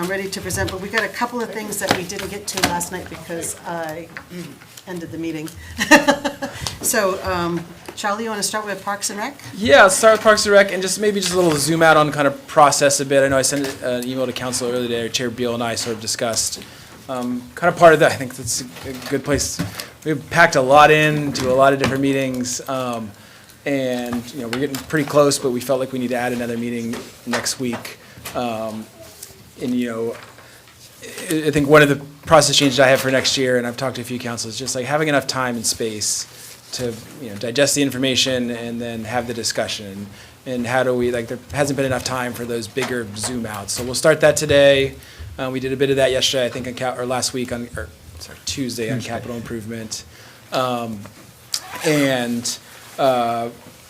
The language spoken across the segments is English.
ready to present, but we got a couple of things that we didn't get to last night because I ended the meeting. So, Charlie, you want to start with Parks and Rec? Yeah, I'll start with Parks and Rec and just maybe just a little zoom out on kind of process a bit. I know I sent an email to council earlier today, Chair Beal and I sort of discussed kind of part of that. I think that's a good place. We've packed a lot into a lot of different meetings, and we're getting pretty close, but we felt like we need to add another meeting next week. I think one of the process changes I have for next year, and I've talked to a few councils, is just like having enough time and space to digest the information and then have the discussion. And how do we, there hasn't been enough time for those bigger zoom outs. So we'll start that today. We did a bit of that yesterday, I think, last week Tuesday on capital improvement. I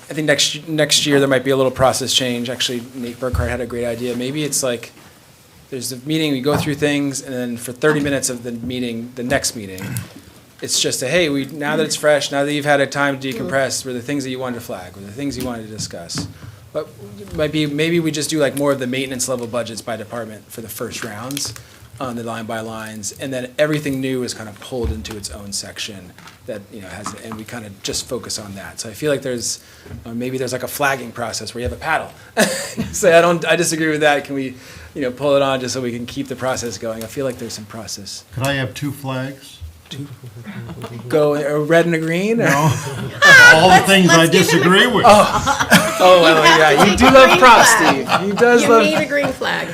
think next year there might be a little process change. Actually, Nate Burkhart had a great idea. Maybe it's like there's a meeting, we go through things, and then for 30 minutes of the meeting, the next meeting, it's just now that it's fresh, now that you've had a time to decompress, were the things that you wanted to flag, were the things you wanted to discuss. But maybe we just do more of the maintenance level budgets by department for the first rounds on the line by lines, and then everything new is kind of pulled into its own section that and we kind of just focus on that. So I feel like there's a flagging process where you have a paddle. Say I disagree with that. Can we pull it on just so we can keep the process going? I feel like there's some process. Could I have two flags? Go a red and a green? No. All the things I disagree with. Yeah, you do love props, Steve. He does You love. need a green flag.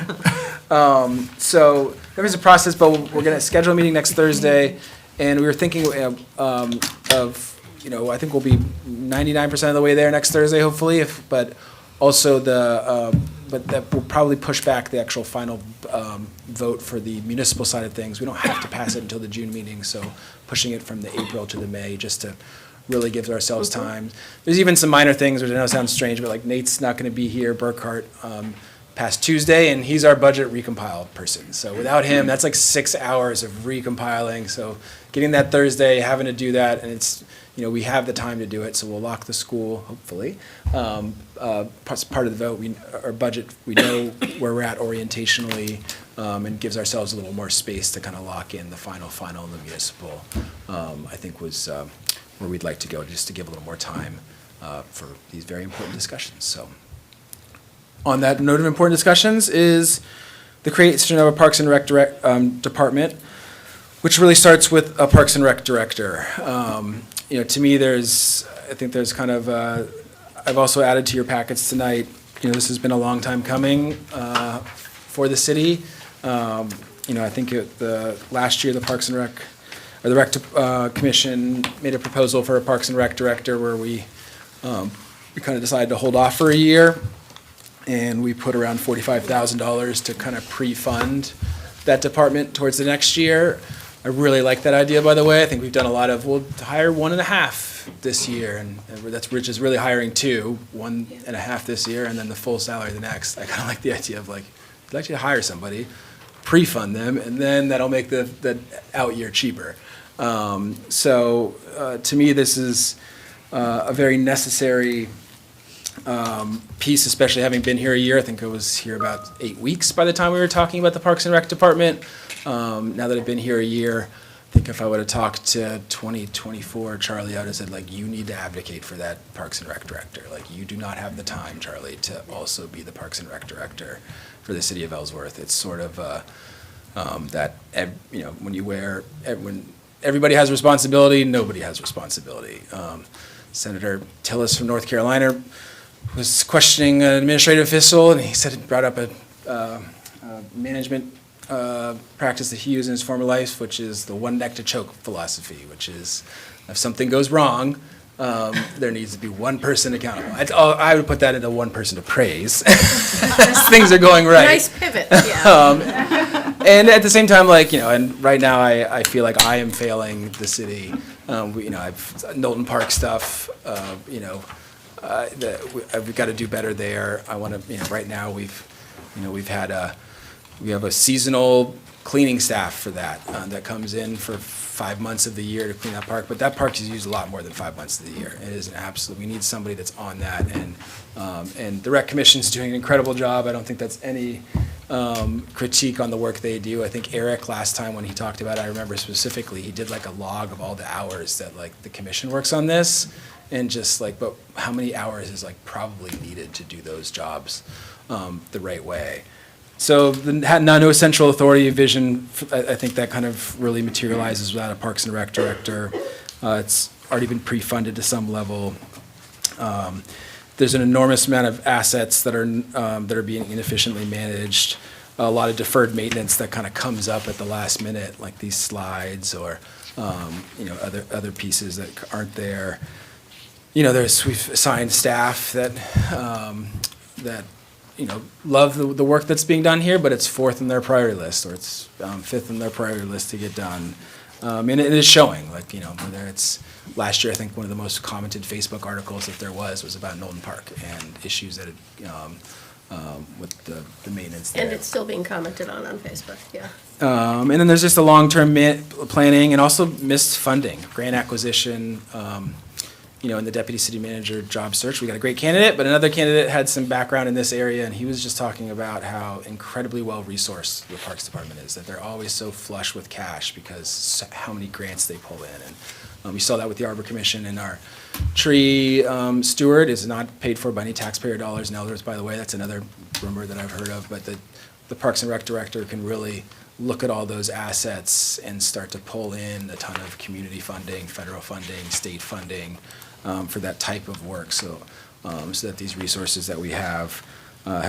So there is a process, but we're going to schedule a meeting next Thursday, and we were thinking I think we'll be 99% of the way there next Thursday, hopefully. But also but that will probably push back the actual final vote for the municipal side of things. We don't have to pass it until the June meeting, so pushing it from the April to the May just to really give ourselves time. There's even some minor things, which I know sounds strange, but Nate's not going to be here, Burkhart, past Tuesday, and he's our budget recompile person. So without him, that's 6 hours of recompiling. So getting that Thursday, having to do that, and it's, we have the time to do it, so we'll lock the school, hopefully. Part of the vote, our budget, we know where we're at orientationally, and gives ourselves a little more space to kind of lock in the final in the municipal, I think was where we'd like to go, just to give a little more time for these very important discussions. So on that note of important discussions is the creation of a Parks and Rec department, which really starts with a Parks and Rec director. To me, I think there's kind of, I've also added to your packets tonight, this has been a long time coming for the city. I think last year the Parks and Rec, or the Rec Commission made a proposal for a Parks and Rec director where we kind of decided to hold off for a year. And we put around $45,000 to kind of pre-fund that department towards the next year. I really like that idea, by the way. I think we've done we'll hire 1.5 this year, and that's Rich is really hiring 1.5 this year, and then the full salary the next. I kind of like the idea of I'd like you to hire somebody, pre-fund them, and then that'll make the out year cheaper. To me, this is a very necessary piece, especially having been here a year. I think I was here about 8 weeks by the time we were talking about the Parks and Rec department. Now that I've been here a year, I think if I would have talked to 2024 Charlie, I would have said, you need to advocate for that Parks and Rec director. You do not have the time, Charlie, to also be the Parks and Rec director for the city of Ellsworth. It's sort of when everybody has responsibility, nobody has responsibility. Senator Tillis from North Carolina was questioning an administrative official, and he brought up a management practice that he used in his former life, which is the one neck to choke philosophy, which is if something goes wrong, there needs to be one person accountable. I would put that into one person to praise. Things are going right. Nice pivot, yeah. And at the same time, and right now I feel like I am failing the city. I've Knowlton Park stuff, we've got to do better there. I want to, right now we have a seasonal cleaning staff for that comes in for 5 months of the year to clean that park, but that park is used a lot more than 5 months of the year. It is an absolute, we need somebody that's on that, and the Rec Commission's doing an incredible job. I don't think that's any critique on the work they do. I think Eric last time when he talked about it, I remember specifically, he did like a log of all the hours that like the commission works on this, and just like, but how many hours is like probably needed to do those jobs the right way. So no central authority vision, I think that kind of really materializes without a Parks and Rec director. It's already been pre-funded to some level. There's an enormous amount of assets that are being inefficiently managed. A lot of deferred maintenance that kind of comes up at the last minute, like these slides or other pieces that aren't there. We've assigned staff that love the work that's being done here, but it's fourth in their priority list, or it's fifth in their priority list to get done. And it is showing, whether it's last year, I think one of the most commented Facebook articles that there was about Knowlton Park and issues that with the maintenance there. And it's still being commented on Facebook, yeah. And then there's just the long-term planning and also missed funding, grant acquisition, in the deputy city manager job search. We got a great candidate, but another candidate had some background in this area, and he was just talking about how incredibly well-resourced the Parks Department is, that they're always so flush with cash because how many grants they pull in. And we saw that with the Arbor Commission, and our tree steward is not paid for by any taxpayer dollars and elders, by the way. That's another rumor that I've heard of, but the Parks and Rec director can really look at all those assets and start to pull in a ton of community funding, federal funding, state funding, for that type of work, so that these resources that we have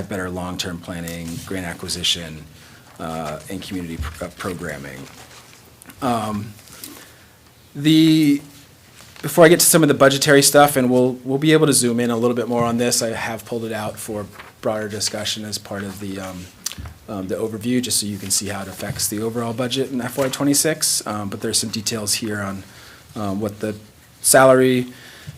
better long-term planning, grant acquisition, and community programming. Before I get to some of the budgetary stuff, and we'll be able to zoom in a little bit more on this, I have pulled it out for broader discussion as part of the overview, just so you can see how it affects the overall budget in FY26. But there's some details here on what the salary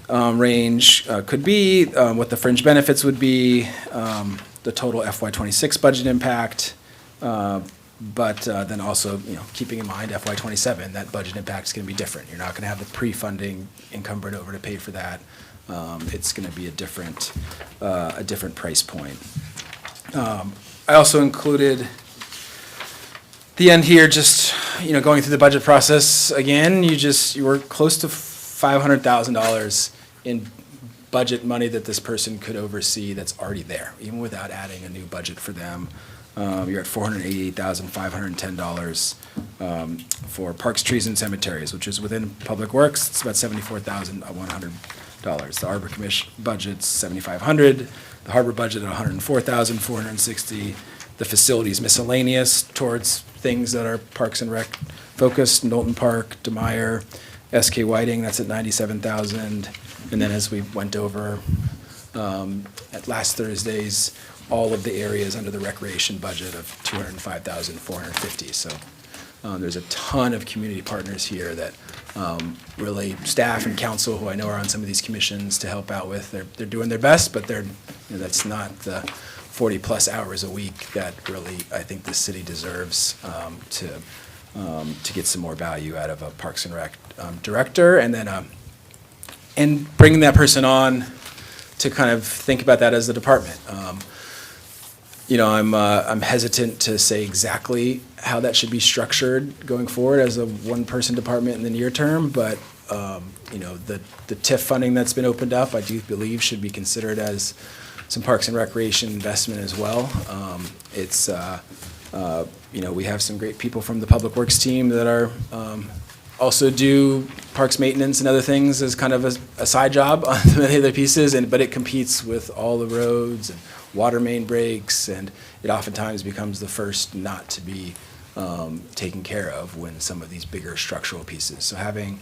range could be, what the fringe benefits would be, the total FY26 budget impact, but then also, keeping in mind FY27, that budget impact is going to be different. You're not going to have the pre-funding encumbered over to pay for that. It's going to be a different price point. I also included the end here, just going through the budget process again. You were close to $500,000 in budget money that this person could oversee that's already there, even without adding a new budget for them. You're at $488,510 for parks, trees, and cemeteries, which is within Public Works. It's about $74,100. The Arbor Commission budget's $7,500. The Harbor budget at $104,460. The facilities miscellaneous towards things that are Parks and Rec focused. Knowlton Park, DeMeyer, SK Whiting, that's at $97,000. And then as we went over at last Thursday's, all of the areas under the recreation budget of $205,450. So there's a ton of community partners here that really staff and council, who I know are on some of these commissions to help out with. They're doing their best, but that's not the 40-plus hours a week that really I think the city deserves to get some more value out of a Parks and Rec director, and then and bringing that person on to kind of think about that as a department. I'm hesitant to say exactly how that should be structured going forward as a one-person department in the near term, but the TIF funding that's been opened up, I do believe should be considered as some Parks and Recreation investment as well. We have some great people from the Public Works team that are also do parks maintenance and other things as kind of a side job on many other pieces, but it competes with all the roads and water main breaks, and it oftentimes becomes the first not to be taken care of when some of these bigger structural pieces. So having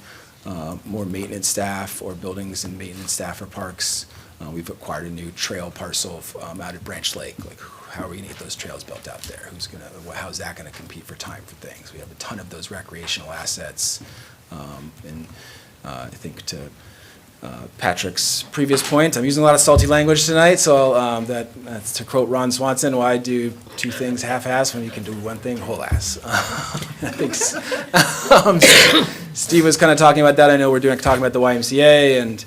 more maintenance staff or buildings and maintenance staff for parks. We've acquired a new trail parcel out at Branch Lake. Like, how are we gonna get those trails built out there? How's that gonna compete for time for things? We have a ton of those recreational assets. I think to Patrick's previous point, I'm using a lot of salty language tonight, so that's to quote Ron Swanson, why do two things half-ass when you can do one thing whole-ass? I think Steve was kind of talking about that. I know we're talking about the YMCA and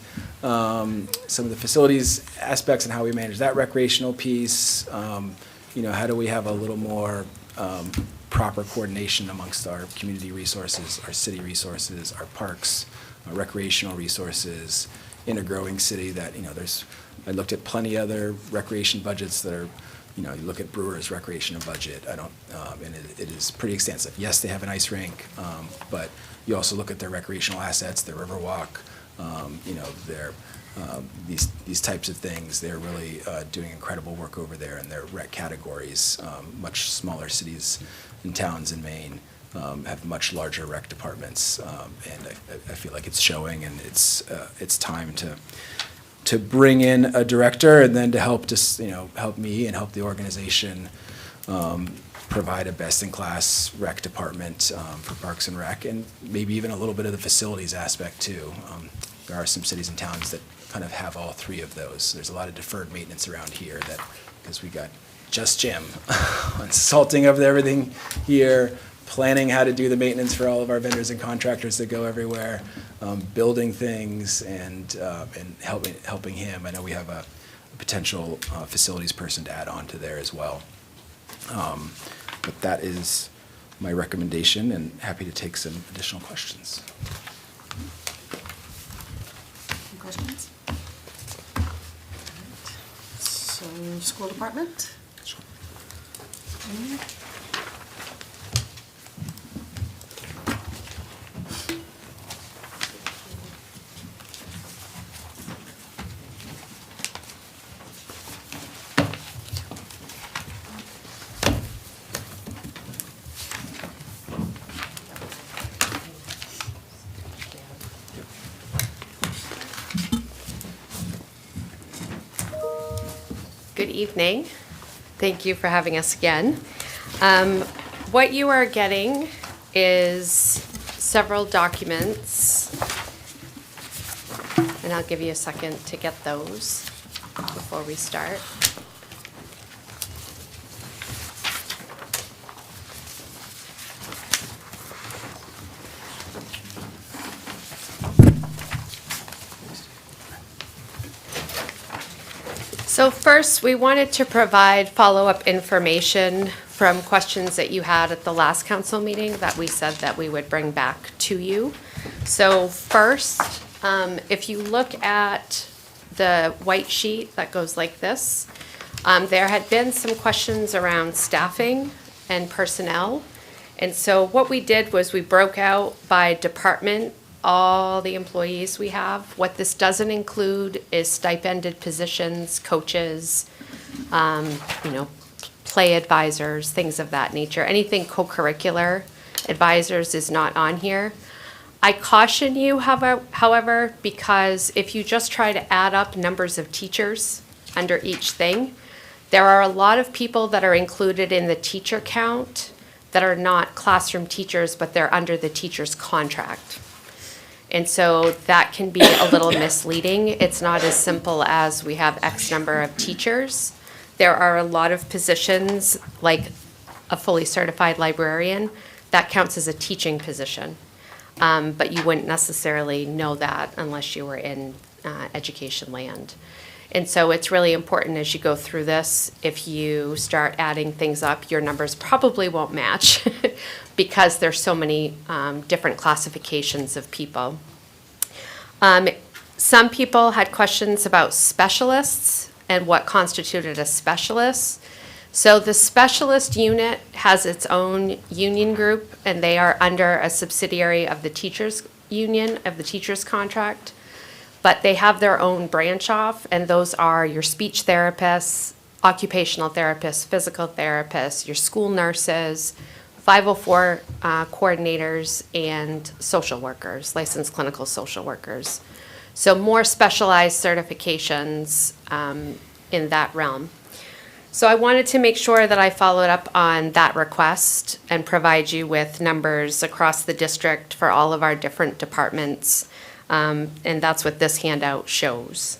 some of the facilities aspects and how we manage that recreational piece. how do we have a little more proper coordination amongst our community resources, our city resources, our parks, our recreational resources, in a growing city that, I looked at plenty other recreation budgets that are, you look at Brewer's recreation budget, and it is pretty extensive. Yes, they have an ice rink, but you also look at their recreational assets, their Riverwalk, their, these types of things. They're really doing incredible work over there in their rec categories. Much smaller cities and towns in Maine have much larger rec departments, and I feel like it's showing, and it's time to bring in a director and then to help help me and help the organization provide a best-in-class rec department for Parks and Rec, and maybe even a little bit of the facilities aspect too. There are some cities and towns that kind of have all three of those. There's a lot of deferred maintenance around here because we got just Jim consulting of everything here, planning how to do the maintenance for all of our vendors and contractors that go everywhere, building things, and helping him. I know we have a potential facilities person to add on to there as well. But that is my recommendation, and happy to take some additional questions. Any questions? All right. So, school department? Sure. Good evening. Thank you for having us again. What you are getting is several documents, and I'll give you a second to get those before we start. So first, we wanted to provide follow-up information from questions that you had at the last council meeting that we said that we would bring back to you. So first, if you look at the white sheet that goes like this, there had been some questions around staffing and personnel. And so what we did was we broke out by department all the employees we have. What this doesn't include is stipended positions, coaches, play advisors, things of that nature. Anything co-curricular advisors is not on here. I caution you, however, because if you just try to add up numbers of teachers under each thing, there are a lot of people that are included in the teacher count that are not classroom teachers, but they're under the teacher's contract. And so that can be a little misleading. It's not as simple as we have X number of teachers. There are a lot of positions, like a fully certified librarian, that counts as a teaching position. But you wouldn't necessarily know that unless you were in education land. And so it's really important as you go through this, if you start adding things up, your numbers probably won't match because there's so many different classifications of people. Some people had questions about specialists and what constituted a specialist. So the specialist unit has its own union group, and they are under a subsidiary of the teachers union, of the teachers contract. But they have their own branch off, and those are your speech therapists, occupational therapists, physical therapists, your school nurses, 504 coordinators, and social workers, licensed clinical social workers. So more specialized certifications in that realm. So I wanted to make sure that I followed up on that request and provide you with numbers across the district for all of our different departments. And that's what this handout shows.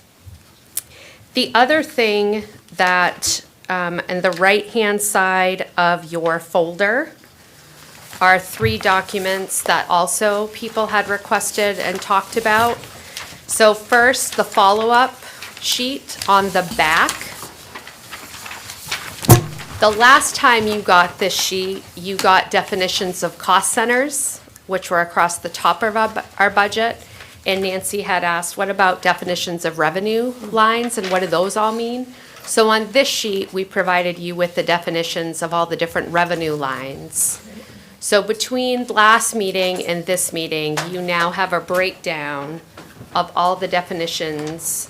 The other thing that, on the right-hand side of your folder are 3 documents that also people had requested and talked about. So first, the follow-up sheet on the back The last time you got this sheet, you got definitions of cost centers, which were across the top of our budget. And Nancy had asked, what about definitions of revenue lines and what do those all mean? So on this sheet, we provided you with the definitions of all the different revenue lines. So between last meeting and this meeting, you now have a breakdown of all the definitions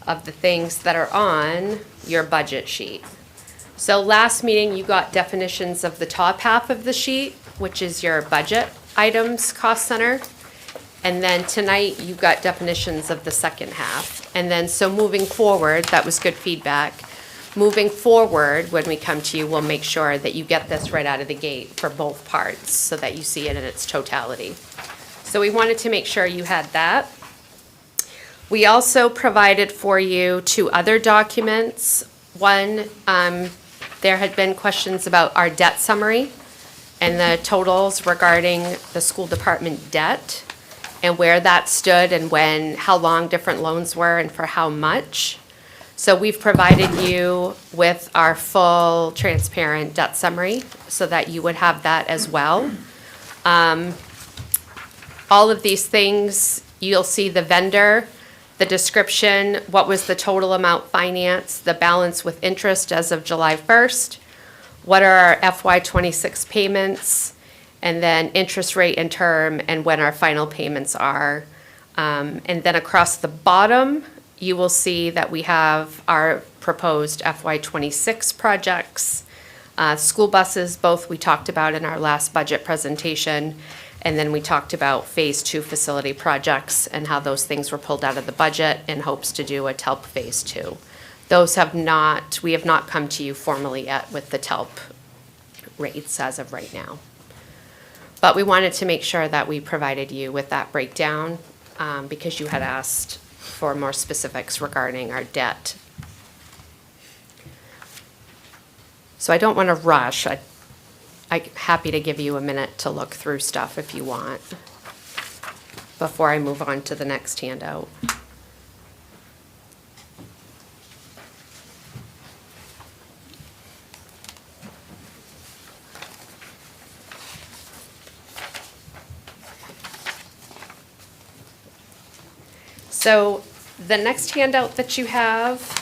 of the things that are on your budget sheet. So last meeting, you got definitions of the top half of the sheet, which is your budget items cost center. And then tonight, you got definitions of the second half. And then, so moving forward, that was good feedback. Moving forward, when we come to you, we'll make sure that you get this right out of the gate for both parts so that you see it in its totality. So we wanted to make sure you had that. We also provided for you 2 other documents. One, there had been questions about our debt summary and the totals regarding the school department debt and where that stood and when, how long different loans were and for how much. So we've provided you with our full transparent debt summary so that you would have that as well. All of these things, you'll see the vendor, the description, what was the total amount financed, the balance with interest as of July 1st, what are our FY26 payments, and then interest rate and term, and when our final payments are. And then across the bottom, you will see that we have our proposed FY26 projects. School buses, both we talked about in our last budget presentation, and then we talked about Phase 2 facility projects and how those things were pulled out of the budget in hopes to do a TELP Phase 2. Those we have not come to you formally yet with the TELP rates as of right now. But we wanted to make sure that we provided you with that breakdown because you had asked for more specifics regarding our debt. So I don't want to rush. I'm happy to give you a minute to look through stuff if you want before I move on to the next handout. So the next handout that you have,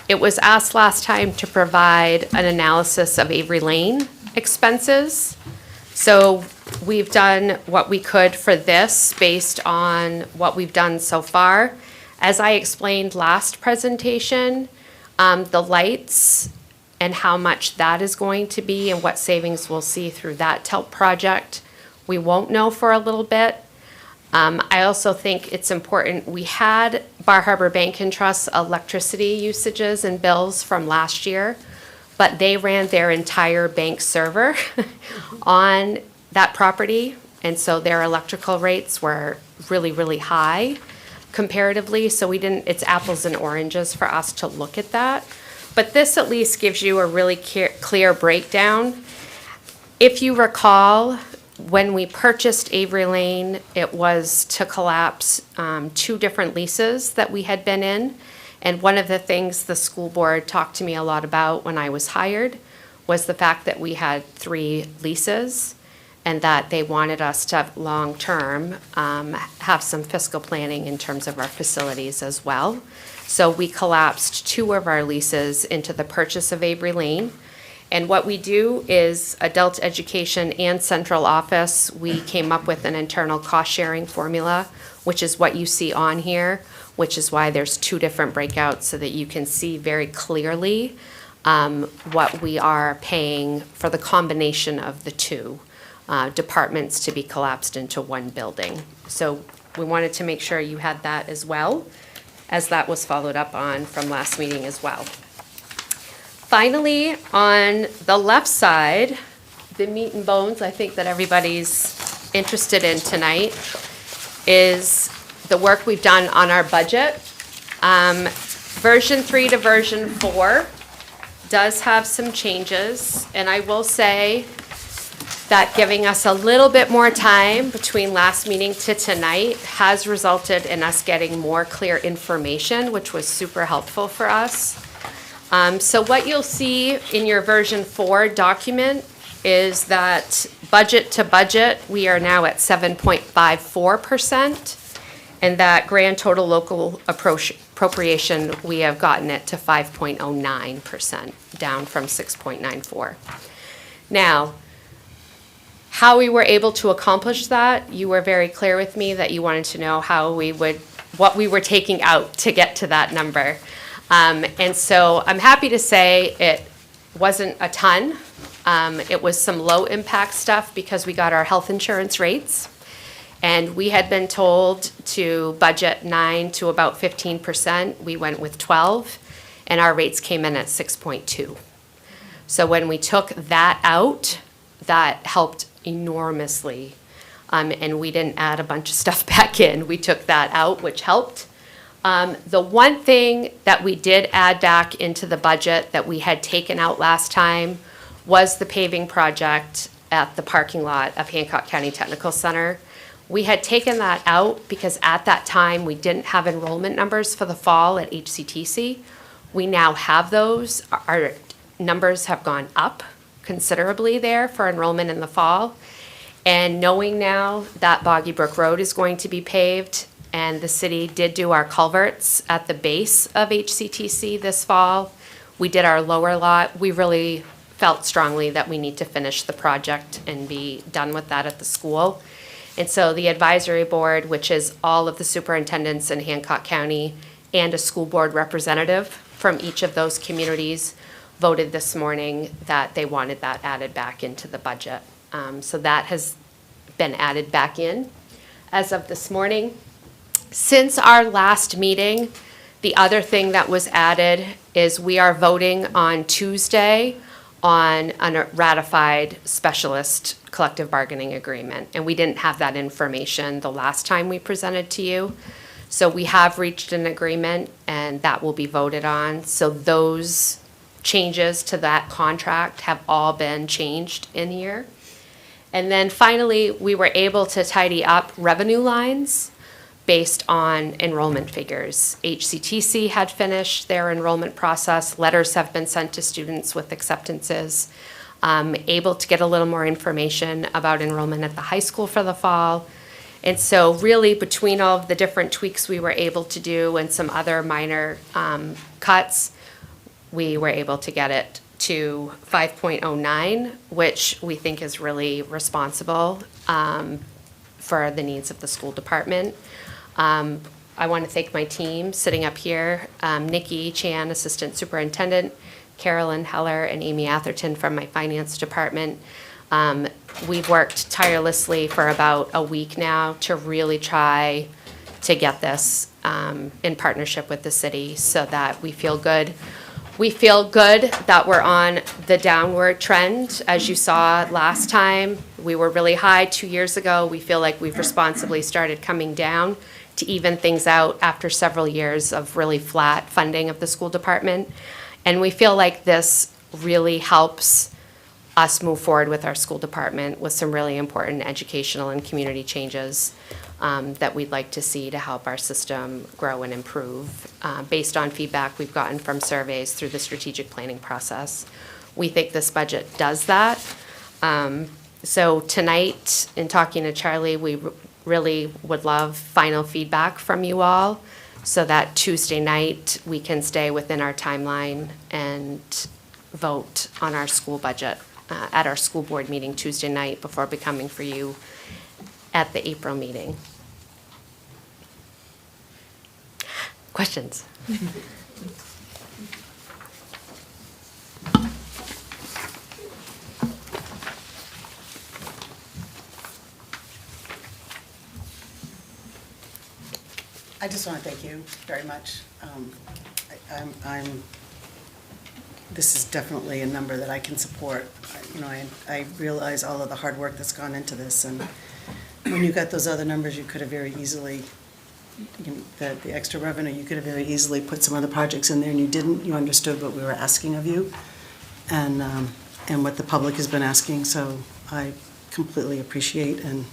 it was asked last time to provide an analysis of Avery Lane expenses. So we've done what we could for this based on what we've done so far. As I explained last presentation, the lights and how much that is going to be and what savings we'll see through that TELP project, we won't know for a little bit. I also think it's important, we had Bar Harbor Bank and Trust electricity usages and bills from last year, but they ran their entire bank server on that property, and so their electrical rates were really, really high comparatively, so it's apples and oranges for us to look at that. But this at least gives you a really clear breakdown. If you recall, when we purchased Avery Lane, it was to collapse 2 different leases that we had been in. And one of the things the school board talked to me a lot about when I was hired was the fact that we had 3 leases and that they wanted us to have long-term have some fiscal planning in terms of our facilities as well. So we collapsed 2 of our leases into the purchase of Avery Lane. And what we do is adult education and central office, we came up with an internal cost-sharing formula, which is what you see on here, which is why there's 2 different breakouts so that you can see very clearly what we are paying for the combination of the 2 departments to be collapsed into one building. So we wanted to make sure you had that as well, as that was followed up on from last meeting as well. Finally, on the left side, the meat and bones I think that everybody's interested in tonight is the work we've done on our budget. Version 3 to version 4 does have some changes, and I will say that giving us a little bit more time between last meeting to tonight has resulted in us getting more clear information, which was super helpful for us. So what you'll see in your version 4 document is that budget to budget, we are now at 7.54%. And that grand total local appropriation, we have gotten it to 5.09%, down from 6.94. Now, how we were able to accomplish that, you were very clear with me that you wanted to know what we were taking out to get to that number. And so I'm happy to say it wasn't a ton. It was some low impact stuff because we got our health insurance rates. And we had been told to budget 9 to about 15%. We went with 12, and our rates came in at 6.2. So when we took that out, that helped enormously. And we didn't add a bunch of stuff back in. We took that out, which helped. The one thing that we did add back into the budget that we had taken out last time was the paving project at the parking lot of Hancock County Technical Center. We had taken that out because at that time, we didn't have enrollment numbers for the fall at HCTC. We now have those. Our numbers have gone up considerably there for enrollment in the fall. And knowing now that Boggy Brook Road is going to be paved, and the city did do our culverts at the base of HCTC this fall, we did our lower lot, we really felt strongly that we need to finish the project and be done with that at the school. And so the advisory board, which is all of the superintendents in Hancock County and a school board representative from each of those communities, voted this morning that they wanted that added back into the budget. So that has been added back in as of this morning. Since our last meeting, the other thing that was added is we are voting on Tuesday on a ratified specialist collective bargaining agreement. And we didn't have that information the last time we presented to you. So we have reached an agreement and that will be voted on. So those changes to that contract have all been changed in here. And then finally, we were able to tidy up revenue lines based on enrollment figures. HCTC had finished their enrollment process. Letters have been sent to students with acceptances. Able to get a little more information about enrollment at the high school for the fall. And so really between all of the different tweaks we were able to do and some other minor cuts, we were able to get it to 5.09, which we think is really responsible for the needs of the school department. I want to thank my team sitting up here, Nikki Chan, Assistant Superintendent, Carolyn Heller, and Amy Atherton from my finance department. We've worked tirelessly for about a week now to really try to get this in partnership with the city so that we feel good. We feel good that we're on the downward trend. As you saw last time, we were really high 2 years ago. We feel like we've responsibly started coming down to even things out after several years of really flat funding of the school department. And we feel like this really helps us move forward with our school department with some really important educational and community changes that we'd like to see to help our system grow and improve. Based on feedback we've gotten from surveys through the strategic planning process, we think this budget does that. So tonight, in talking to Charlie, we really would love final feedback from you all so that Tuesday night we can stay within our timeline and vote on our school budget at our school board meeting Tuesday night before becoming for you at the April meeting. Questions? I just want to thank you very much. This is definitely a number that I can support. You know, I realize all of the hard work that's gone into this, and when you got those other numbers, you could have very easily, the extra revenue, you could have very easily put some other projects in there, and you didn't. You understood what we were asking of you, and what the public has been asking. So I completely appreciate and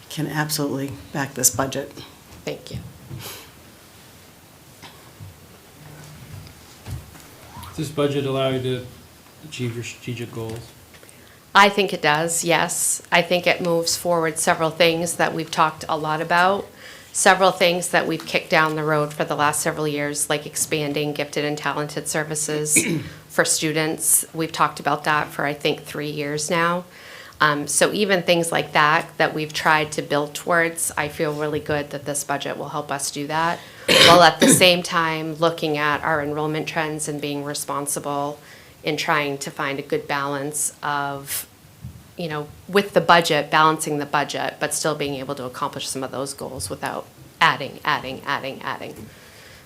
can absolutely back this budget. Thank you. Does this budget allow you to achieve your strategic goals? I think it does, yes. I think it moves forward several things that we've talked a lot about, several things that we've kicked down the road for the last several years, like expanding gifted and talented services for students. We've talked about that for, I think, 3 years now. So even things like that we've tried to build towards, I feel really good that this budget will help us do that, while at the same time looking at our enrollment trends and being responsible in trying to find a good balance of, you know, with the budget, balancing the budget, but still being able to accomplish some of those goals without adding.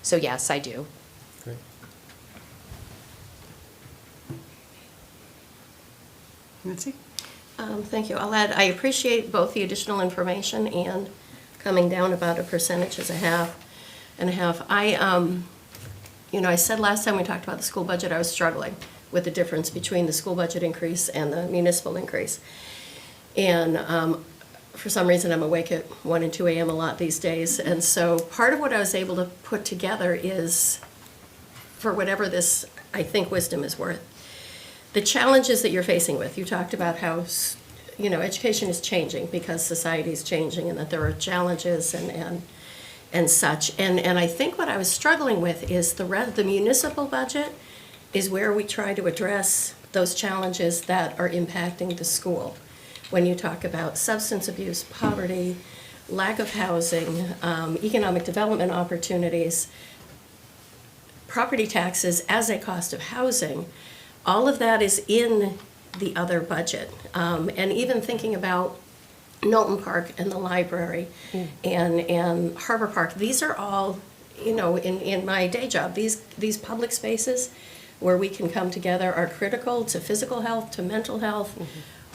So yes, I do. Great. Nancy? Thank you. I'll add, I appreciate both the additional information and coming down about a percentage as a half and a half. I said last time we talked about the school budget, I was struggling with the difference between the school budget increase and the municipal increase. And for some reason, I'm awake at 1 and 2 a.m. a lot these days. And so part of what I was able to put together is, for whatever this, I think, wisdom is worth, the challenges that you're facing with. You talked about how, education is changing because society is changing and that there are challenges and such. And I think what I was struggling with is the municipal budget is where we try to address those challenges that are impacting the school. When you talk about substance abuse, poverty, lack of housing, economic development opportunities, property taxes as a cost of housing, all of that is in the other budget. And even thinking about Knowlton Park and the library and Harbor Park, these are all, in my day job, these public spaces where we can come together are critical to physical health, to mental health.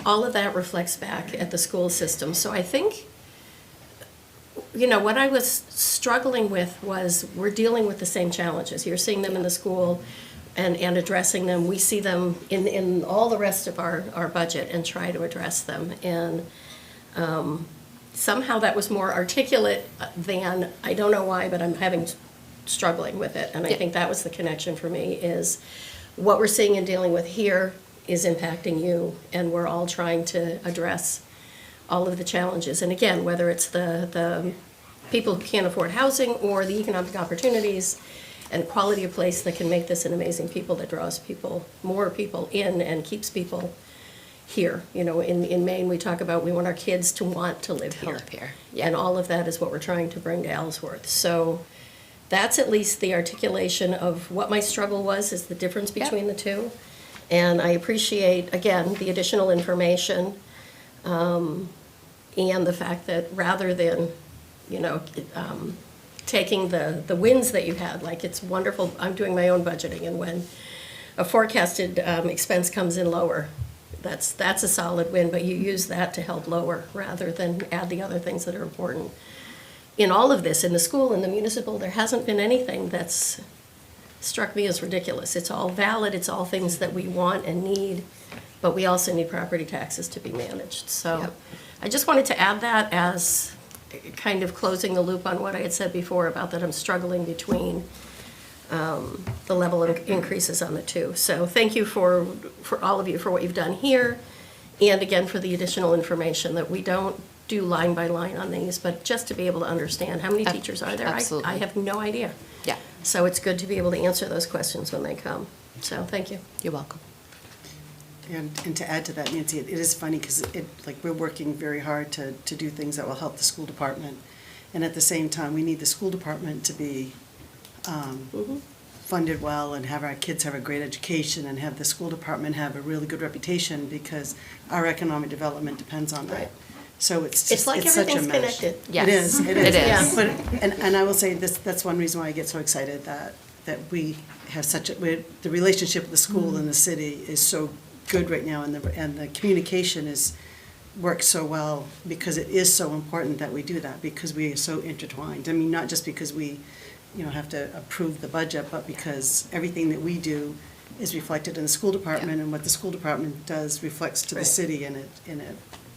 All of that reflects back at the school system. So I think, what I was struggling with was we're dealing with the same challenges. You're seeing them in the school and addressing them. We see them in all the rest of our budget and try to address them. And somehow that was more articulate than, I don't know why, but I'm struggling with it. And I think that was the connection for me, is what we're seeing and dealing with here is impacting you, and we're all trying to address all of the challenges. And again, whether it's the people who can't afford housing or the economic opportunities and quality of place that can make this an amazing people that draws more people in and keeps people here. In Maine, we talk about we want our kids to want to live here. Yeah. And all of that is what we're trying to bring to Ellsworth. So that's at least the articulation of what my struggle was, is the difference between the two. And I appreciate, again, the additional information and the fact that rather than, taking the wins that you had, like it's wonderful, I'm doing my own budgeting, and when a forecasted expense comes in lower, that's a solid win, but you use that to help lower rather than add the other things that are important. In all of this, in the school, in the municipal, there hasn't been anything that's struck me as ridiculous. It's all valid, it's all things that we want and need, but we also need property taxes to be managed. So Yep. I just wanted to add that as kind of closing the loop on what I had said before about that I'm struggling between the level of increases on the two. So thank you for all of you for what you've done here, and again for the additional information that we don't do line by line on these, but just to be able to understand how many teachers are there. Absolutely. I have no idea. Yeah, So it's good to be able to answer those questions when they come. So thank you. you're welcome. And to add to that, Nancy, it is funny because we're working very hard to do things that will help the school department. And at the same time, we need the school department to be funded well and have our kids have a great education and have the school department have a really good reputation, because our economic development depends on that. Right. So it's It's like such a everything's mesh. connected. Yes, It is. it is. Yeah. But, and I will say this, that's one reason why I get so excited that we have the relationship with the school and the city is so good right now, and the communication works so well, because it is so important that we do that, because we are so intertwined. I mean, not just because we, have to approve the budget, but because everything that we do is reflected in the school department, and what the school department does reflects to the Right. city, and it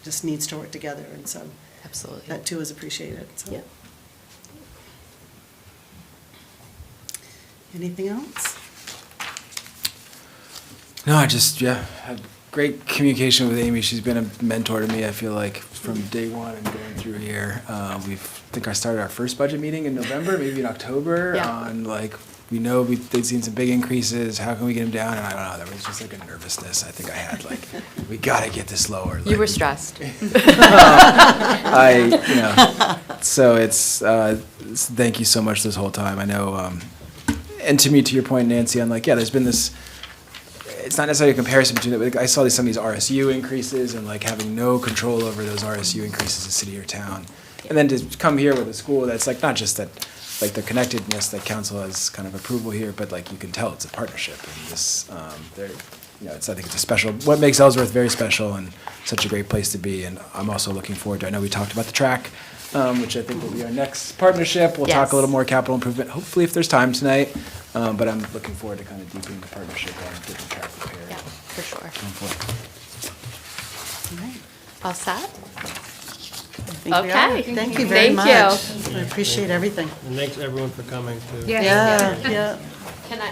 just needs to work together, and so Absolutely. that too is appreciated, so. Yeah. Anything else? No, I just, yeah, had great communication with Amy. She's been a mentor to me, I feel like, from day one and going through here. I think I started our first budget meeting in November, maybe in October, Yeah. on like, we know they'd seen some big increases, how can we get them down? And I don't know, there was just like a nervousness I think I had, like, we gotta get this lower. You like, were stressed. So thank you so much this whole time. I know, and to your point, Nancy, I'm like, yeah, there's been this, it's not necessarily a comparison between it, but I saw some of these RSU increases and like having no control over those RSU increases in city or town. And then to come here with a school that's like, not just that, like the connectedness that council has kind of approval here, but like you can tell it's a partnership. And this, I think it's a special, what makes Ellsworth very special and such a great place to be. And I'm also looking forward to, I know we talked about the track, which I think will be our next partnership. We'll talk Yes. a little more capital improvement, hopefully if there's time tonight. But I'm looking forward to kind of deepening the partnership on getting the track prepared. Yeah, for sure. Going forward. All set? I think we are. Okay. Thank you very Thank you. much. I appreciate everything. And thanks everyone for coming too. Yeah. Can I,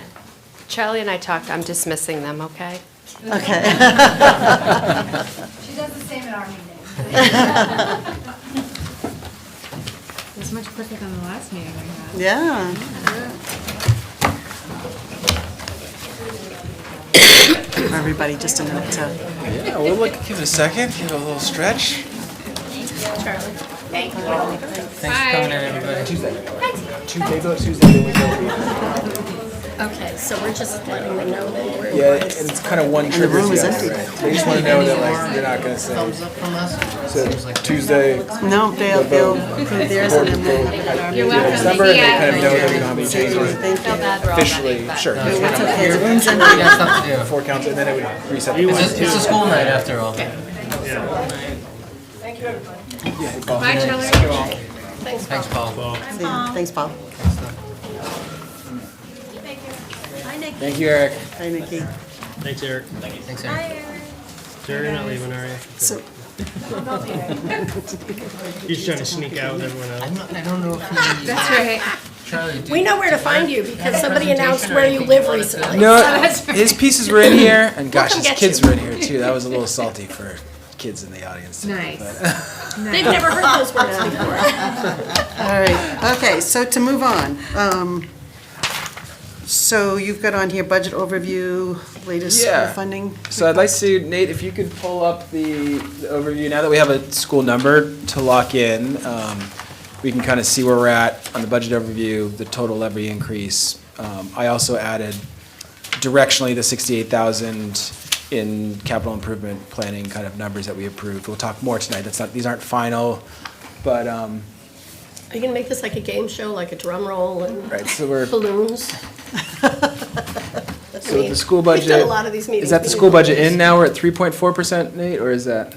Charlie and I talked, I'm dismissing them, okay? Okay. She does the same at our meeting. It was much quicker than the last meeting we had. Yeah. Give everybody just a minute to. Yeah, we'll give it a second, give it a little stretch. Thank you. Thanks for coming in, everybody. Tuesday, then we go. Okay, so we're just letting them know that we're. Yeah, and it's kind of one trigger. room is the other, empty. right? They just want to know that like you're not gonna say. Thumbs up from us? So Tuesday, No, they'll approve theirs and then we'll have it at our meeting. December, and they kind of know that we don't have any changes Thank you. officially. Sure. It's okay, the room's We empty. got stuff to do. Before council, and then it would reset. It's a school night after all. Bye, Charlie. Thanks, Paul. See ya. Thanks, Paul. Thank you, Eric. Hi, Nikki. Thanks, Eric. Thanks, Eric. Sure, you're not leaving, are you? So, You're just trying to sneak out with everyone else. I don't know if he, That's right. Charlie, We know where to find you because somebody announced where you live recently. No, his pieces were in here, and gosh, come his get kids you. were in here too. That was a little salty for kids in the audience. tonight, Nice. but- They've never heard those words before. all right, okay, so to move on. So you've got on here budget overview, latest school Yeah. funding. So I'd like to, Nate, if you could pull up the overview, now that we have a school number to lock in, we can kind of see where we're at on the budget overview, the total levy increase. I also added directionally the 68,000 in capital improvement planning kind of numbers that we approved. We'll talk more tonight. These aren't final, but, Are you gonna make this like a game show, like a drum roll and right, so we're, balloons? so the school budget. We've done a lot of these meetings. Is that the We school need budget balloons. in now? We're at 3.4%, Nate, or is that?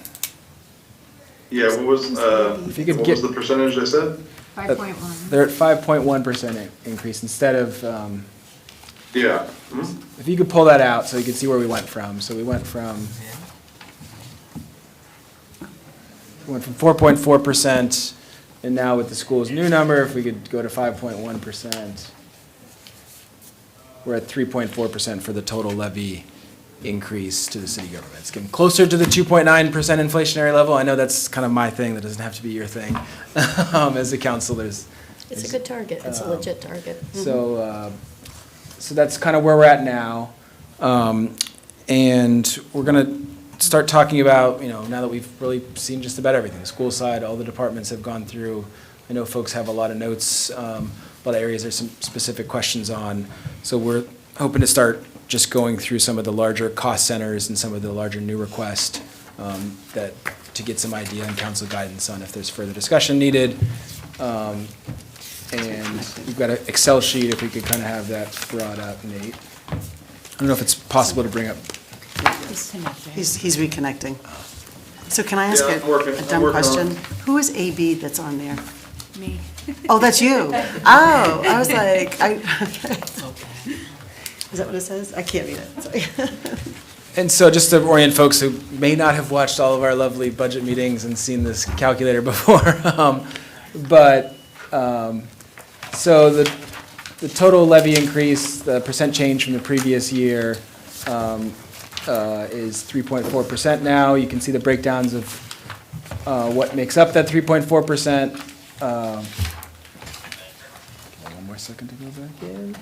Yeah, what was, If you could what get- was the percentage I said? 5.1. They're at 5.1% increase instead of, Yeah. Mhm. if you could pull that out so you can see where we went from. So we went from 4.4%, and now with the school's new number, if we could go to 5.1%, we're at 3.4% for the total levy increase to the city government. It's getting closer to the 2.9% inflationary level. I know that's kind of my thing, that doesn't have to be your thing. As a council, It's a good target. It's a legit target. so that's kind of where we're at now. And we're gonna start talking about, now that we've really seen just about everything, the school side, all the departments have gone through. I know folks have a lot of notes, a lot of areas there's some specific questions on. So we're hoping to start just going through some of the larger cost centers and some of the larger new requests, to get some idea and council guidance on if there's further discussion needed. And we've got an Excel sheet, if we could kind of have that brought up, Nate. I don't know if it's possible to bring up. He's reconnecting. So can I ask Yeah, I'm working- a I'm dumb working on question? it. Who is AB that's on there? Me. Oh, that's you? Oh, I was like, okay. Is that what it says? I can't read it, sorry. And so just to orient folks who may not have watched all of our lovely budget meetings and seen this calculator before, so the total levy increase, the percent change from the previous year, is 3.4% now. You can see the breakdowns of what makes up that 3.4%. One more second to go back in.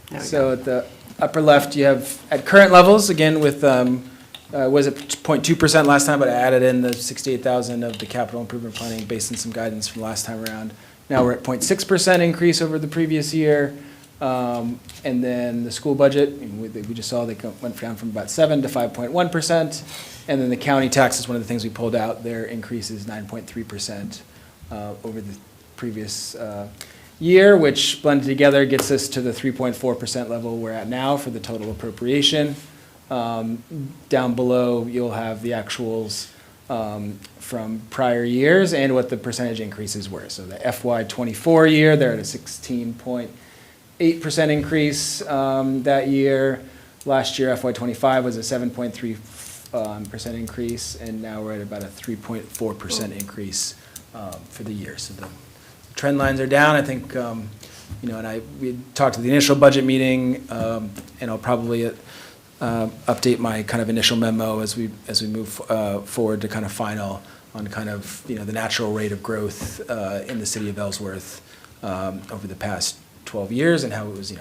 There we So at the upper left, you have, at current levels, again with, was it 0.2% last time, but I added in the 68,000 of the capital improvement planning based on some guidance from last time around. Now we're at 0.6% increase over the previous year. And then the school budget, we just saw they went down from about 7 to 5.1%. And then the county tax is one of the things we pulled out. Their increase is 9.3% over the previous year, which blended together gets us to the 3.4% level we're at now for the total appropriation. Down below, you'll have the actuals from prior years and what the percentage increases were. So the FY24 year, they're at a 16.8% increase that year. Last year, FY25 was a 7.3% increase, and now we're at about a 3.4% increase for the year. So the trend lines are down. I think, and we talked at the initial budget meeting, and I'll probably update my kind of initial memo as we move forward to kind of final on kind of, the natural rate of growth in the city of Ellsworth over the past 12 years and how it was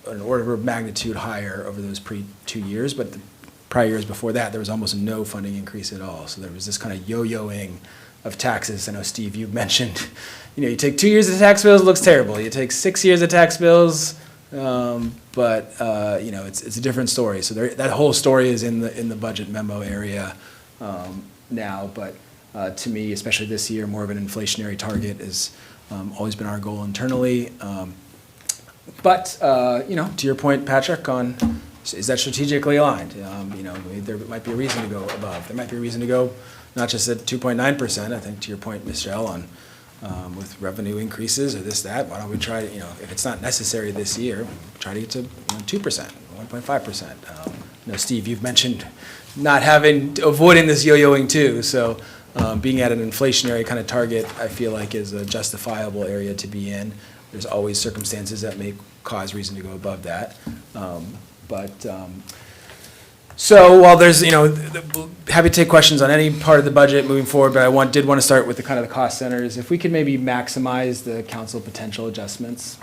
an order of magnitude higher over those pre-2 years, but the prior years before that, there was almost no funding increase at all. So there was this kind of yo-yoing of taxes. I know, Steve, you mentioned, you take 2 years of tax bills, it looks terrible. You take 6 years of tax bills, but it's a different story. So that whole story is in the budget memo area now. But to me, especially this year, more of an inflationary target has always been our goal internally. But to your point, Patrick, on is that strategically aligned? There might be a reason to go above. There might be a reason to go not just at 2.9%. I think to your point, Michelle, on with revenue increases or this, that, why don't we try to, if it's not necessary this year, try to get to 2%, 1.5%. Steve, you've mentioned avoiding this yo-yoing too. So being at an inflationary kind of target, I feel like is a justifiable area to be in. There's always circumstances that may cause reason to go above that. So while there's, happy to take questions on any part of the budget moving forward, but I did want to start with the kind of the cost centers. If we could maybe maximize the council potential adjustments.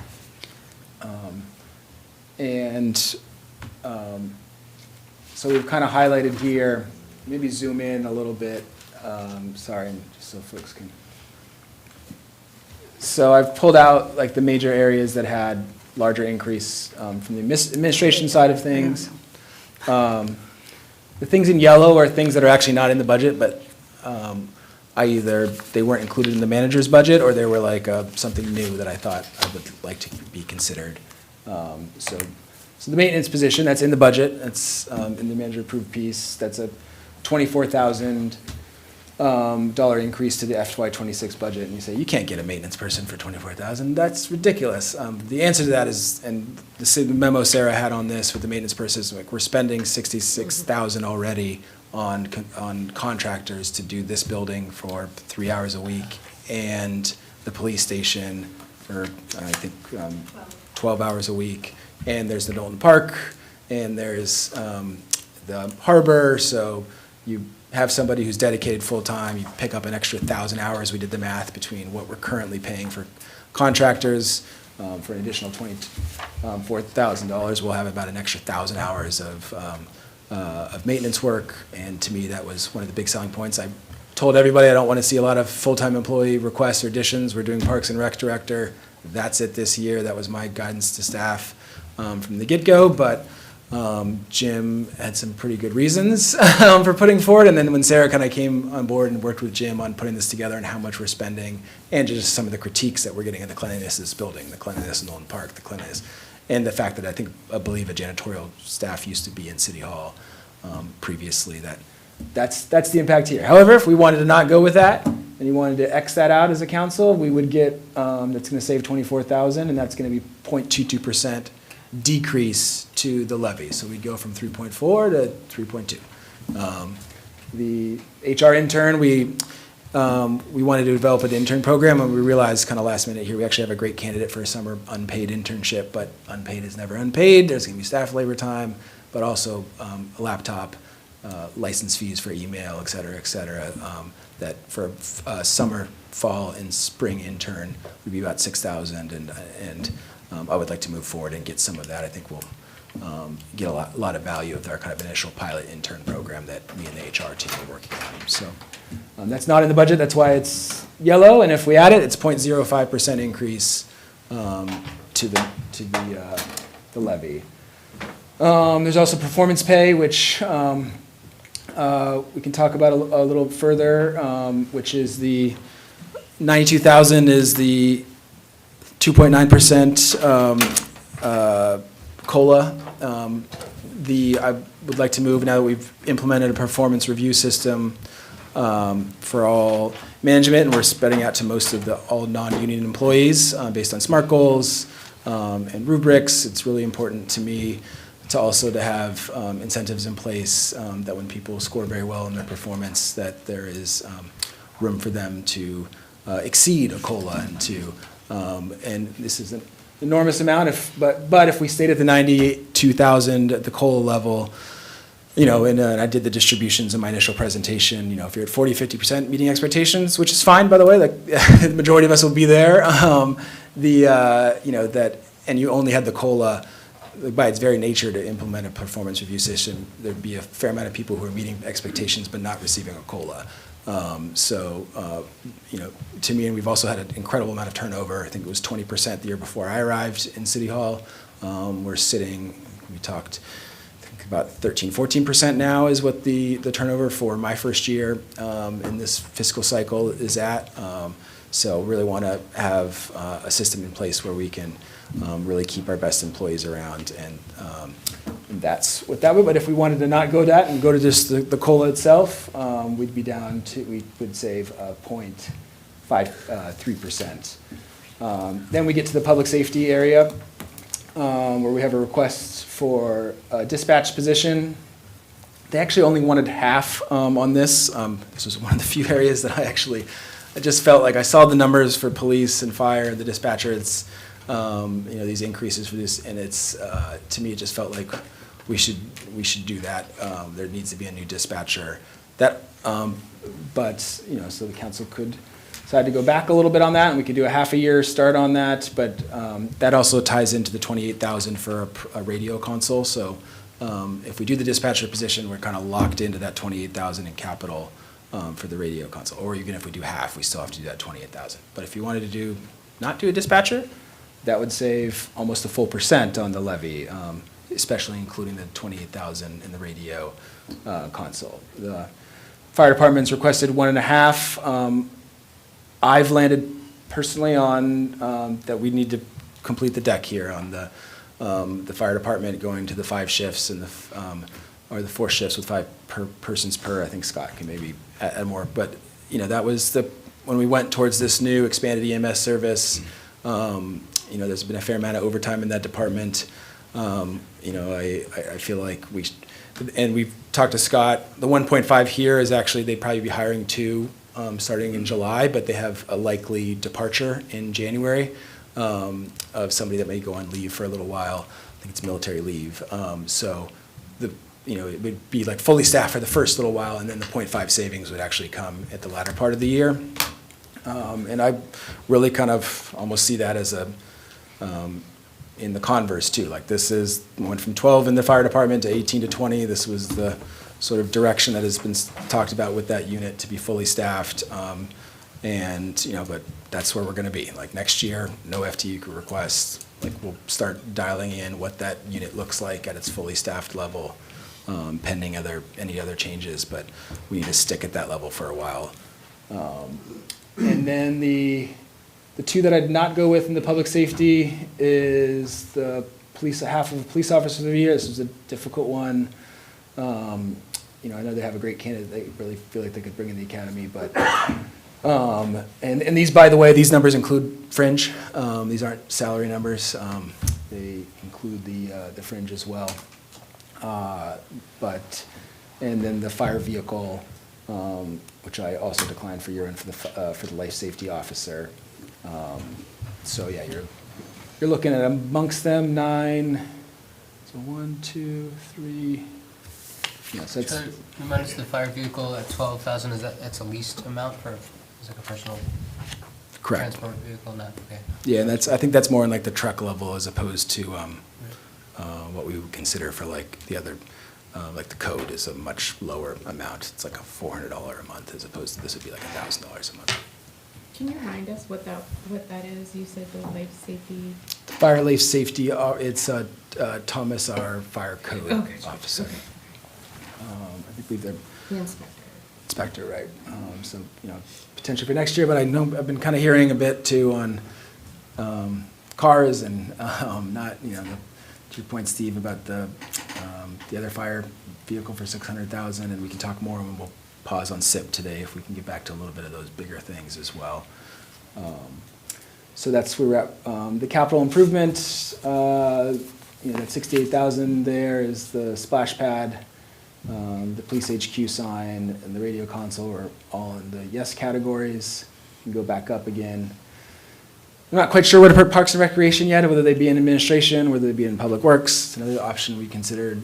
So we've kind of highlighted here, maybe zoom in a little bit. Sorry, just so folks can. So I've pulled out like the major areas that had larger increase from the administration side of things. The things in yellow are things that are actually not in the budget, but either they weren't included in the manager's budget or they were like something new that I thought I would like to be considered. So the maintenance position, that's in the budget, that's in the manager approved piece, that's a $24,000 increase to the FY26 budget, and you say, you can't get a maintenance person for $24,000, that's ridiculous. The answer to that is, and the memo Sarah had on this with the maintenance person is like, we're spending $66,000 already on contractors to do this building for 3 hours a week, and the police station for, I think, 12 hours a week, and there's the Knowlton Park, and there's the harbor, so you have somebody who's dedicated full-time, you pick up an extra 1,000 hours. We did the math between what we're currently paying for contractors. For an additional $24,000, we'll have about an extra 1,000 hours of maintenance work. And to me, that was one of the big selling points. I told everybody I don't want to see a lot of full-time employee requests or additions. We're doing Parks and Rec Director. That's it this year. That was my guidance to staff from the get-go. But Jim had some pretty good reasons for putting forward, and then when Sarah kind of came on board and worked with Jim on putting this together and how much we're spending, and just some of the critiques that we're getting at the cleanliness of this building, the cleanliness of Knowlton Park, the cleanliness, and the fact that I believe a janitorial staff used to be in City Hall previously, that's the impact here. However, if we wanted to not go with that, and you wanted to X that out as a council, we would get, that's gonna save $24,000, and that's gonna be 0.22% decrease to the levy. So we'd go from 3.4 to 3.2. The HR intern, we wanted to develop an intern program, and we realized kind of last minute here, we actually have a great candidate for a summer unpaid internship, but unpaid is never unpaid. There's gonna be staff labor time. but also a laptop, license fees for email, et cetera, that for summer, fall, and spring intern would be about 6,000, and I would like to move forward and get some of that. I think we'll get a lot of value of our kind of initial pilot intern program that me and the HR team are working on. So that's not in the budget, that's why it's yellow, and if we add it, it's 0.05% increase to the levy. There's also performance pay, which we can talk about a little further, which is the 92,000 is the 2.9% COLA. I would like to move, now that we've implemented a performance review system for all management, and we're spreading out to most of all non-union employees based on SMART goals and rubrics. It's really important to me to also to have incentives in place that when people score very well in their performance, that there is room for them to exceed a COLA and this is an enormous amount. But if we stayed at the 92,000 at the COLA level, and I did the distributions in my initial presentation. If you're at 40, 50% meeting expectations, which is fine, by the way, like the majority of us will be there. And you only had the COLA. By its very nature, to implement a performance review system, there'd be a fair amount of people who are meeting expectations but not receiving a COLA. To me, and we've also had an incredible amount of turnover. I think it was 20% the year before I arrived in City Hall. We talked, I think about 13, 14% now is what the turnover for my first year in this fiscal cycle is at. So really want to have a system in place where we can really keep our best employees around, and that's what that would. But if we wanted to not go that and go to just the COLA itself, we would save 0.53%. Then we get to the public safety area, where we have a request for a dispatch position. They actually only wanted half on this. This was one of the few areas that I just felt like I saw the numbers for police and fire, the dispatcher. It's these increases for this, and it's to me it just felt like we should do that. There needs to be a new dispatcher. So the council could decide to go back a little bit on that, and we could do a half a year start on that. But that also ties into the 28,000 for a radio console. So if we do the dispatcher position, we're kind of locked into that 28,000 in capital for the radio console. Or even if we do half, we still have to do that 28,000. But if you wanted to not do a dispatcher, that would save almost a full % on the levy, especially including the 28,000 in the radio console. The fire department's requested 1.5. I've landed personally on that we need to complete the deck here on the fire department, going to the 5 shifts and or the 4 shifts with 5 persons per. I think Scott can maybe add more, but that was when we went towards this new expanded EMS service. There's been a fair amount of overtime in that department. I feel like we've talked to Scott. The 1.5 here is actually, they'd probably be hiring 2 starting in July, but they have a likely departure in January of somebody that may go on leave for a little while. I think it's military leave. It would be like fully staffed for the first little while, and then the 0.5 savings would actually come at the latter part of the year. And I really kind of almost see that as in the converse too. Like went from 12 in the fire department to 18 to 20. This was the sort of direction that has been talked about with that unit to be fully staffed. But that's where we're going to be. Like next year, no FTE requests. Like we'll start dialing in what that unit looks like at its fully staffed level, pending any other changes. But we need to stick at that level for a while. And then the 2 that I'd not go with in the public safety is the half of police officers of the year. This was a difficult one. I know they have a great candidate. They really feel like they could bring in the academy, but and these, by the way, these numbers include fringe. These aren't salary numbers. They include the fringe as well. And then the fire vehicle, which I also declined for year-end for the life safety officer. You're looking at amongst them 9, So 1, 2, 3, yeah, so it's, Charlie, remind us, the fire vehicle at 12,000, that's a leased amount for, it's like a personal correct. transport vehicle, not, okay. Yeah, and I think that's more in like the truck level as opposed to what we would consider for like the other, like the code is a much lower amount. It's like a $400 a month as opposed to this would be like $1,000 a month. Can you remind us what that is? You said the life safety. Fire life safety, it's Thomas, our fire code Okay. officer. I think we've, The inspector. inspector, right? So, potentially for next year, but I know, I've been kind of hearing a bit too on cars and not, to your point, Steve, about the other fire vehicle for 600,000, and we can talk more, and we'll pause on SIP today if we can get back to a little bit of those bigger things as well. So that's where we're at. The capital improvement, that 68,000 there is the splash pad. The police HQ sign and the radio console are all in the yes categories. You can go back up again. I'm not quite sure what to put Parks and Recreation yet, whether they be in administration, whether they be in Public Works. It's another option we considered.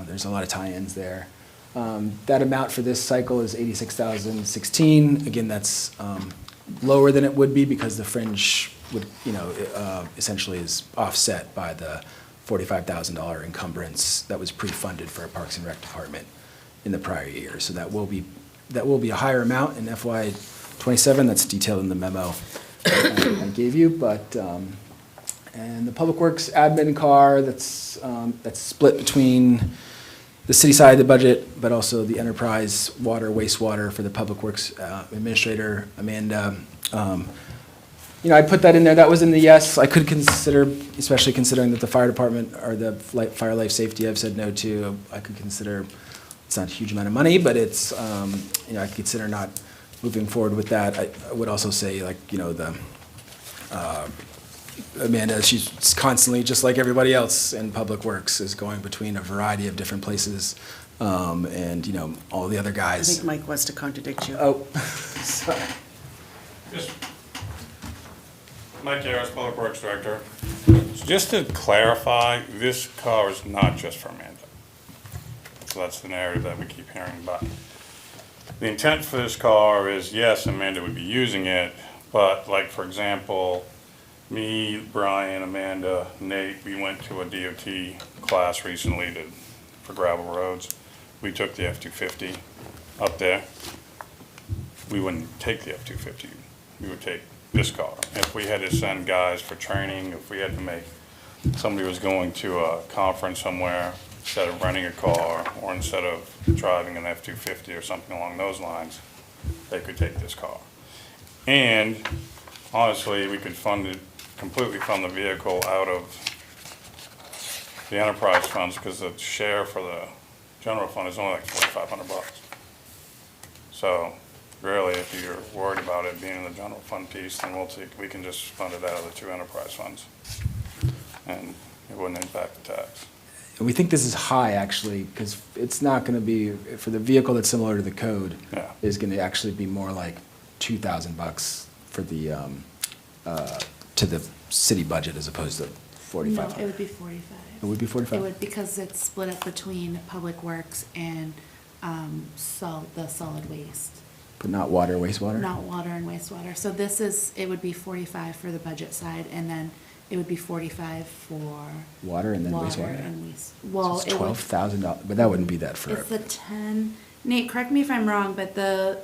There's a lot of tie-ins there. That amount for this cycle is $86,016. Again, that's lower than it would be because the fringe would, essentially is offset by the $45,000 encumbrance that was pre-funded for our Parks and Rec department in the prior year. So that will be a higher amount in FY '27. That's detailed in the memo I gave you. But and the Public Works admin car, that's split between the city side of the budget, but also the enterprise water, wastewater for the Public Works administrator, Amanda. I put that in there. That was in the yes. I could consider, especially considering that the fire department or the fire life safety I've said no to. I could consider, it's not a huge amount of money, but it's, I could consider not moving forward with that. I would also say, Amanda, she's constantly, just like everybody else in Public Works, is going between a variety of different places. And, all the other I guys. think Mike wants to contradict you. Oh, sorry. Just, Mike Harris, Public Works Director. So just to clarify, this car is not just for Amanda. So that's the narrative that we keep hearing about. The intent for this car is, yes, Amanda would be using it, but like, for example, me, Brian, Amanda, Nate, we went to a DOT class recently for gravel roads. We took the F-250 up there. We wouldn't take the F-250. We would take this car. If we had to send guys for training, if we had to somebody was going to a conference somewhere, instead of renting a car or instead of driving an F-250 or something along those lines, they could take this car. And honestly, we could completely fund the vehicle out of the enterprise funds because the share for the general fund is only like $4,500. So really, if you're worried about it being in the general fund piece, then we can just fund it out of the two enterprise funds. And it wouldn't impact the tax. And we think this is high, actually, because it's not going to be, for the vehicle that's similar to the code, Yeah. is going to actually be more like $2,000 for the, to the city budget as opposed to No, $4,500. it would be 45. It would be 45? It would, because it's split up between Public Works and the solid waste, But not water, wastewater? not water and wastewater. So it would be 45 for the budget side, and then it would be 45 for Water and then water wastewater? and waste. So Well, it's it would, $12,000, but that wouldn't be that for, it's the 10, Nate, correct me if I'm wrong, but the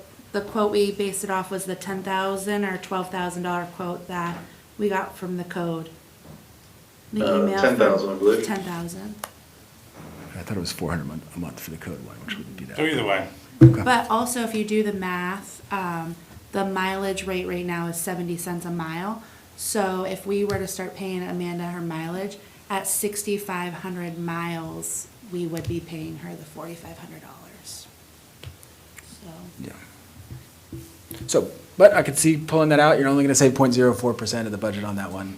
quote we based it off was the $10,000 or $12,000 quote that we got from the code. The email. 10,000, I believe. 10,000. I thought it was $400 a month for the code one, which wouldn't be that. So either way, Okay. But also, if you do the math, the mileage rate right now is 70 cents a mile. So if we were to start paying Amanda her mileage, at 6,500 miles, we would be paying her the $4,500. So, Yeah. So, but I could see pulling that out. You're only going to save 0.04% of the budget on that one.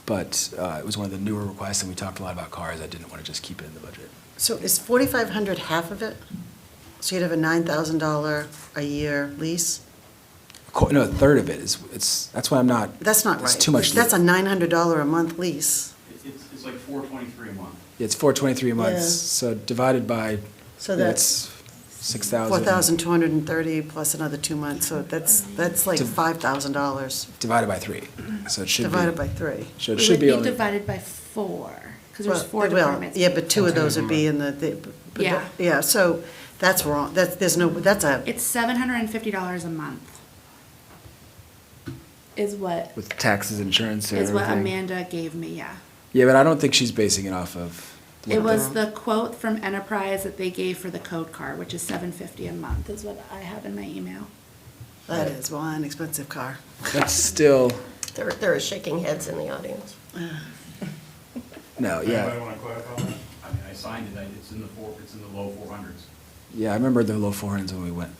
But it was one of the newer requests, and we talked a lot about cars. I didn't want to just keep it in the budget. So is 4,500 half of it? So you'd have a $9,000 a year lease? No, a third of it is, that's why I'm not. That's not right. It's too much. That's a $900 a month lease. It's like $423 a month. It's $423 a month, Yeah. so divided by, So that's that's 6,000. 4,230 plus another 2 months, so that's like To- $5,000 Divided by 3, so it should be. divided by 3. So it It should would be be only. divided by 4, because there's Well, 4 it will. departments. Yeah, but 2 of those would be in but Yeah. Yeah, so that's wrong. There's no, that's a, It's $750 a month. Is what, With taxes, insurance, and is what everything. Amanda gave me, yeah. Yeah, but I don't think she's basing it off of. It was the quote from Enterprise that they gave for the code car, which is $750 a month, is what I have in my email. that is one expensive car. That's still, There are shaking heads in the audience. no, yeah. Anybody wanna clarify that? I mean, I signed it, it's in the low 400s. Yeah, I remember the low 400s when we went.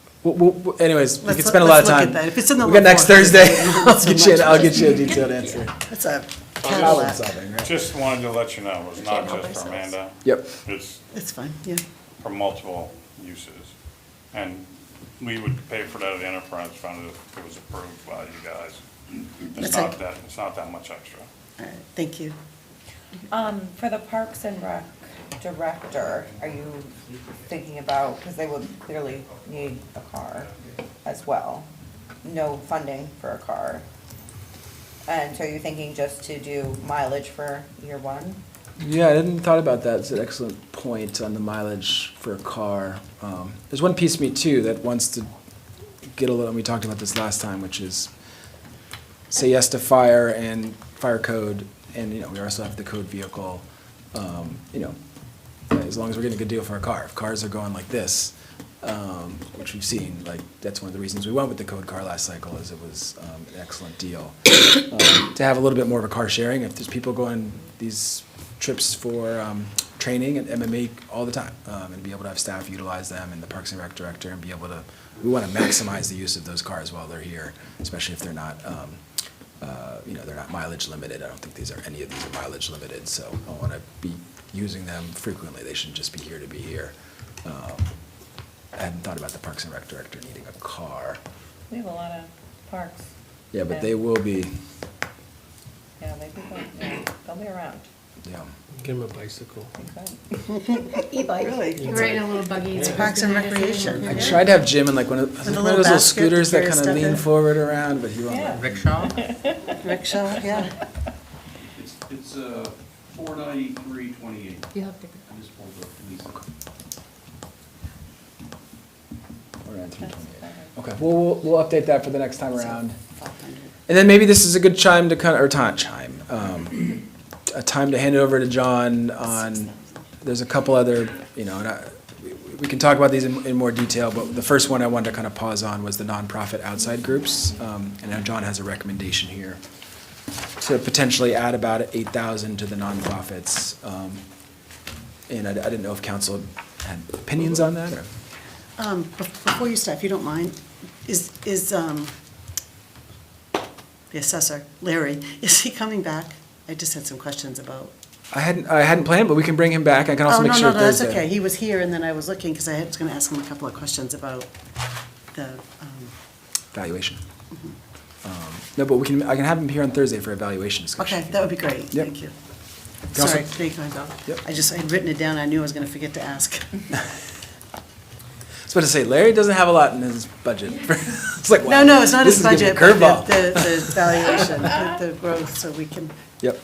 Anyways, we Let's could spend a lot of look at time. that. If it's in the We got low next 400s, Thursday. then I'll not so get you, much. I'll get you a detailed answer. That's a Problem Cadillac. solving, right? Just wanted to let you know, it was We not can't help just for ourselves. Amanda. Yep. It's It's fine, yeah. for multiple uses. And we would pay for that at the enterprise fund if it was approved by you guys. That's okay. It's not that much extra. All right, thank you. For the Parks and Rec director, are you thinking about, because they would clearly need a car as well, no funding for a car. And so you're thinking just to do mileage for year 1? Yeah, I hadn't thought about that. It's an excellent point on the mileage for a car. There's one piece of me too that wants to get a little, and we talked about this last time, which is say yes to fire and fire code, and, you know, we also have the code vehicle. You know, as long as we're getting a good deal for a car. If cars are going like this, which we've seen, like, that's one of the reasons we went with the code car last cycle, is it was an excellent deal. To have a little bit more of a car sharing, if there's people going these trips for training at MMA all the time, and be able to have staff utilize them, and the Parks and Rec director, and be able to, we want to maximize the use of those cars while they're here, especially if they're not, you know, they're not mileage limited. I don't think any of these are mileage limited, so I want to be using them frequently. They shouldn't just be here to be here. I hadn't thought about the Parks and Rec director needing a car. We have a lot of parks. Yeah, but they will be, Yeah, they'll be around. yeah. Give him a bicycle. E-bike. Really? Right in a little buggy. It's Parks and Recreation. I tried to have Jim in like one of those little little basket to scooters that carry kind of stuff lean in. forward around, but he won't. Yeah. Rickshaw? Rickshaw, yeah. It's $493.28. You have to. I just pulled the lease. Around 328. Okay, well, we'll update that for the next time around. And then maybe this is a good chime to kind of, or a time to hand it over to John on, there's a couple other, you know, and we can talk about these in more detail, but the first one I wanted to kind of pause on was the nonprofit outside groups. And now John has a recommendation here to potentially add about 8,000 to the nonprofits. And I didn't know if council had opinions on that, or? Before you start, if you don't mind, is the assessor, Larry, is he coming back? I just had some questions about. I hadn't planned, but we can bring him back. I can also make sure No, there's that's okay. He was here, and then I was looking, because I was going to ask him a couple of questions about the, valuation. No, but I can have him here on Thursday for evaluation discussion. okay, that would be great. Yep. Thank you. can also- Sorry, there you go. Yep. I had written it down. I knew I was going to forget to ask. I was about to say, Larry doesn't have a lot in his budget. It's like, wow, No, it's not this his is gonna be a budget, but curveball. the valuation, the growth, so we can. Yep.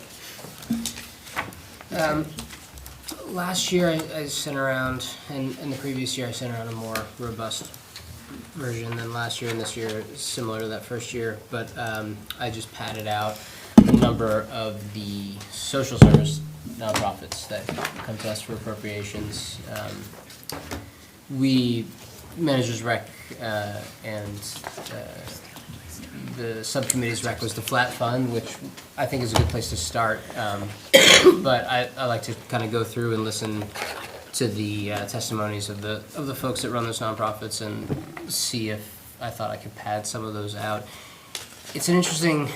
Last year I sent around, and the previous year I sent around a more robust version than last year, and this year is similar to that first year, but I just padded out a number of the social service nonprofits that come to us for appropriations. We, Managers Rec and the subcommittee's rec was the flat fund, which I think is a good place to start. But I like to kind of go through and listen to the testimonies of the folks that run those nonprofits and see if I thought I could pad some of those out. It's an interesting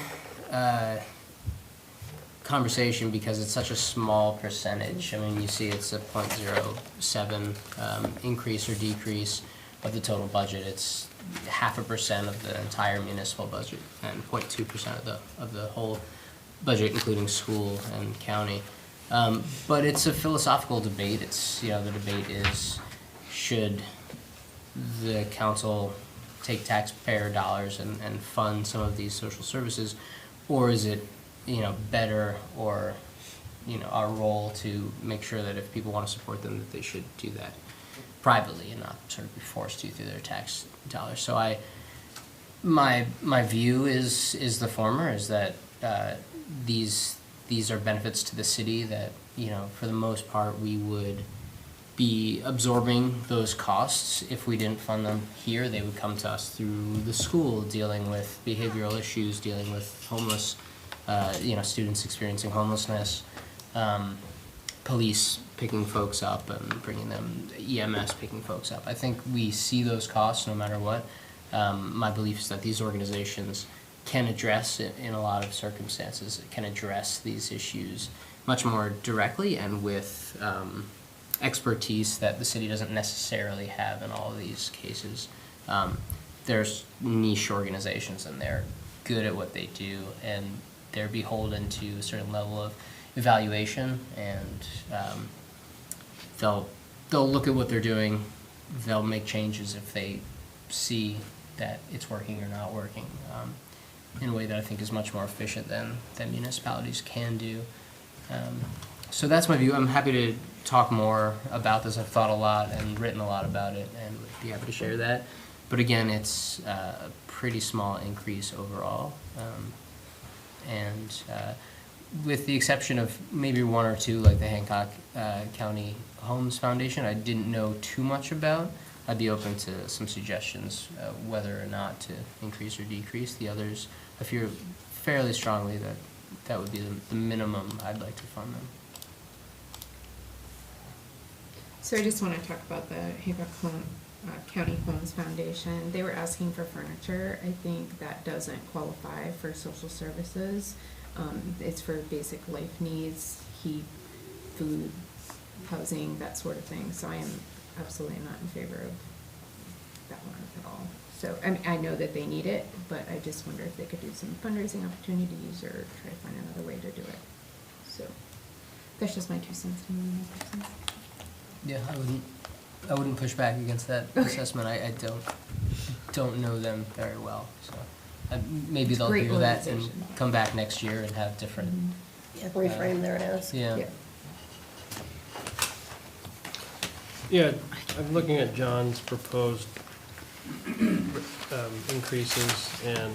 conversation because it's such a small percentage. I mean, you see it's a 0.07 increase or decrease of the total budget. It's 0.5% of the entire municipal budget and 0.2% of the whole budget, including school and county. But it's a philosophical debate. It's, the debate is, should the council take taxpayer dollars and fund some of these social services, or is it, better, or, our role to make sure that if people want to support them, that they should do that privately and not sort of be forced to through their tax dollars. So my view is the former, is that these are benefits to the city that, for the most part, we would be absorbing those costs. If we didn't fund them here, they would come to us through the school, dealing with behavioral issues, dealing with homeless, students experiencing homelessness, police picking folks up and bringing them, EMS picking folks up. I think we see those costs no matter what. My belief is that these organizations can address it in a lot of circumstances, can address these issues much more directly and with expertise that the city doesn't necessarily have in all of these cases. There's niche organizations and they're good at what they do, and they're beholden to a certain level of evaluation, and they'll look at what they're doing, they'll make changes if they see that it's working or not working, in a way that I think is much more efficient than municipalities can do. So that's my view. I'm happy to talk more about this. I've thought a lot and written a lot about it, and would be happy to share that. But again, it's a pretty small increase overall. And with the exception of maybe one or two, like the Hancock County Homes Foundation, I didn't know too much about. I'd be open to some suggestions whether or not to increase or decrease. The others, I feel fairly strongly that would be the minimum I'd like to fund them. So I just want to talk about the Hancock County Homes Foundation. They were asking for furniture. I think that doesn't qualify for social services. It's for basic life needs, heat, food, housing, that sort of thing. So I am absolutely not in favor of that one at all. So I know that they need it, but I just wonder if they could do some fundraising opportunities or try to find another way to do it. So that's just my 2 cents. Yeah, I wouldn't push back against that assessment. I don't know them very well, so maybe they'll hear that and come back next year and have different. Yeah, reframe their ask. Yeah. Yeah, I'm looking at John's proposed increases, and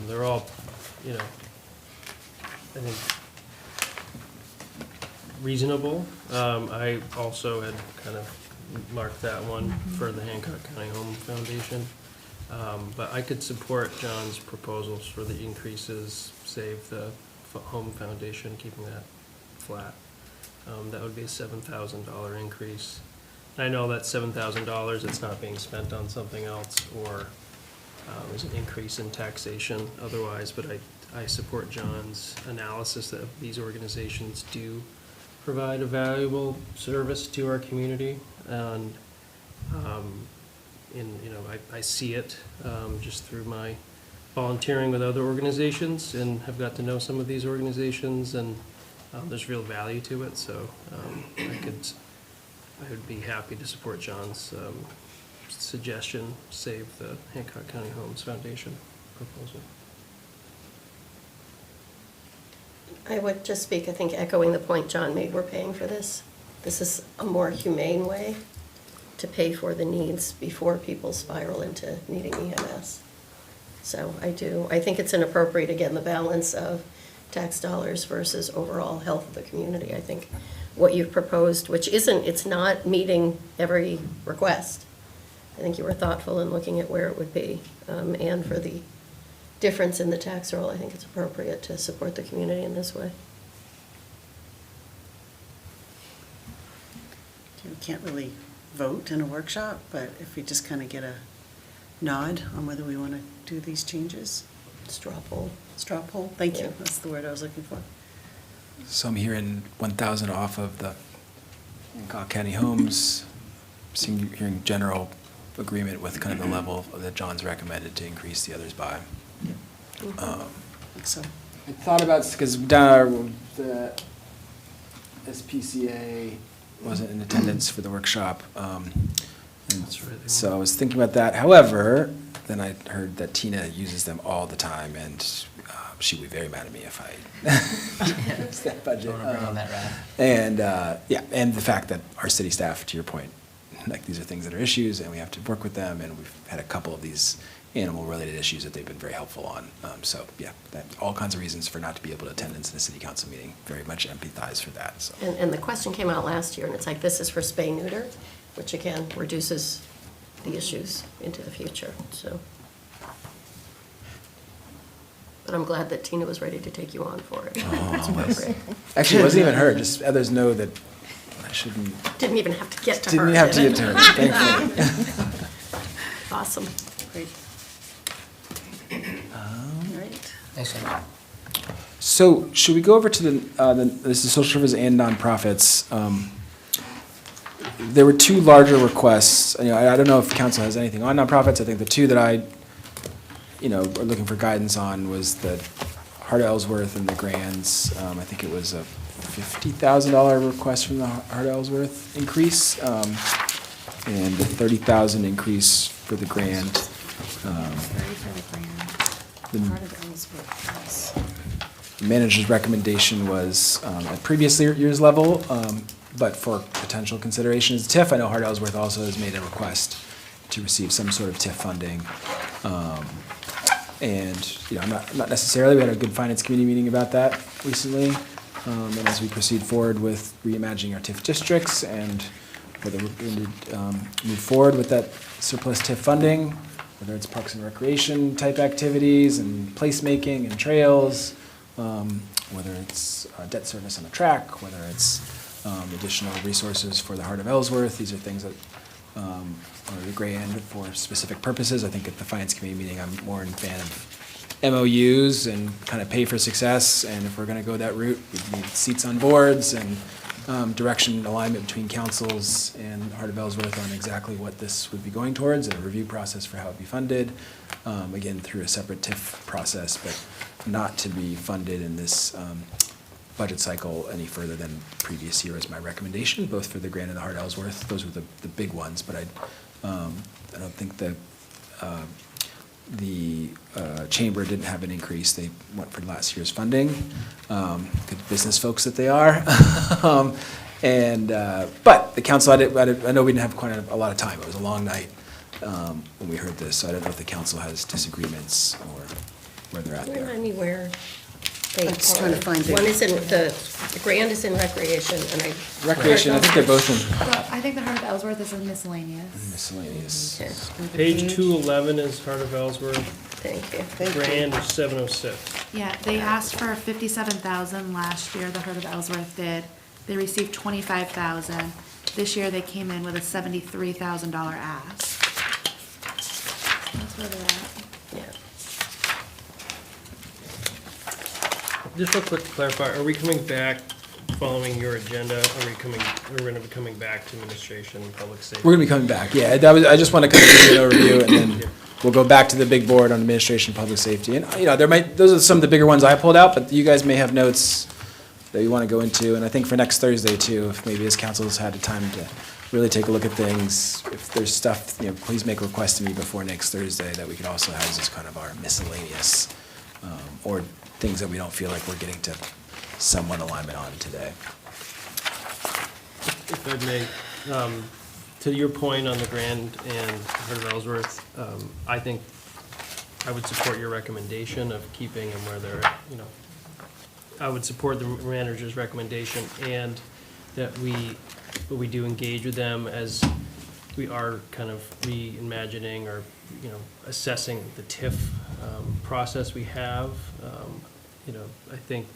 they're all, I think, reasonable. I also had kind of marked that one for the Hancock County Home Foundation. But I could support John's proposals for the increases, save the Home Foundation, keeping that flat. That would be a $7,000 increase. And I know that $7,000, it's not being spent on something else, or there's an increase in taxation otherwise, but I support John's analysis that these organizations do provide a valuable service to our community, and I see it just through my volunteering with other organizations, and have got to know some of these organizations, and there's real value to it. So I would be happy to support John's suggestion, save the Hancock County Homes Foundation proposal. I would just speak, I think, echoing the point John made, we're paying for this. This is a more humane way to pay for the needs before people spiral into needing EMS. So I think it's inappropriate, again, the balance of tax dollars versus overall health of the community. I think what you've proposed, which it's not meeting every request. I think you were thoughtful in looking at where it would be, and for the difference in the tax roll, I think it's appropriate to support the community in this way. We can't really vote in a workshop, but if we just kind of get a nod on whether we want to do these changes. Straw poll. Straw poll, thank you, Yeah. that's the word I was looking for. So I'm hearing 1,000 off of the Hancock County Homes, hearing general agreement with kind of the level that John's recommended to increase the others by. I think so. I thought about, because down the SPCA wasn't in attendance for the workshop. That's right, they So I was thinking about that. However, then I heard that Tina uses them all the time, and she would be very mad at me if I use that budget. Don't wanna burn on that rag. And, yeah, and the fact that our city staff, to your point, like, these are things that are issues, and we have to work with them, and we've had a couple of these animal-related issues that they've been very helpful on. So, yeah, that, all kinds of reasons for not to be able to attend in a city council meeting. Very much empathize for that, so. And the question came out last year, and it's like, this is for spay neuter, which again reduces the issues into the future, so. But I'm glad that Tina was ready to take you on for it. It's appropriate. Actually, it wasn't even her, just others know that I shouldn't, Didn't even have to get to her. didn't have to did get it? to her, thankfully. Awesome. Great. All right. Thanks, Sam. So, should we go over to this is social service and nonprofits. There were two larger requests. You know, I don't know if council has anything on nonprofits. I think the two that I, are looking for guidance on was the Heart of Ellsworth and the Grands. I think it was a $50,000 request from the Heart of Ellsworth increase, and the $30,000 increase for the Grand. The manager's recommendation was at previous year's level, but for potential consideration as TIF. I know Heart of Ellsworth also has made a request to receive some sort of TIF funding. And, I'm not necessarily, we had a good finance committee meeting about that recently. And as we proceed forward with reimagining our TIF districts and whether we're going to move forward with that surplus TIF funding, whether it's parks and recreation type activities and placemaking and trails, whether it's debt service on the track, whether it's additional resources for the Heart of Ellsworth. These are things that are the grand for specific purposes. I think at the finance committee meeting, I'm more in fan of MOUs and kind of pay for success. And if we're going to go that route, we need seats on boards and direction and alignment between councils and Heart of Ellsworth on exactly what this would be going towards, and a review process for how it would be funded, again, through a separate TIF process, but not to be funded in this budget cycle any further than previous year is my recommendation, both for the Grand and the Heart of Ellsworth. Those were the big ones, but I don't think the chamber didn't have an increase. They went for last year's funding. Good business folks that they are. But the council, I know we didn't have quite a lot of time. It was a long night when we heard this, so I don't know if the council has disagreements or where they're at there. Remind me where they I'm just trying to find it. One is in, the Grand is in recreation, and Recreation, I think they're both in I think the Heart of Ellsworth is in miscellaneous. miscellaneous. Okay, Page 211 is Heart of Ellsworth. thank you. Grand is 706. Yeah, they asked for 57,000 last year, the Heart of Ellsworth did. They received 25,000. This year they came in with a $73,000 ask. That's where they're at. Yeah. Just real quick to clarify, are we coming back following your agenda? Are we going to be coming back to administration and public safety? We're gonna be coming back, yeah. I just want to kind of give you an overview, and then we'll go back to the big board on administration, public safety. And, those are some of the bigger ones I pulled out, but you guys may have notes that you want to go into. And I think for next Thursday too, if maybe as council's had the time to really take a look at things, if there's stuff, please make requests to me before next Thursday that we could also have as kind of our miscellaneous, or things that we don't feel like we're getting to somewhat alignment on today. If I may, to your point on the Grand and Heart of Ellsworth, I think I would support your recommendation of keeping them where they're, I would support the manager's recommendation, and that we do engage with them as we are kind of reimagining or, assessing the TIF process we have. I think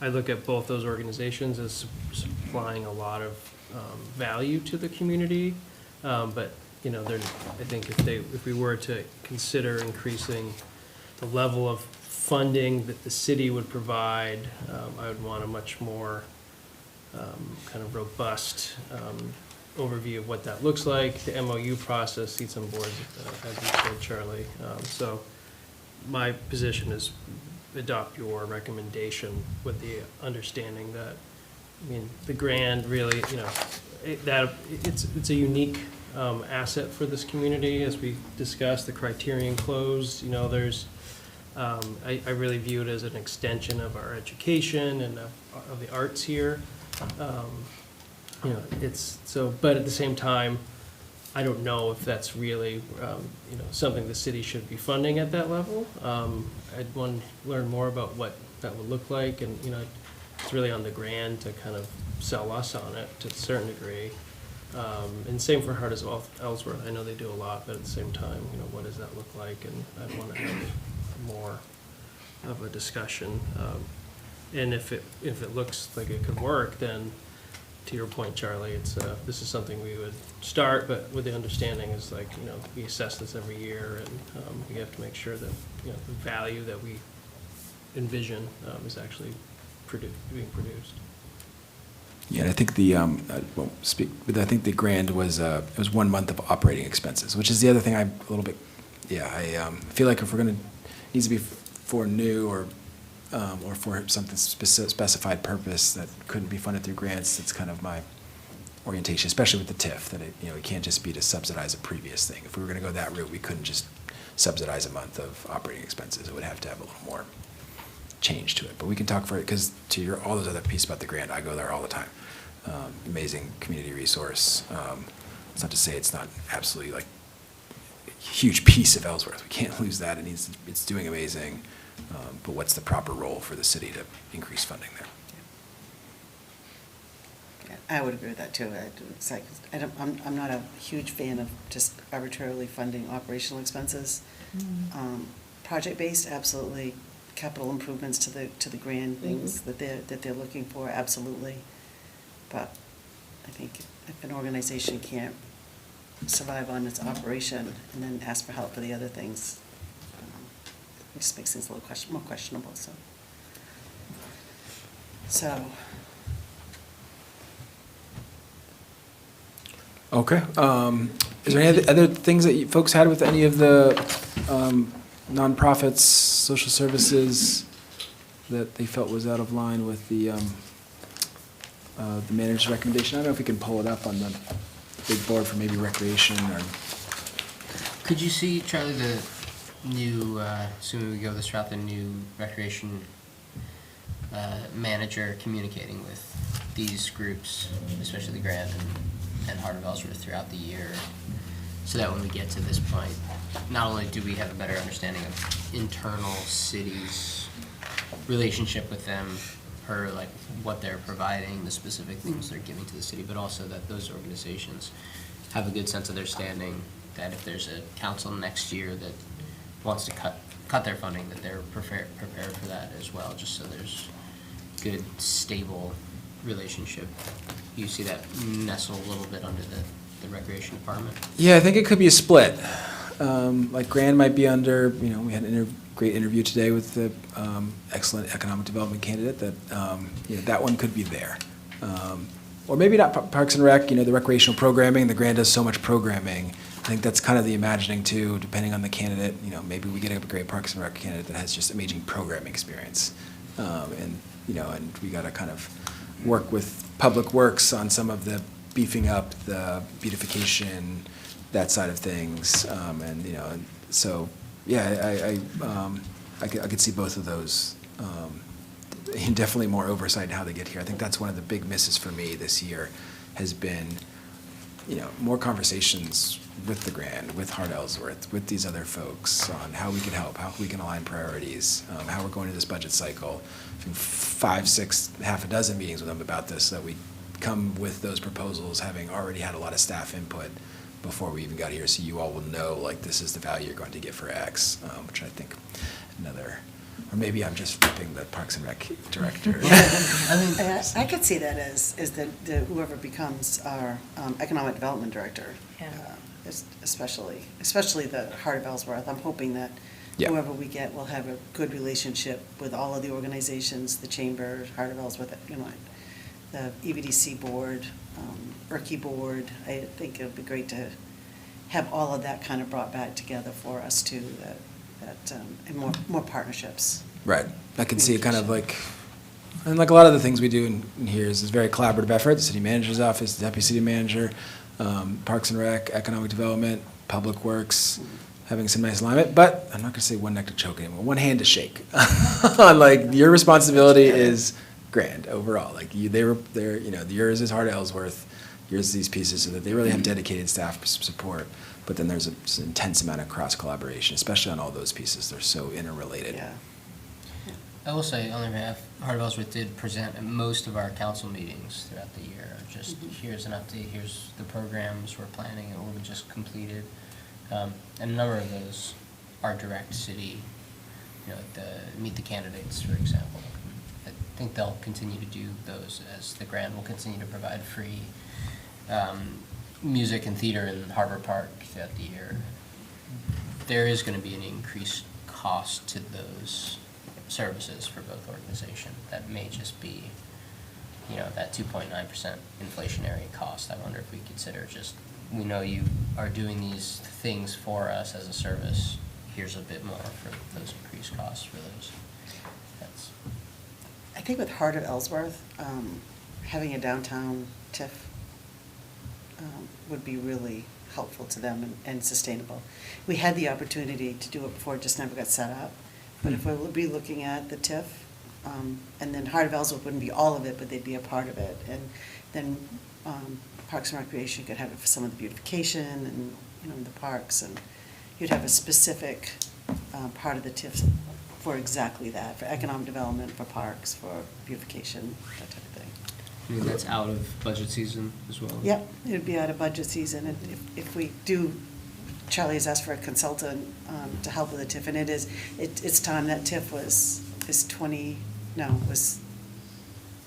I look at both those organizations as supplying a lot of value to the community, but I think if we were to consider increasing the level of funding that the city would provide, I would want a much more kind of robust overview of what that looks like. The MOU process, seats on boards, as you said, Charlie. So my position is adopt your recommendation with the understanding that, I mean, the Grand really, you know, it's a unique asset for this community, as we discussed, the Criterion closed, you know, there's, I really view it as an extension of our education and of the arts here. You know, it's, so, but at the same time, I don't know if that's really, you know, something the city should be funding at that level. I'd want to learn more about what that would look like, and, you know, it's really on the Grand to kind of sell us on it to a certain degree. And same for Heart as well, Ellsworth. I know they do a lot, but at the same time, you know, what does that look like? And I'd want to have more of a discussion. And if it looks like it could work, then to your point, Charlie, it's this is something we would start, but with the understanding is, like, you know, we assess this every year, and we have to make sure that, you know, the value that we envision is actually being produced. Yeah, and I think I won't speak, but I think the Grand was, it was 1 month of operating expenses, which is the other thing I'm a little bit, yeah, I feel like if we're gonna, needs to be for new or for something specified purpose that couldn't be funded through grants, it's kind of my orientation, especially with the TIF, that it, you know, it can't just be to subsidize a previous thing. If we were gonna go that route, we couldn't just subsidize a month of operating expenses. It would have to have a little more change to it. But we can talk for it, because to your, all those other pieces about the Grand, I go there all the time. Amazing community resource. It's not to say it's not absolutely like a huge piece of Ellsworth. We can't lose that. It's doing amazing. But what's the proper role for the city to increase funding there? Yeah, I would agree with that too. It's like, I'm not a huge fan of just arbitrarily funding operational expenses. Project-based, absolutely. Capital improvements to the Grand things that they're looking for, absolutely. But I think if an organization can't survive on its operation and then ask for help for the other things, it just makes things a little more questionable, so. Okay. Is there any other things that you folks had with any of the nonprofits, social services that they felt was out of line with the manager's recommendation? I don't know if we can pull it up on the big board for maybe recreation or. Could you see, Charlie, the new, assuming we go this route, the new recreation manager communicating with these groups, especially the Grand and Heart of Ellsworth throughout the year, so that when we get to this point, not only do we have a better understanding of internal cities' relationship with them, per like what they're providing, the specific things they're giving to the city, but also that those organizations have a good sense of their standing, that if there's a council next year that wants to cut their funding, that they're prepared for that as well, just so there's good, stable relationship. You see that nestle a little bit under the recreation department? Yeah, I think it could be a split. Like Grand might be under, you know, we had an great interview today with the excellent economic development candidate that, you know, that one could be there. Or maybe not Parks and Rec, you know, the recreational programming, the Grand does so much programming. I think that's kind of the imagining too, depending on the candidate, you know, maybe we get a great Parks and Rec candidate that has just amazing programming experience. And, you know, and we gotta kind of work with Public Works on some of the beefing up, the beautification, that side of things. And, you know, so, yeah, I could see both of those. And definitely more oversight in how they get here. I think that's one of the big misses for me this year has been, you know, more conversations with the Grand, with Heart Ellsworth, with these other folks on how we can help, how we can align priorities, how we're going to this budget cycle. 5, 6, half a dozen meetings with them about this, so that we come with those proposals, having already had a lot of staff input before we even got here, so you all will know, like, this is the value you're going to get for X, which I think another, or maybe I'm just flipping the Parks and Rec director. I could see that as whoever becomes our economic development director, especially the Heart of Ellsworth. I'm hoping that whoever we get will have a good relationship with all of the organizations, the Chamber, Heart of Ellsworth, you know, the EVDC board, IRCI board. I think it would be great to have all of that kind of brought back together for us too, and more partnerships. Right. I can see it kind of like, and like a lot of the things we do in here is a very collaborative effort. The city manager's office, the deputy city manager, Parks and Rec, economic development, public works, having some nice alignment. But I'm not gonna say one neck to choke anymore, one hand to shake. Like your responsibility is grand overall. Like they're, you know, yours is Hart Ellsworth, yours is these pieces, so that they really have dedicated staff support. But then there's an intense amount of cross collaboration, especially on all those pieces. They're so interrelated. Yeah. I will say, on their behalf, Heart of Ellsworth did present at most of our council meetings throughout the year. Just here's an update, here's the programs we're planning or we just completed. And a number of those are direct city, you know, the Meet the Candidates, for example. I think they'll continue to do those as the grant will continue to provide free music and theater in Harbor Park throughout the year. There is going to be an increased cost to those services for both organizations. That may just be, you know, that 2.9% inflationary cost. I wonder if we consider just, we know you are doing these things for us as a service. Here's a bit more for those increased costs for those. That's. I think with Heart of Ellsworth, having a downtown TIF would be really helpful to them and sustainable. We had the opportunity to do it before, it just never got set up. But if we would be looking at the TIF, and then Heart of Ellsworth wouldn't be all of it, but they'd be a part of it. And then Parks and Recreation could have it for some of the beautification and, you know, the parks. And you'd have a specific part of the TIF for exactly that, for economic development, for parks, for beautification, that type of thing. I mean, that's out of budget season as well? Yep, it would be out of budget season. And if we do, Charlie has asked for a consultant to help with the TIF, and it's time. That TIF was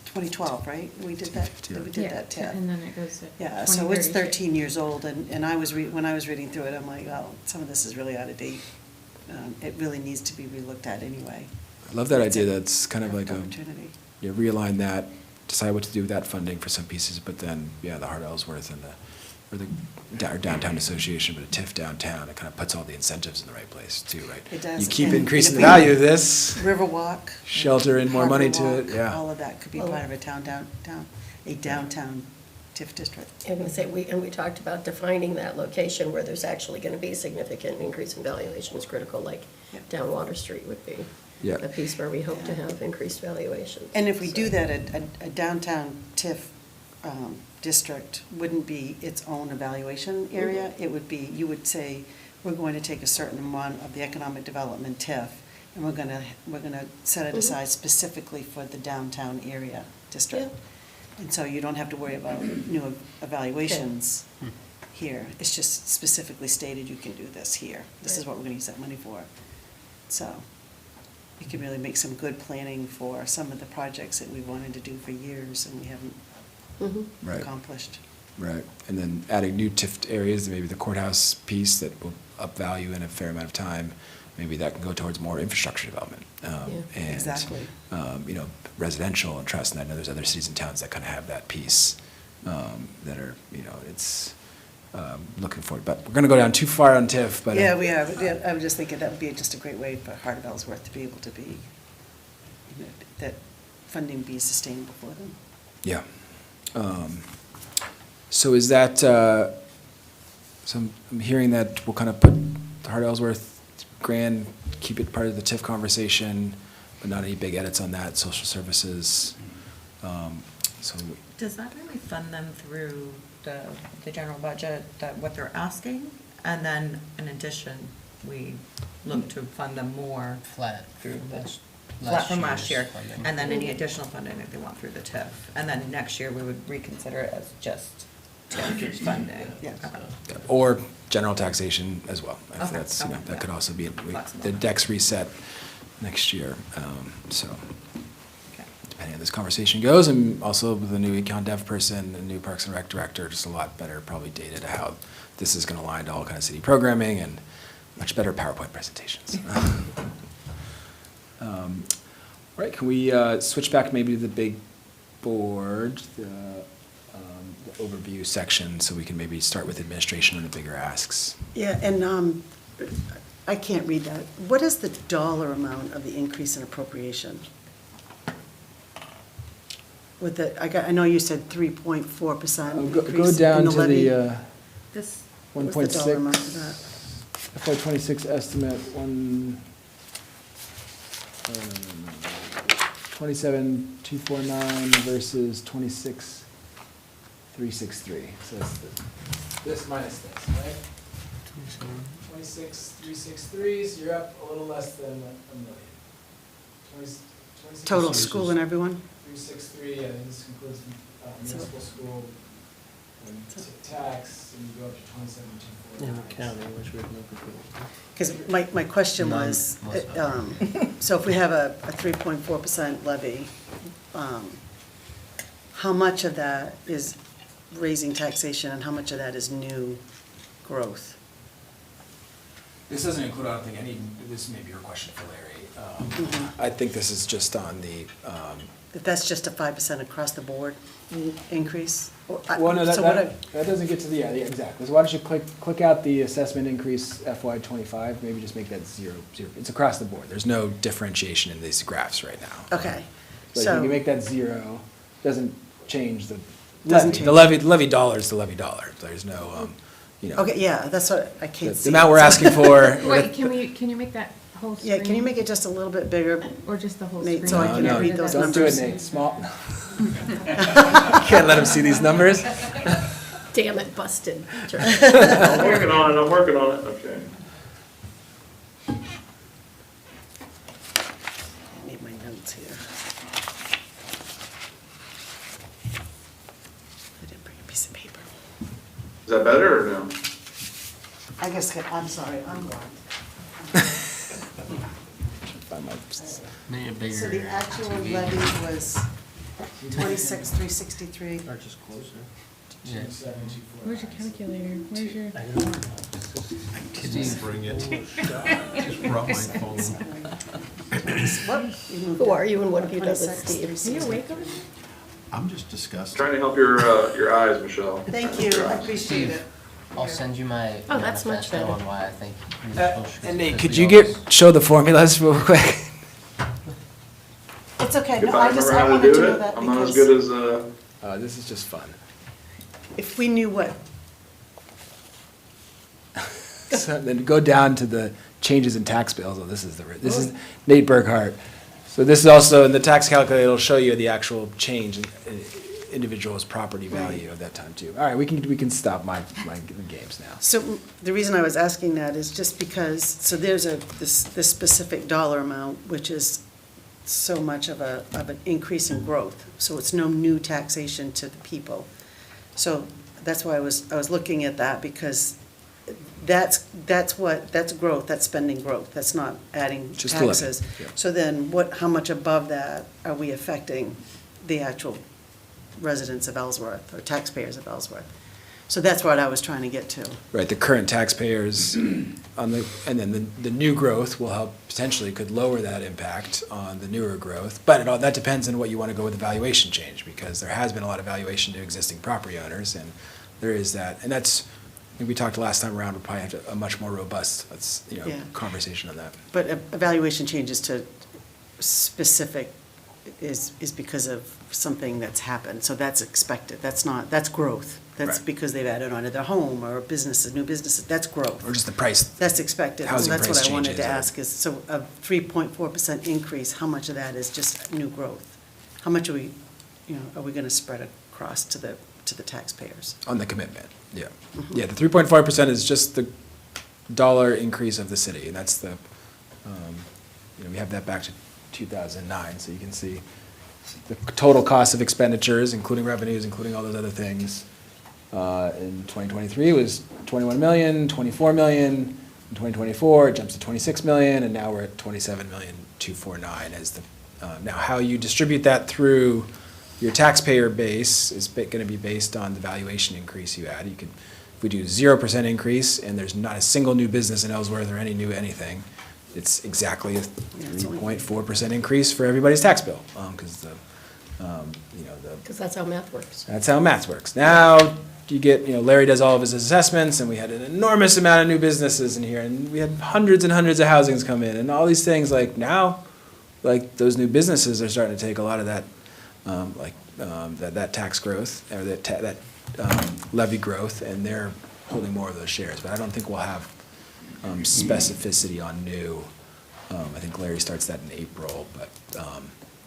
2012, right? We did that, we did that TIF. And then it goes to Yeah, so it's 2036. 13 years old, and when I was reading through it, I'm like, oh, some of this is really out of date. It really needs to be relooked at anyway. I love that It's idea. a That's kind of like a, opportunity. you realign that, decide what to do with that funding for some pieces, but then, yeah, the Heart of Ellsworth and or downtown association, but a TIF downtown, it kind of puts all the incentives in the right place too, right? It does. You keep And increasing if the we- value of this, Riverwalk. shelter in more money to Harbor it, Walk, yeah. All of that could be Well- part of a downtown TIF district. I'm going to say, we talked about defining that location where there's actually going to be a significant increase in valuation is critical, like Yep. down Water Street would be Yeah. a piece where we hope to have increased valuations. And if we do So- that, a downtown TIF district wouldn't be its own evaluation area. It would be, you would say, we're going to take a certain amount of the economic development TIF, and we're gonna set it aside specifically for the downtown area district. And so you don't have to worry about new evaluations here. It's just specifically stated, you can do this here. This is what we're gonna use that money for. So we can really make some good planning for some of the projects that we wanted to do for years and we haven't Mhm. Right. accomplished. Right, and then adding new TIF areas, maybe the courthouse piece that will up value in a fair amount of time, maybe that can go towards more infrastructure development. And, Exactly. you know, residential and trust, and I know there's other cities and towns that kind of have that piece, that are, you know, it's, looking forward, but we're gonna go down too far on TIF, but. Yeah, we are, but yeah, I was just thinking that would be just a great way for Heart of Ellsworth to be able to be, you know, that funding be sustainable for them. Yeah. So is that, so I'm hearing that we'll kind of put the Heart of Ellsworth grant, keep it part of the TIF conversation, but not any big edits on that, social services. So, Does that really fund them through the general budget, that what they're asking? And then in addition, we look to fund them more Flat. through the, Last- flat from last last year, year's funding. and then any additional funding that they want through the TIF. And then next year, we would reconsider it as just TIF funding. Yes. Okay. or general taxation as well. If Okay, that's, you know, okay, that could yeah. also be, Flexible. the decks reset next year, so. Okay. Depending on how this conversation goes, and also with the new econ dev person, the new Parks and Rec director, just a lot better probably data to how this is gonna align to all kind of city programming and much better PowerPoint presentations. All right, can we switch back maybe to the big board, the overview section, so we can maybe start with administration and the bigger asks? Yeah, and I can't read that. What is the dollar amount of the increase in appropriation? With the, I know you said 3.4% increase Go down in the to levy. the This, one What's point the dollar amount six, for that? FY '26 estimate, 27,249 versus 26,363. So it's this minus this, right? 26,363, so you're up a little less than a million. 26 Total school and everyone? 363, I think this includes municipal school and tax, and you go up to 27,249. In the county, which we have no control. Because my question was, so if we have a 3.4% levy, how much of that is raising taxation and how much of that is new growth? This doesn't include, I don't think, any, this may be your question for Larry. I think this is just on the, If that's just a 5% across the board increase? well, no, So what that doesn't get to the, yeah, exactly. So why don't you click out the assessment increase FY '25, maybe just make that zero. It's across the board. There's no differentiation in these graphs right now. Okay, So if you can make that zero, doesn't change the Doesn't levy. change. The levy dollar is the levy dollar. There's no, you know. Okay, yeah, that's what I can't The see. amount we're asking for. Wait, can you make that whole screen? Yeah, can you make it just a little bit bigger? Or just the whole Nate, screen? so I can No, read those don't do it, numbers? Nate. Small. Can't let him see these numbers. Damn it, busted. I'm working on it, okay. I need my notes here. I didn't bring a piece of paper. Is that better or no? I guess, I'm sorry, I'm blind. Maybe a bigger. So the actual levy was 26,363. Or just closer. Where's your calculator? Where's your? I know. Didn't bring it. Just brought my phone. What? You moved Who it. are you and what have you done with 26,363. Steve? Are you awake over there? I'm just disgusted. Trying to help your eyes, Michelle. Thank you, I appreciate it. I'll send you my Oh, that's much manifesto better. on why I think. municipal should- And Nate, because could we you always- show the formulas real quick? It's okay, If no, I I just, remember I how to wanted to do know it, that I'm not as because good as, This is just fun. if we knew what, So then go down to the changes in tax bills. Oh, this is Nate Burkhart. So this is also, in the tax calculator, it'll show you the actual change in individual's property value at that time too. All right, we can stop my games now. so the reason I was asking that is just because, so there's this specific dollar amount, which is so much of an increase in growth, so it's no new taxation to the people. So that's why I was looking at that, because that's growth, that's spending growth, that's not adding Just the levy, taxes. yeah. So then how much above that are we affecting the actual residents of Ellsworth, or taxpayers of Ellsworth? So that's what I was trying to get to. Right, the current taxpayers and then the new growth will help, potentially could lower that impact on the newer growth. But that depends on what you want to go with the valuation change, because there has been a lot of valuation to existing property owners, and there is that. And that's, I think we talked last time around, we'll probably have a much more robust, Yeah. conversation on that. But evaluation changes to specific is because of something that's happened, so that's expected, that's growth. That's Right. because they've added on to their home, or businesses, new businesses, that's growth. Or just the price. That's expected, so Housing that's what price I wanted to changes, or- ask, is, so a 3.4% increase, how much of that is just new growth? How much are we gonna spread across to the taxpayers? On the commitment, yeah. Yeah, the 3.5% is just the dollar increase of the city, and that's we have that back to 2009, so you can see the total cost of expenditures, including revenues, including all those other things. In 2023 was 21 million, 24 million. In 2024, it jumps to 26 million, and now we're at 27,249,000 as the, now how you distribute that through your taxpayer base is going to be based on the valuation increase you add. If we do 0% increase and there's not a single new business in Ellsworth or any new anything, it's exactly a 3.4% increase for everybody's tax bill, because Because that's how math works. that's how math works. Now, you get, Larry does all of his assessments, and we had an enormous amount of new businesses in here, and we had hundreds and hundreds of housings come in, and all these things, like now, like those new businesses are starting to take a lot of that, that tax growth, or that levy growth, and they're holding more of those shares, but I don't think we'll have specificity on new. I think Larry starts that in April, but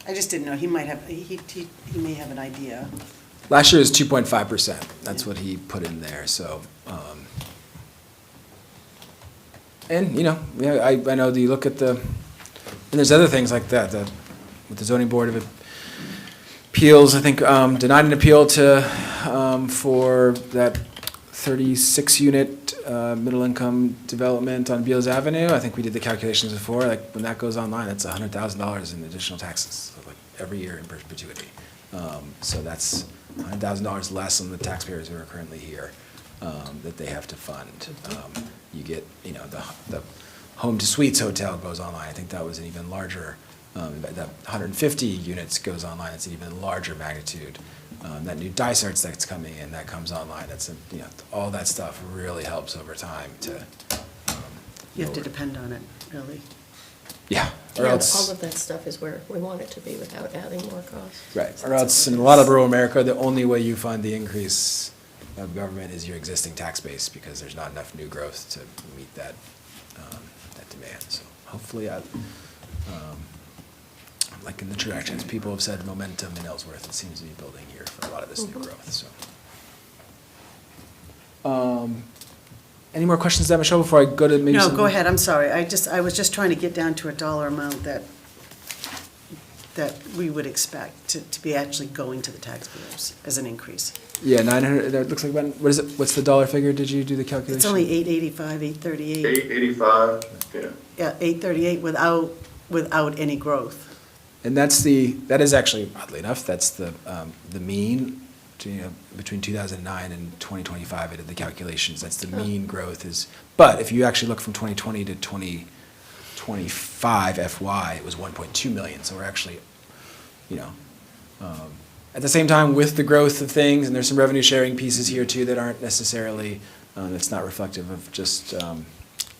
I just didn't know, he might have, he may have an idea. last year was 2.5%. That's what he put in there, so. And, I know that you look at and there's other things like that, with the zoning board of appeals, I think, denied an appeal for that 36-unit middle-income development on Beals Avenue. I think we did the calculations before, like, when that goes online, that's $100,000 in additional taxes, like, every year in perpetuity. So that's $100,000 less on the taxpayers who are currently here, that they have to fund. You get, the Home to Suites Hotel goes online, I think that was an even larger, that 150 units goes online, it's an even larger magnitude. That new Dysarts that's coming in, that comes online, that's, all that stuff really helps over time to. You have to depend on it, really. Yeah, or Yeah, else. all of that stuff is where we want it to be without adding more costs. Right, or else in a lot of rural America, the only way you fund the increase of government is your existing tax base, because there's not enough new growth to meet that demand. So hopefully, like in the directions, people have said momentum in Ellsworth, it seems to be building here for a lot of this new growth, so. Any more questions, there, Michelle, before I go to maybe No, some? go ahead, I'm sorry, I was just trying to get down to a dollar amount that we would expect to be actually going to the taxpayers as an increase. Yeah, 900, that looks like, what is it, what's the dollar figure, did you do the calculation? It's only 885, 838. 885, yeah. Yeah, 838 without any growth. And that is actually, oddly enough, that's the mean, between 2009 and 2025, I did the calculations, that's the mean growth is, but if you actually look from 2020 to 2025 FY, it was 1.2 million, so we're actually, at the same time, with the growth of things, and there's some revenue sharing pieces here too that aren't necessarily, that's not reflective of just,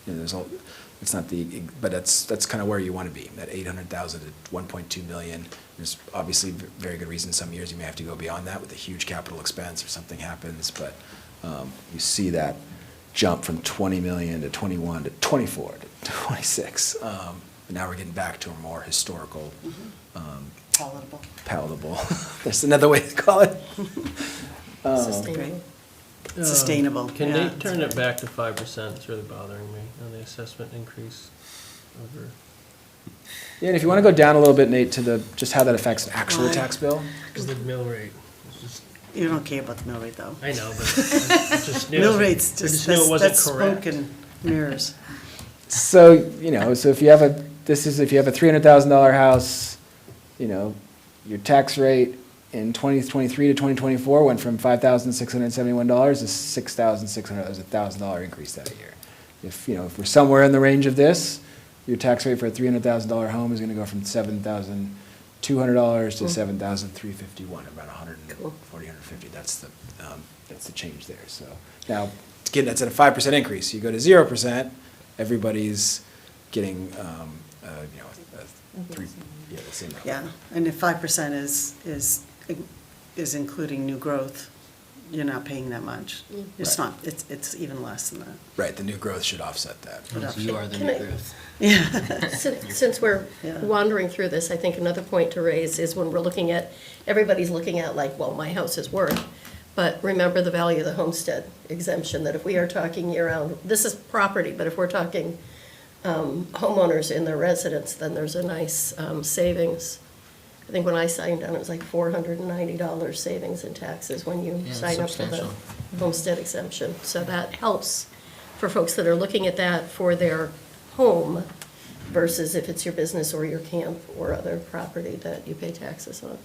there's all, it's not but that's kind of where you want to be, that 800,000 to 1.2 million. There's obviously very good reasons some years you may have to go beyond that with a huge capital expense or something happens, but you see that jump from 20 million to 21 to 24 to 26. And now we're getting back to a more historical, palatable. There's another way to call it. Sustainable. Sustainable. Can yeah, they that's turn it right. back to 5%? It's really bothering me on the assessment increase over. Yeah, and if you want to go down a little bit, Nate, to just how that affects an actual Why? tax bill. Because the mill rate is just, You don't care about the mill rate, though. I know, but I just knew. Mill rate's I just, knew it wasn't that's correct. smoke and mirrors. So, so if you have a $300,000 house, your tax rate in 2023 to 2024 went from $5,671 to $6,600. That was a $1,000 increase that year. If we're somewhere in the range of this, your tax rate for a $300,000 home is going to go from $7,200 to $7,351, around $140, $150. That's the change there. So now, again, that's at a 5% increase. You go to 0%, everybody's getting, the same number. Yeah, and if 5% is including new growth, you're not paying that much. It's Right. not, it's even less than that. Right, the new growth should offset that. So you are the Can new I- growth. Yeah. Since we're Yeah. wandering through this, I think another point to raise is when we're looking at, everybody's looking at like, well, my house is worth, but remember the value of the homestead exemption, that if we are talking year-round, this is property, but if we're talking homeowners in their residence, then there's a nice savings. I think when I signed on, it was like $490 savings in taxes when you Yeah, sign up for the substantial. homestead exemption. So that helps for folks that are looking at that for their home versus if it's your business or your camp or other property that you pay taxes on.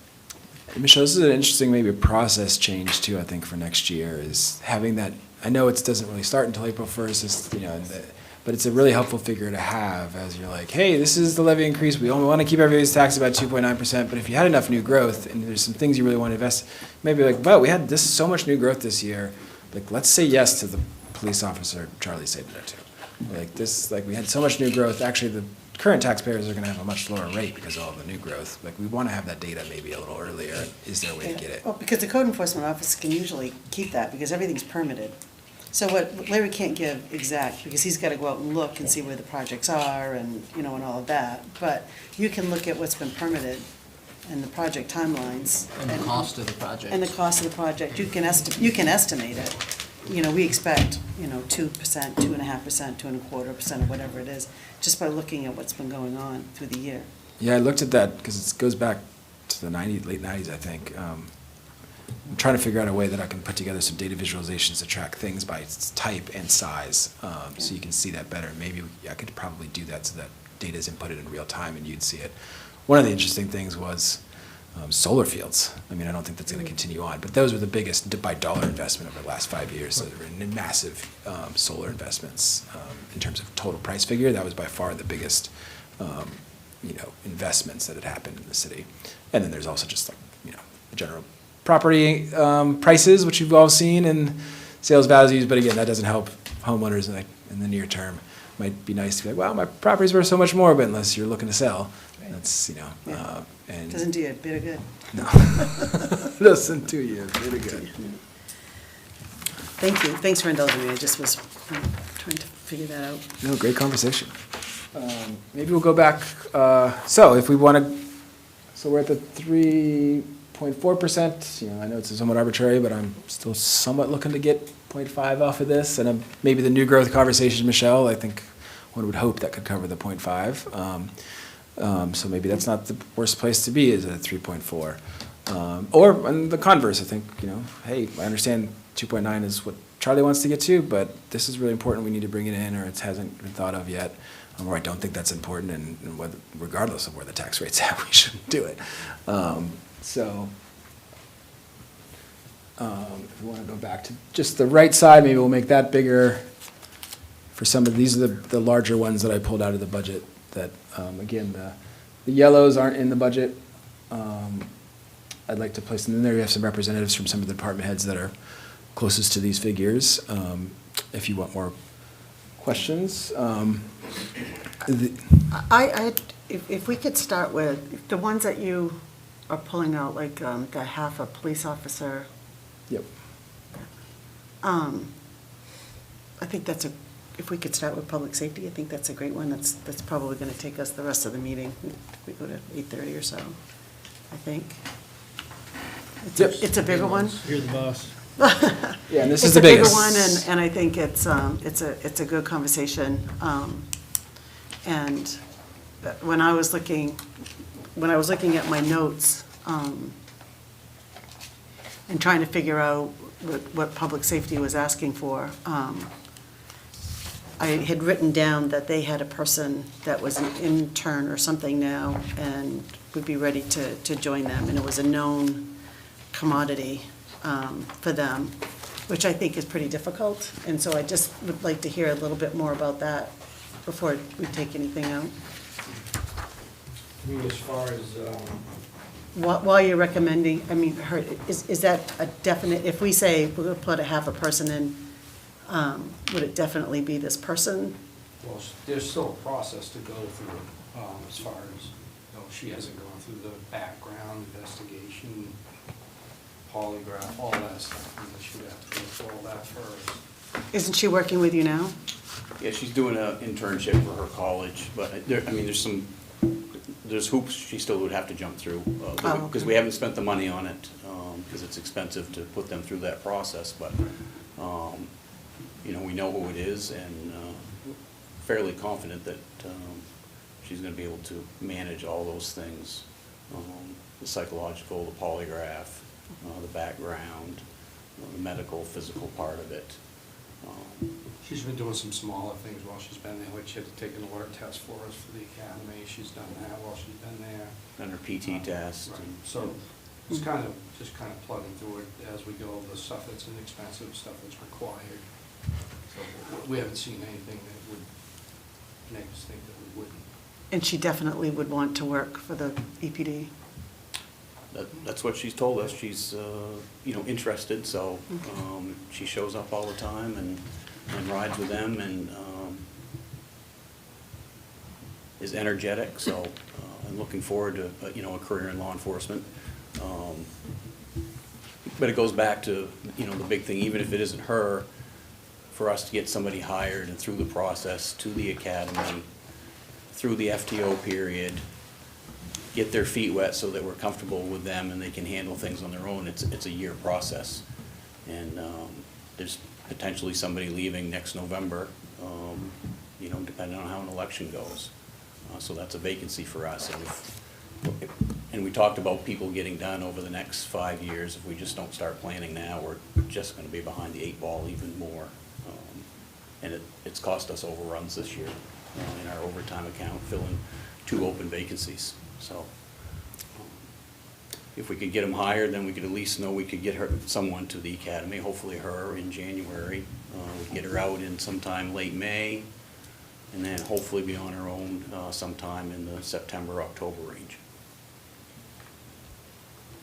And Michelle, this is an interesting maybe process change too, I think, for next year, is having that, I know it doesn't really start until April 1st, But it's a really helpful figure to have as you're like, hey, this is the levy increase. We only want to keep everybody's tax about 2.9%. But if you had enough new growth and there's some things you really want to invest, maybe like, well, we had this so much new growth this year. Like, let's say yes to the police officer Charlie said no to. Like this, like we had so much new growth. Actually, the current taxpayers are going to have a much lower rate because of all the new growth. Like we want to have that data maybe a little earlier. Is there a way to get it? Well, because the code enforcement office can usually keep that because everything's permitted. So what Larry can't give exact, because he's got to go out and look and see where the projects are and, you know, and all of that. But you can look at what's been permitted and the project timelines. And the cost of the project. And the cost of the project. You can estimate it. You know, we expect, you know, 2%, 2.5%, 2.25%, or whatever it is, just by looking at what's been going on through the year. Yeah, I looked at that because it goes back to the late 90s, I think. I'm trying to figure out a way that I can put together some data visualizations to track things by type and size, so you can see that better. Maybe I could probably do that so that data is inputted in real time and you'd see it. One of the interesting things was solar fields. I mean, I don't think that's going to continue on, but those were the biggest by dollar investment over the last 5 years. So there were massive solar investments in terms of total price figure. That was by far the biggest, investments that had happened in the city. And then there's also just like, the general property prices, which you've all seen, and sales values. But again, that doesn't help homeowners in the near term. Might be nice to be like, wow, my property's worth so much more, but unless you're looking to sell, that's, and. Doesn't do you a bit of good. No. Doesn't do you a bit of good. Thank you. Thanks for indulging me. I just was trying to figure that out. No, great conversation. Maybe we'll go back, so if we want to, so we're at the 3.4%, I know it's somewhat arbitrary, but I'm still somewhat looking to get 0.5 off of this, and maybe the new growth conversation, Michelle, I think one would hope that could cover the 0.5. So maybe that's not the worst place to be, is at 3.4. Or on the converse, I think, hey, I understand 2.9 is what Charlie wants to get to, but this is really important, we need to bring it in, or it hasn't been thought of yet. Or I don't think that's important, and regardless of where the tax rate's at, we shouldn't do it. If we want to go back to just the right side, maybe we'll make that bigger. For some of these are the larger ones that I pulled out of the budget. That again, the yellows aren't in the budget. I'd like to place them in there. We have some representatives from some of the department heads that are closest to these figures. If you want more questions. If we could start with the ones that you are pulling out, like the half a police officer. Yep. I think if we could start with public safety, I think that's a great one. That's probably going to take us the rest of the meeting. We go to 8:30 or so, I think. It's a bigger one. You're the boss. Yeah, and this is the biggest. It's a bigger one, and I think it's a good conversation. And when I was looking at my notes and trying to figure out what public safety was asking for, I had written down that they had a person that was an intern or something now and would be ready to join them, and it was a known commodity for them, which I think is pretty difficult. And so I just would like to hear a little bit more about that before we take anything out. As far as, While you're recommending, is that a definite, if we say we're going to put a half a person in, would it definitely be this person? well, there's still a process to go through, as far as, she hasn't gone through the background investigation, polygraph, all that stuff, and she'd have to go through all that first. Isn't she working with you now? Yeah, she's doing an internship for her college, but there's hoops she still would have to jump through. Because we haven't spent the money on it, because it's expensive to put them through that process, but, we know who it is, and fairly confident that she's gonna be able to manage all those things. The psychological, the polygraph, the background, the medical, physical part of it. She's been doing some smaller things while she's been there, like she had to take an alert test for us for the academy, she's done that while she's been there. Done her PT test. Right. So it's just kind of plugging through it as we go, the stuff that's inexpensive, stuff that's required. So we haven't seen anything that would And she definitely would want to work for the EPD. That's what she's told us. She's, interested, so, she shows up all the time and rides with them and, is energetic, so, I'm looking forward to, a career in law enforcement. But it goes back to, the big thing, even if it isn't her, for us to get somebody hired and through the process to the academy, through the FTO period, get their feet wet so that we're comfortable with them and they can handle things on their own, it's a year process. And there's potentially somebody leaving next November, depending on how an election goes. So that's a vacancy for us. And we talked about people getting done over the next 5 years. If we just don't start planning now, we're just gonna be behind the 8 ball even more. And it's cost us overruns this year in our overtime account, filling 2 open vacancies. So if we could get them hired, then we could at least know we could get someone to the academy, hopefully her in January. We get her out in sometime late May, and then hopefully be on her own sometime in the September, October range.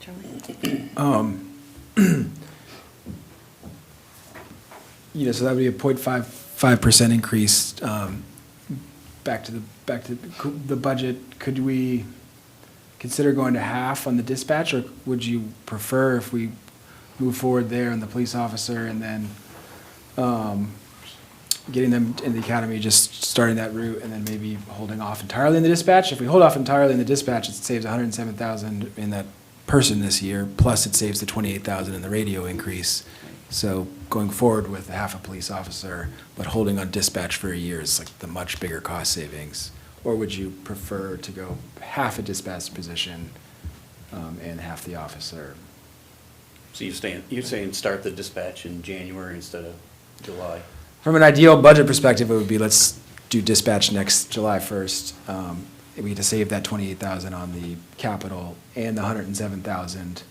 So that would be a 0.55% increase, back to the budget. Could we consider going to half on the dispatch, or would you prefer if we move forward there on the police officer and then, getting them in the academy, just starting that route and then maybe holding off entirely in the dispatch? If we hold off entirely in the dispatch, it saves $107,000 in that person this year, plus it saves the $28,000 in the radio increase. So going forward with half a police officer, but holding on dispatch for a year is like the much bigger cost savings. Or would you prefer to go half a dispatch position and half the officer? So you're saying start the dispatch in January instead of July? From an ideal budget perspective, it would be, let's do dispatch next July 1st. We get to save that $28,000 on the capital and the $107,000,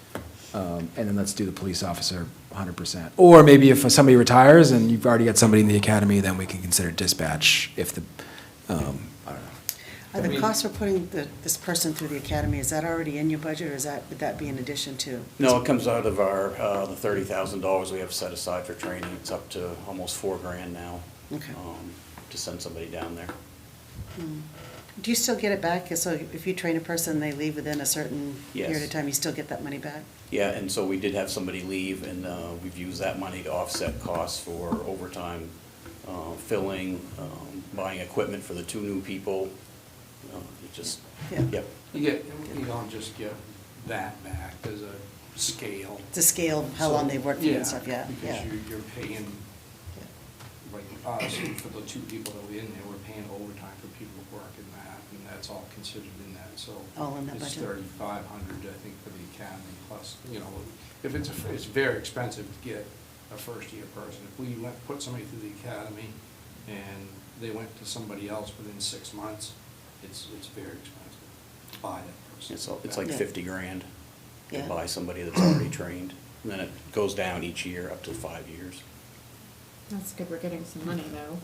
and then let's do the police officer 100%. Or maybe if somebody retires and you've already got somebody in the academy, then we can consider dispatch if the, I don't know. Are the costs for putting this person through the academy, is that already in your budget, or would that be in addition to? No, it comes out of our, the $30,000 we have set aside for training. It's up to almost $4,000 now. Okay. To send somebody down there. Do you still get it back? So if you train a person, they leave within a certain Yes. period of time, you still get that money back? Yeah, and so we did have somebody leave, and we've used that money to offset costs for overtime, filling, buying equipment for the 2 new people. It just, Yeah. yep. You don't just get that back as a scale. To scale how long they work for you and stuff, yeah, Because yeah. you're paying, like us, for the 2 people that were in there, we're paying overtime for people who work in that, and that's all considered in that, so. All in that It's budget. $3,500, I think, for the academy, plus, if it's very expensive to get a first-year person. If we put somebody through the academy and they went to somebody else within 6 months, it's very expensive to buy that person. It's like Yeah. $50,000 to Yeah. buy somebody that's already trained. And then it goes down each year up to 5 years. That's good, we're getting some money though.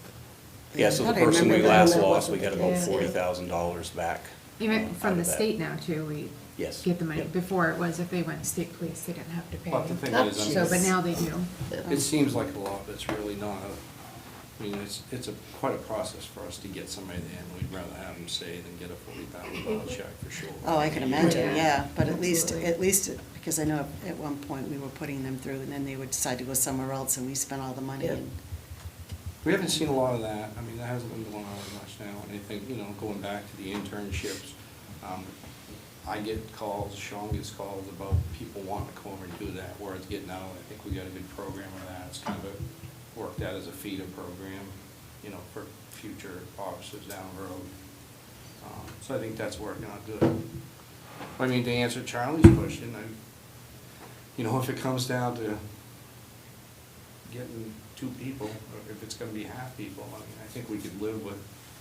Yeah, so I the thought I person we remember that last that lost, we wasn't got the about case. $40,000 back. Even out from the of that. state now too, we Yes. get the money. Yep. Before it was if they went to state police, they didn't have to pay. But the thing is, So, but now they do. It seems like a lot, but it's really not. It's quite a process for us to get somebody in. We'd rather have them stay than get a $40,000 check for sure. Oh, I can imagine, Yeah. yeah, but at least, Absolutely. because I know at one point we were putting them through, and then they would decide to go somewhere else, and we spent all the money. Yeah. And We haven't seen a lot of that. That hasn't been going on as much now. And I think, going back to the internships, I get calls, Sean gets calls about people wanting to come over and do that, where it's getting out. I think we got a good program of that. It's kind of worked out as a feeder program, for future officers down the road. So I think that's working out good. To answer Charlie's question, if it comes down to getting 2 people, or if it's gonna be half people, I think we could live with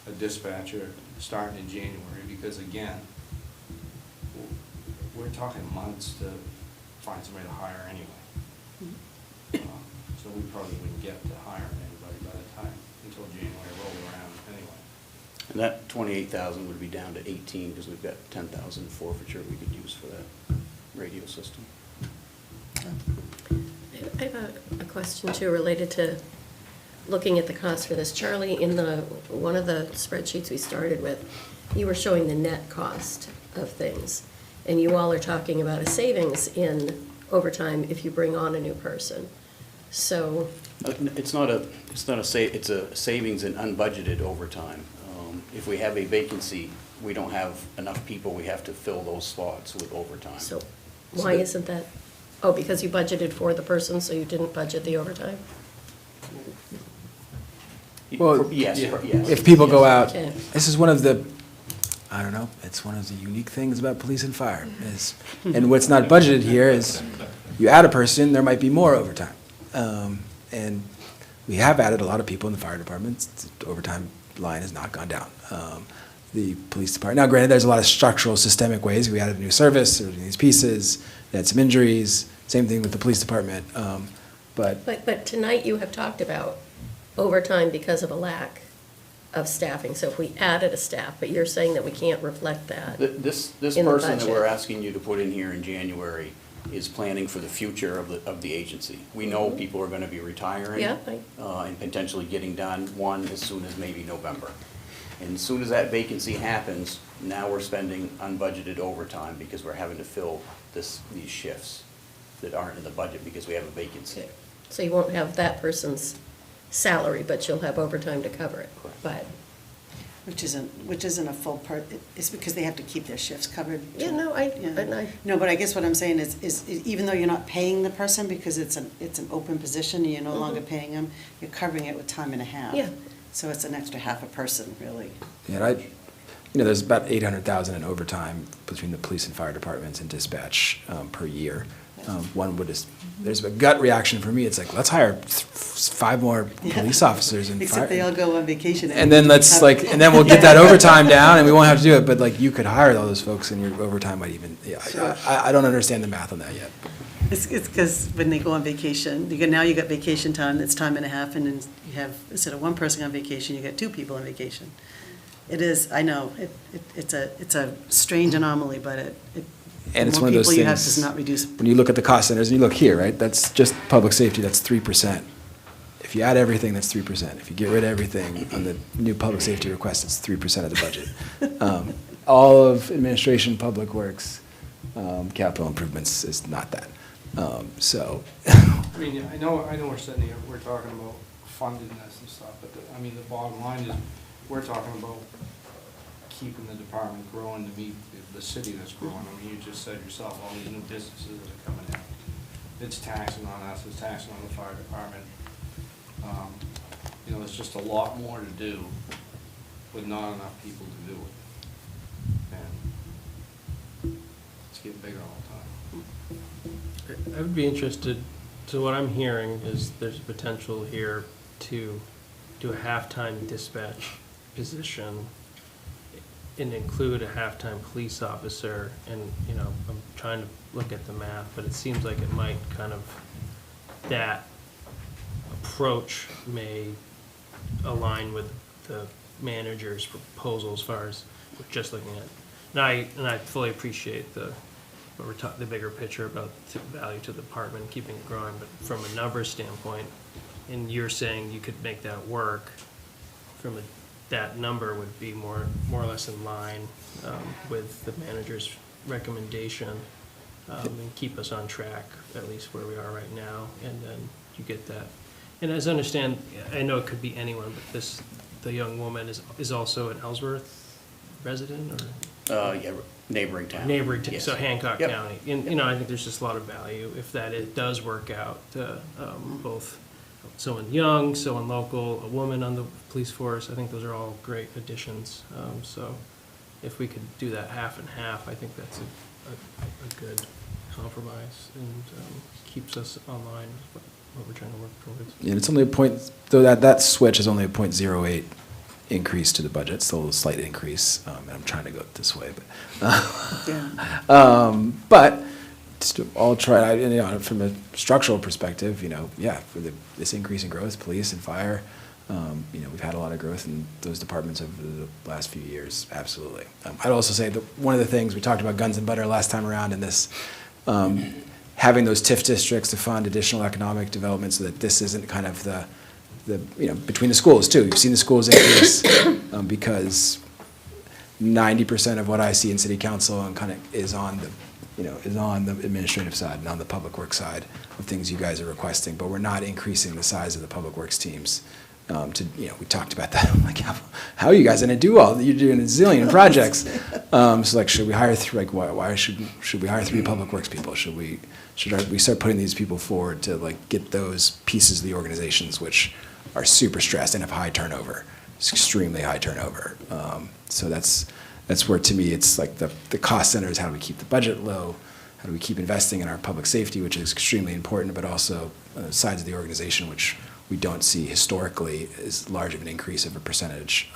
a dispatcher starting in January, because again, we're talking months to find somebody to hire anyway. So we probably wouldn't get to hiring anybody by the time, until January rolled around anyway. And that 28,000 would be down to 18, because we've got 10,000 forfeiture we could use for that radio system. I have a question too related to looking at the cost for this. Charlie, in one of the spreadsheets we started with, you were showing the net cost of things. And you all are talking about a savings in overtime if you bring on a new person. So, It's a savings in unbudgeted overtime. If we have a vacancy, we don't have enough people, we have to fill those slots with overtime. so why isn't that? Oh, because you budgeted for the person, so you didn't budget the overtime? Well, Yes, yes. If people go out, Okay. this is one of the, I don't know, it's one of the unique things about police and fire is, and what's not budgeted here is you add a person, there might be more overtime. And we have added a lot of people in the fire departments. The overtime line has not gone down. The police department, now granted, there's a lot of structural systemic ways. We added a new service, there were these pieces, they had some injuries, same thing with the police department. But tonight you have talked about overtime because of a lack of staffing. So if we added a staff, but you're saying that we can't reflect that. This in the person that we're budget. asking you to put in here in January is planning for the future of the agency. We know people are gonna be retiring. Yeah, And potentially getting done, one as soon as maybe November. And as soon as that vacancy happens, now we're spending unbudgeted overtime because we're having to fill these shifts that aren't in the budget because we have a vacancy. So you won't have that person's salary, but you'll have overtime to cover it. Correct. But, Which isn't a full part, it's because they have to keep their shifts covered. yeah, no, Yeah. No, but I guess what I'm saying is even though you're not paying the person because it's an open position and you're no longer paying them, you're covering it with time and a half. Yeah. So it's an extra half a person, really. Yeah, there's about 800,000 in overtime between the police and fire departments and dispatch per year. There's a gut reaction for me, it's like, let's hire 5 more police officers and fire. Except they all go on vacation. And then and then we'll get that overtime down and we won't have to do it, but like, you could hire all those folks and your overtime might even, Sure. I don't understand the math on that yet. It's because when they go on vacation, now you got vacation time, that's time and a half, and then you have, instead of one person on vacation, you got 2 people on vacation. It is, I know, it's a strange anomaly, but And it's the more one of those people you have things, does not reduce. when you look at the cost centers, and you look here, right, that's just public safety, that's 3%. If you add everything, that's 3%. If you get rid of everything on the new public safety request, it's 3% of the budget. All of administration, public works, capital improvements is not that. So, I mean, I know we're sitting here, we're talking about funding this and stuff, but the bottom line is, we're talking about keeping the department growing to meet the city that's growing. I mean, you just said yourself, all these new businesses that are coming in. It's taxing on us, it's taxing on the fire department. There's just a lot more to do with not enough people to do it. And it's getting bigger all the time. I would be interested, so what I'm hearing is there's potential here to do a halftime dispatch position and include a halftime police officer, and, I'm trying to look at the math, but it seems like it might that approach may align with the manager's proposal as far as just looking at. And I fully appreciate the bigger picture about the value to the department, keeping it growing, but from a numbers standpoint, and you're saying you could make that work, that number would be more or less in line with the manager's recommendation, and keep us on track, at least where we are right now, and then you get that. And as I understand, I know it could be anyone, but the young woman is also an Ellsworth resident, or? Yeah, neighboring town. Neighboring town, Yes. so Hancock Yep. County. And, I think there's just a lot of value if it does work out, both someone young, someone local, a woman on the police force. I think those are all great additions. So if we could do that half and half, I think that's a good compromise and keeps us online with what we're trying to work towards. and it's only a point, though that switch is only a 0.08 increase to the budget, still a slight increase, and I'm trying to go this way, but just to all try, from a structural perspective, for this increase in growth, police and fire, We've had a lot of growth in those departments over the last few years, absolutely. I'd also say that one of the things, we talked about guns and butter last time around in this, having those TIF districts to fund additional economic development so that this isn't kind of the between the schools too. You've seen the schools increase because 90% of what I see in city council and kind of is on the administrative side and on the public works side of things you guys are requesting, but we're not increasing the size of the public works teams. We talked about that. I'm like, how are you guys gonna do all? You're doing a zillion projects. So like, should we hire why should we hire 3 public works people? Should we start putting these people forward to like get those pieces of the organizations which are super stressed and have high turnover, it's extremely high turnover. So that's where, to me, it's like the cost center is how do we keep the budget low? How do we keep investing in our public safety, which is extremely important, but also sides of the organization, which we don't see historically as large of an increase of a percentage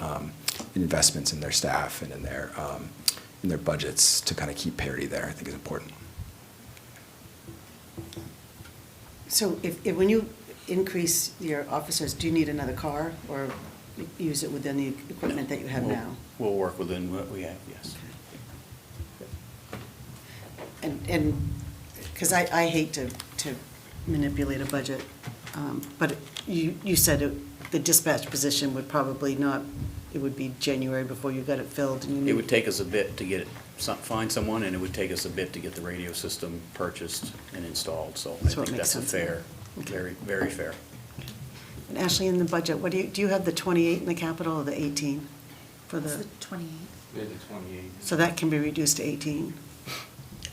in investments in their staff and in their budgets to kind of keep parity there, I think is important. So if when you increase your officers, do you need another car or use it within the equipment that you have now? We'll work within what we have, yes. And, because I hate to manipulate a budget, but you said the dispatch position would probably not, it would be January before you got it filled. And It would take us a bit to get find someone, and it would take us a bit to get the radio system purchased and installed, so I think that's a fair, very, very fair. And Ashley, in the budget, do you have the 28 in the capital or the 18 for It's the? the 28. We had the 28. So that can be reduced to 18.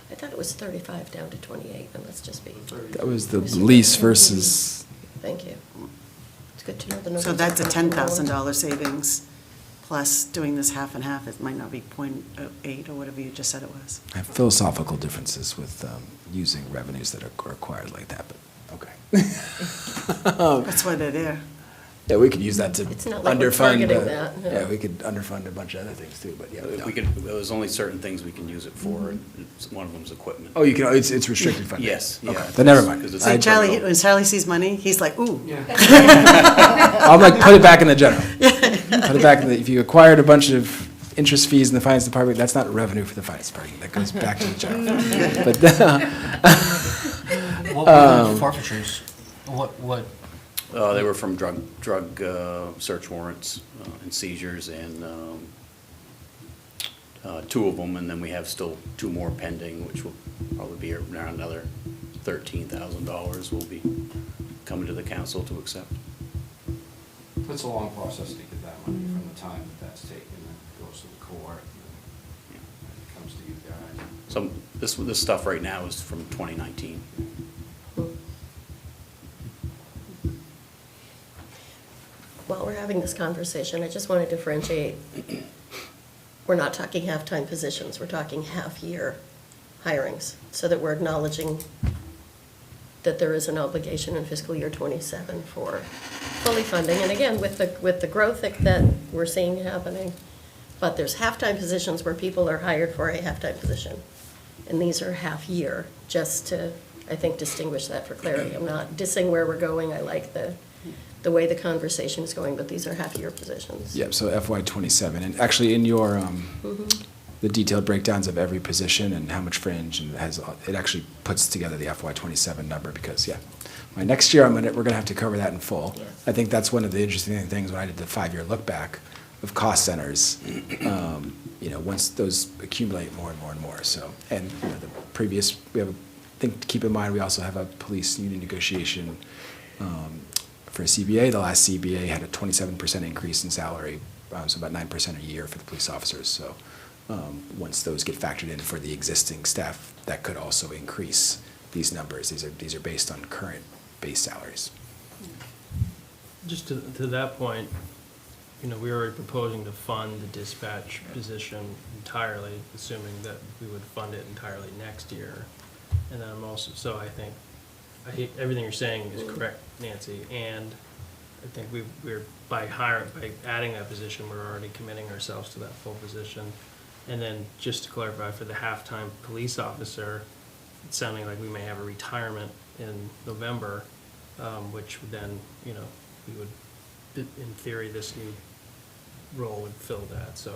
I thought it was 35 down to 28, and let's just be. That was the lease versus. Thank you. It's good to know the numbers. So that's a are coming from $10,000 savings, plus doing this half and half, it might not be 0.8 or whatever you just said it was. I have philosophical differences with using revenues that are acquired like that, but okay. That's why they're there. Yeah, we could use that to It's not like we're underfund. targeting that, yeah. Yeah, we could underfund a bunch of other things too, but yeah. We could, there's only certain things we can use it for, and one of them's equipment. Oh, you can, it's restricted funding? Yes, yeah. Okay, then never mind. 'Cause it's So Charlie, internal. when Charlie sees money, he's like, ooh. I'll like put it back in the general. Put it back in the, if you acquired a bunch of interest fees in the finance department, that's not revenue for the finance department, that goes back to the general. But, What were the forfeitures? What? They were from drug search warrants and seizures, and 2 of them, and then we have still 2 more pending, which will probably be around another $13,000 will be coming to the council to accept. It's a long process to get that money from the time that's taken, it goes to the court, and then it comes to you guys. This stuff right now is from 2019. While we're having this conversation, I just want to differentiate. We're not talking half-time positions, we're talking half-year hirings, so that we're acknowledging that there is an obligation in fiscal year '27 for fully funding. And again, with the growth that we're seeing happening, but there's half-time positions where people are hired for a half-time position. And these are half-year, just to, I think, distinguish that for clarity. I'm not dissing where we're going, I like the way the conversation is going, but these are half-year positions. yeah, so FY '27, and actually in your, the detailed breakdowns of every position and how much fringe, and it actually puts together the FY '27 number, because, yeah, my next year, we're gonna have to cover that in full. Yeah. I think that's one of the interesting things when I did the 5-year look back of cost centers, once those accumulate more and more and more, so, and the previous, we have a thing to keep in mind, we also have a police union negotiation, for a CBA. The last CBA had a 27% increase in salary, so about 9% a year for the police officers. So once those get factored in for the existing staff, that could also increase these numbers. These are based on current base salaries. Just to that point, we were already proposing to fund the dispatch position entirely, assuming that we would fund it entirely next year. And then I'm also, so I think, everything you're saying is correct, Nancy, and I think we're by adding that position, we're already committing ourselves to that full position. And then just to clarify, for the half-time police officer, it's sounding like we may have a retirement in November, which would then, we would in theory, this new role would fill that, so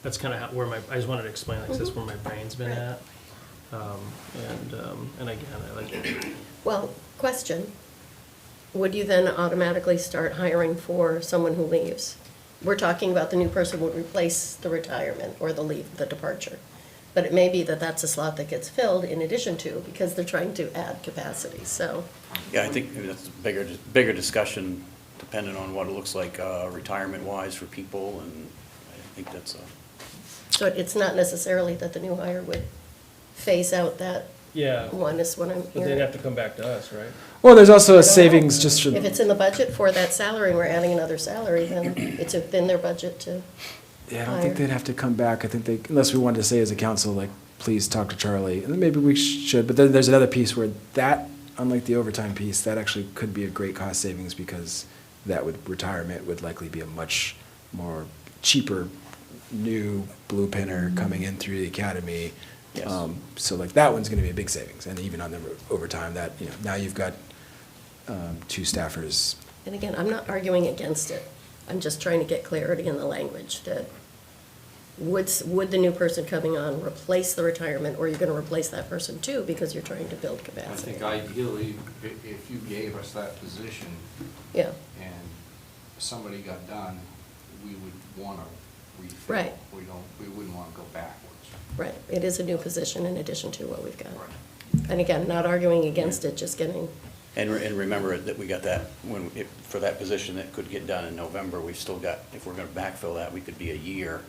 that's kind of where I just wanted to explain, like, that's where my brain's been at. And again, I like it. Well, question, would you then automatically start hiring for someone who leaves? We're talking about the new person would replace the retirement or the departure. But it may be that that's a slot that gets filled in addition to, because they're trying to add capacity, so. Yeah, I think maybe that's a bigger discussion, depending on what it looks like retirement-wise for people, and I think that's a. So it's not necessarily that the new hire would phase out that Yeah, one, is what I'm but they'd hearing. have to come back to us, right? Well, there's also I a don't know. savings just for. If it's in the budget for that salary, and we're adding another salary, then it's within their budget to Yeah, I don't think hire. they'd have to come back. I think they, unless we wanted to say as a council, like, please talk to Charlie. And then maybe we should, but then there's another piece where that, unlike the overtime piece, that actually could be a great cost savings because that retirement would likely be a much more cheaper, new blue pinner coming in through the academy. Yes. So like that one's gonna be a big savings. And even on the overtime that, now you've got two staffers. And again, I'm not arguing against it. I'm just trying to get clarity in the language that would the new person coming on replace the retirement, or you're gonna replace that person too, because you're trying to build I capacity? think ideally, if you gave us that position Yeah, and somebody got done, we would want to refill. Right. We wouldn't want to go backwards. right. It is a new position in addition to what we've got. And again, not arguing against it, just getting, And remember that we got that, for that position that could get done in November, we've still got, if we're gonna backfill that, we could be a year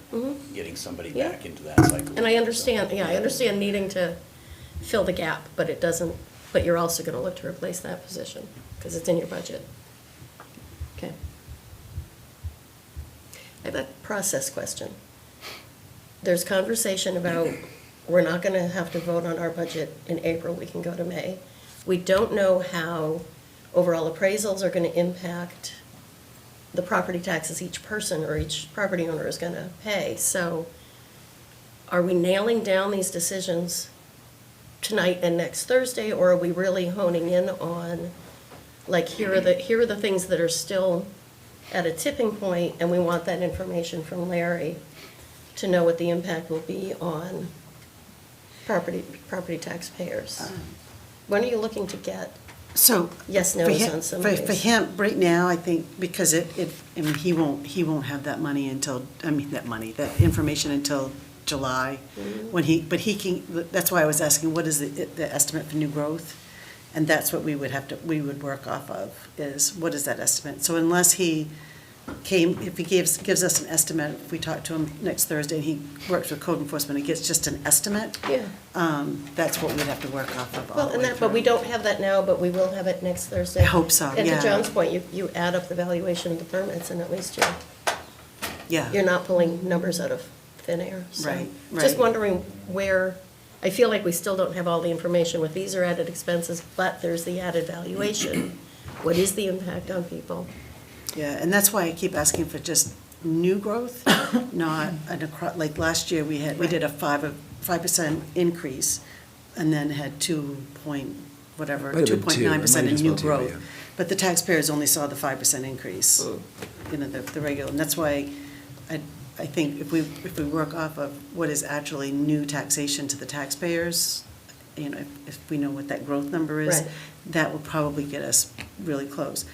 getting somebody Yeah. back into that cycle. and I understand, I understand needing to fill the gap, but it doesn't, but you're also gonna look to replace that position, because it's in your budget. Okay. I have a process question. There's conversation about, we're not gonna have to vote on our budget in April, we can go to May. We don't know how overall appraisals are gonna impact the property taxes each person or each property owner is gonna pay. So are we nailing down these decisions tonight and next Thursday, or are we really honing in on, like, here are the things that are still at a tipping point, and we want that information from Larry to know what the impact will be on property taxpayers? When are you looking to get So. yes, for no's him- on some for- of For these? him, right now, I think, because he won't have that money until, that information until July. Mm-hmm. But he can, that's why I was asking, what is the estimate for new growth? And that's what we would work off of, is what is that estimate? So unless he if he gives us an estimate, if we talk to him next Thursday, and he works with code enforcement, he gets just an estimate, Yeah. that's what we'd have to work off of all Well, the and way that, but we through. don't have that now, but we will have it next Thursday. I hope so, And yeah. to John's point, you add up the valuation of the permits, and at least you're Yeah. not pulling numbers out of thin air. So, Right, just right. wondering where, I feel like we still don't have all the information with these are added expenses, but there's the added valuation. What is the impact on people? Yeah, and that's why I keep asking for just new growth, not like last year, we did a 5% increase, and then had 2.9% Might have been two. It might in have new been two, yeah. growth. But the taxpayers only saw the 5% increase, the regular, and that's why I think if we work off of what is actually new taxation to the taxpayers, if we know what that growth number is, Right. that will probably get us really close.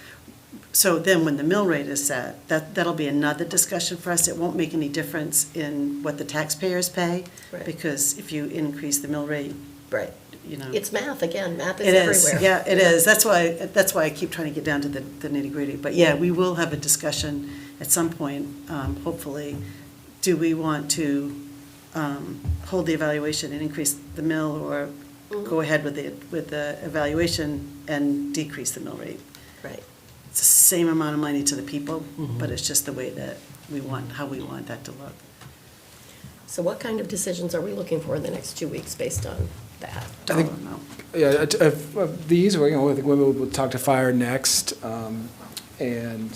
So then when the mill rate is set, that'll be another discussion for us. It won't make any difference in what the taxpayers pay, Right. because if you increase the mill rate, Right. It's math, again, math is it everywhere. is, yeah, it is. That's why I keep trying to get down to the nitty-gritty. But yeah, we will have a discussion at some point, hopefully. Do we want to hold the evaluation and increase the mill, or go ahead with the evaluation and decrease the mill rate? Right. It's the same amount of money to the people, but it's just the way that how we want that to look. So what kind of decisions are we looking for in the next 2 weeks based on that? I think, Dollar amount. yeah, of these, I think we'll talk to fire next, and,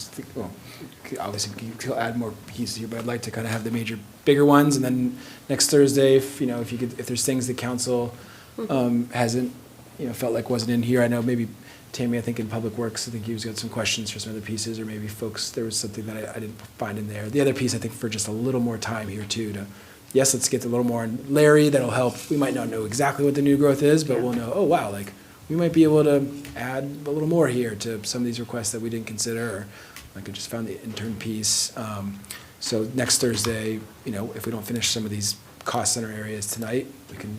obviously, he'll add more pieces here, but I'd like to kind of have the bigger ones, and then next Thursday, if there's things that council hasn't, felt like wasn't in here, I know maybe Tammy, I think in Public Works, I think you've got some questions for some other pieces, or maybe folks, there was something that I didn't find in there. The other piece, I think, for just a little more time here too, to, yes, let's get a little more on Larry, that'll help. We might not know exactly what the new growth is, but we'll know, oh, wow, like, we might be able to add a little more here to some of these requests that we didn't consider, or like I just found the intern piece. So next Thursday, you know, if we don't finish some of these cost center areas tonight, we can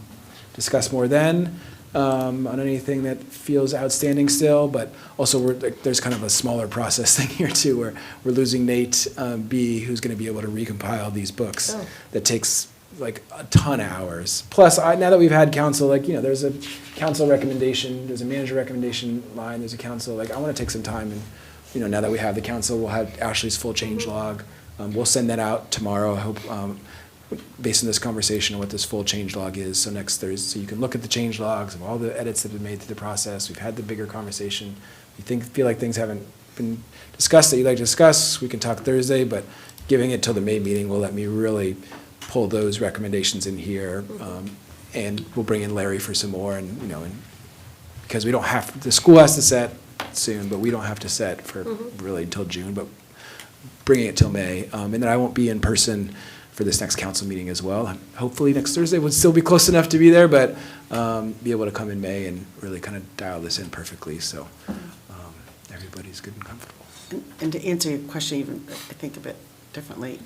discuss more then on anything that feels outstanding still, but also there's kind of a smaller process thing here too, where we're losing Nate B, who's gonna be able to recompile these books. Oh. That takes like a ton of hours. Plus, now that we've had council, like, you know, there's a council recommendation, there's a manager recommendation line, there's a council, like, I wanna take some time and, you know, now that we have the council, we'll have Ashley's full change log. We'll send that out tomorrow, I hope, based on this conversation on what this full change log is. So next Thursday, so you can look at the change logs of all the edits that have been made to the process. We've had the bigger conversation. If you feel like things haven't been discussed that you'd like to discuss, we can talk Thursday, but giving it till the May meeting will let me really pull those recommendations in here. And we'll bring in Larry for some more, and, you know, and because we don't have, the school has to set soon, but we don't have to set for really until June, but bringing it till May. And then I won't be in person for this next council meeting as well. Hopefully next Thursday would still be close enough to be there, but be able to come in May and really kind of dial this in perfectly, so everybody's good and comfortable. And to answer your question even, I think, a bit differently,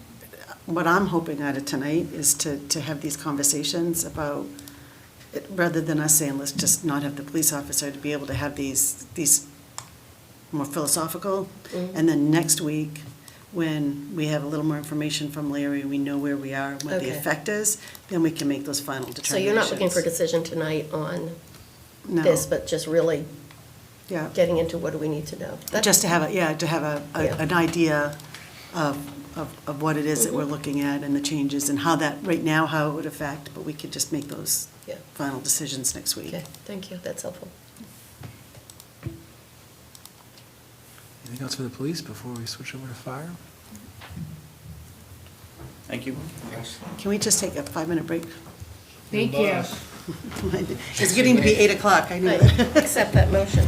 what I'm hoping out of tonight is to have these conversations about, rather than us saying, let's just not have the police officer, to be able to have these more philosophical, and then next week, when we have a little more information from Larry, we know where we are, and what the Okay. effect is, then we can make those final determinations. So you're not looking for a decision tonight on No. this, but just really Yeah. getting into what do we need to know? Just to have Yeah. an idea of what it is that we're looking at and the changes and how that, right now, how it would affect, but we could just make those Yeah. final decisions next week. Okay, thank you, that's helpful. Anything else for the police before we switch over to fire? Thank you. Can we just take a 5-minute break? Thank you. It's getting to be 8 o'clock, I know. I accept that motion.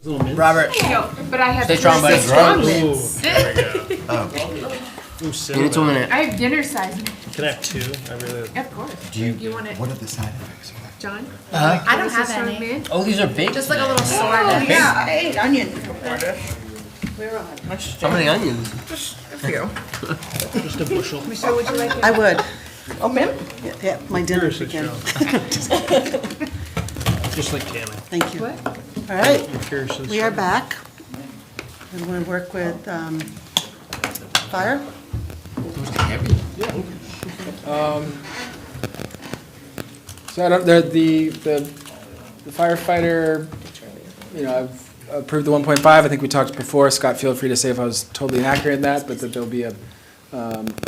Robert, But I have Stay strong, buddy. strong Ooh, mints. there we go. Ooh, minute to a cinnamon. minute. I have dinner size mints. Can I have two? I really. Of course. Do you, You want it, what are the side effects? John? Uh-huh. I don't This is have strong any. mint? Oh, these are big. Just like a little Oh, soreness. yeah, I ate onions. How many onions? Just a bushel. Michelle, would you like it? I would. Oh, mint? Yeah, my dinner Seriously, again. Cheryl. Just like Tammy. Thank you. What? All right, Curiously we are sure. back. And we're going to work with fire. So I don't, the firefighter, you know, I've approved the 1.5. I think we talked before. Scott, feel free to say if I was totally inaccurate in that, but that there'll be a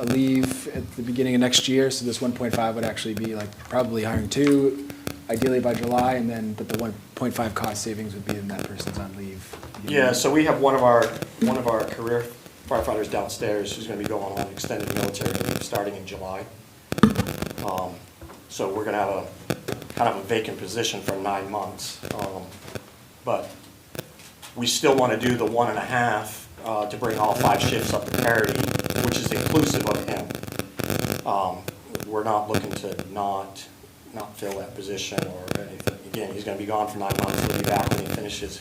leave at the beginning of next year. So this 1.5 would actually be like probably hiring two, ideally by July, and then but the 1.5 cost savings would be in that person's on leave. Yeah, so we have one of our career firefighters downstairs who's gonna be going on extended military leave starting in July. So we're gonna have kind of a vacant position for 9 months. But we still wanna do the 1.5 to bring all 5 shifts up to parity, which is inclusive of him. We're not looking to not fill that position or anything. Again, he's gonna be gone for 9 months, he'll be back when he finishes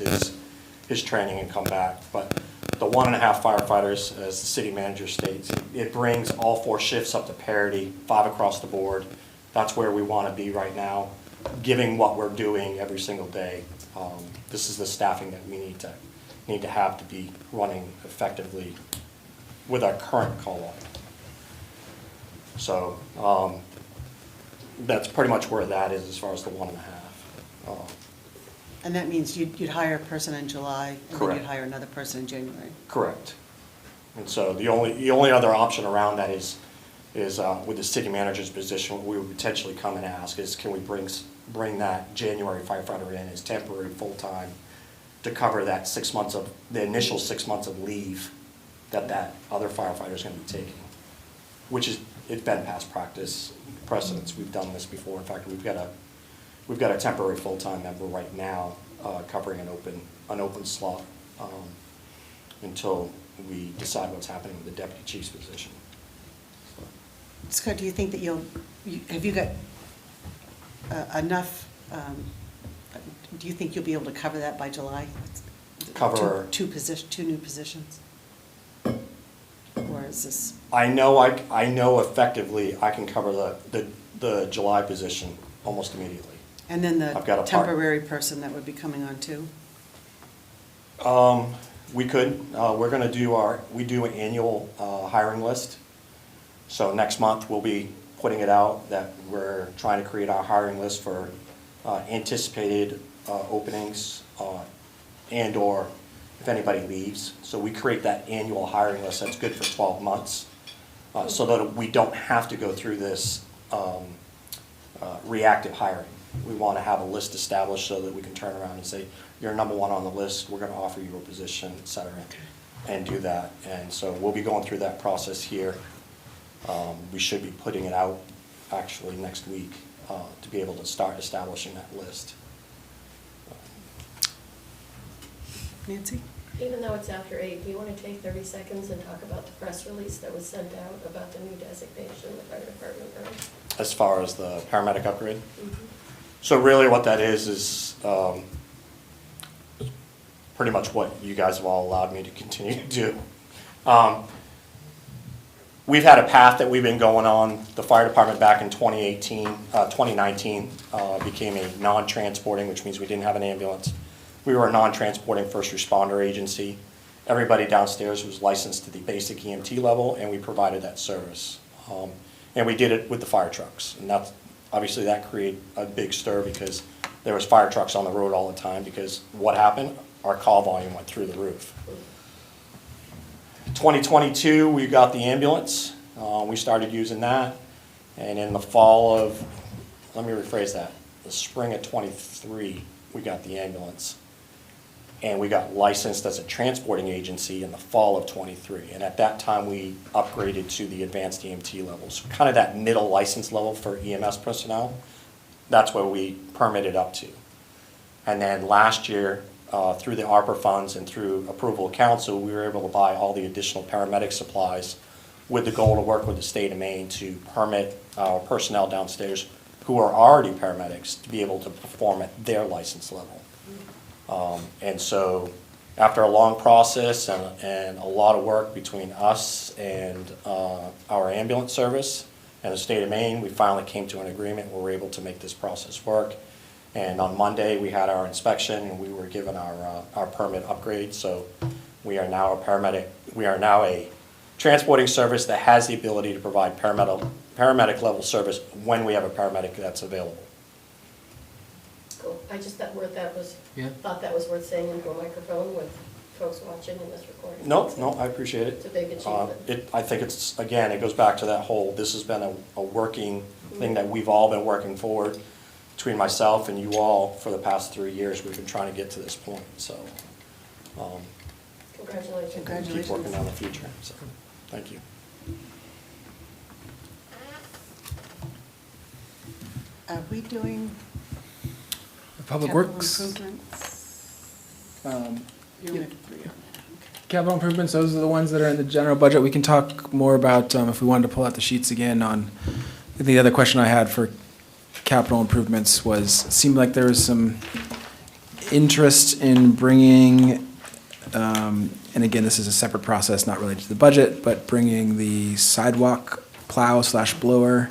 his training and come back. But the 1.5 firefighters, as the city manager states, it brings all 4 shifts up to parity, 5 across the board. That's where we wanna be right now, giving what we're doing every single day. This is the staffing that we need to have to be running effectively with our current call line. So, that's pretty much where that is as far as the 1.5. And that means you'd hire a person in July, and then Correct. you'd hire another person in January. Correct. And so the only other option around that is with the city manager's position, what we would potentially come and ask is, can we bring that January firefighter in as temporary full-time to cover that the initial 6 months of leave that other firefighter's gonna be taking, which is, it's been past practice, precedence, we've done this before. In fact, we've got a temporary full-time member right now, covering an open slot, until we decide what's happening with the deputy chief's position. Scott, do you think that have you got enough, do you think you'll be able to cover that by July? Cover- Two new positions? Or is this? I know effectively I can cover the July position almost immediately. And then I've got a the part- temporary person that would be coming on too? We could, we're gonna we do an annual hiring list. So next month, we'll be putting it out that we're trying to create our hiring list for anticipated openings and/or if anybody leaves. So we create that annual hiring list that's good for 12 months so that we don't have to go through this reactive hiring. We want to have a list established so that we can turn around and say, you're number 1 on the list, we're going to offer you a position, et cetera, and do that. And so we'll be going through that process here. We should be putting it out actually next week to be able to start establishing that list. Nancy? Even though it's after 8, do you want to take 30 seconds and talk about the press release that was sent out about the new designation the fire department earned? As far as the paramedic upgrade? So really what that is pretty much what you guys have all allowed me to continue to do. We've had a path that we've been going on. The fire department back in 2019 became a non-transporting, which means we didn't have an ambulance. We were a non-transporting first responder agency. Everybody downstairs was licensed to the basic EMT level, and we provided that service. And we did it with the fire trucks. And that's, obviously that created a big stir because there was fire trucks on the road all the time because what happened? Our call volume went through the roof. 2022, we got the ambulance. We started using that. And in the fall of, let me rephrase that, the spring of 23, we got the ambulance. And we got licensed as a transporting agency in the fall of 23. And at that time, we upgraded to the advanced EMT levels, kind of that middle license level for EMS personnel. That's where we permitted up to. And then last year, through the ARPA funds and through approval of council, we were able to buy all the additional paramedic supplies with the goal to work with the state of Maine to permit our personnel downstairs who are already paramedics to be able to perform at their license level. And so after a long process and a lot of work between us and our ambulance service and the state of Maine, we finally came to an agreement where we're able to make this process work. And on Monday, we had our inspection and we were given our permit upgrade. So we are now a paramedic, we are now a transporting service that has the ability to provide paramedic level service when we have a paramedic that's available. Cool. I just thought Yeah. that was worth saying into a microphone with folks watching in this recording. No, I appreciate it. It's a big achievement. I think it's, again, it goes back to that whole, this has been a working thing that we've all been working forward between myself and you all for the past 3 years. We've been trying to get to this point, so. Congratulations. Keep working on the future, so, thank you. Are we doing Public capital Works, improvements? You only have 3 on that, okay. capital improvements, those are the ones that are in the general budget. We can talk more about, if we wanted to pull out the sheets again on, the other question I had for capital improvements was, it seemed like there was some interest in bringing, and again, this is a separate process, not related to the budget, but bringing the sidewalk plow / blower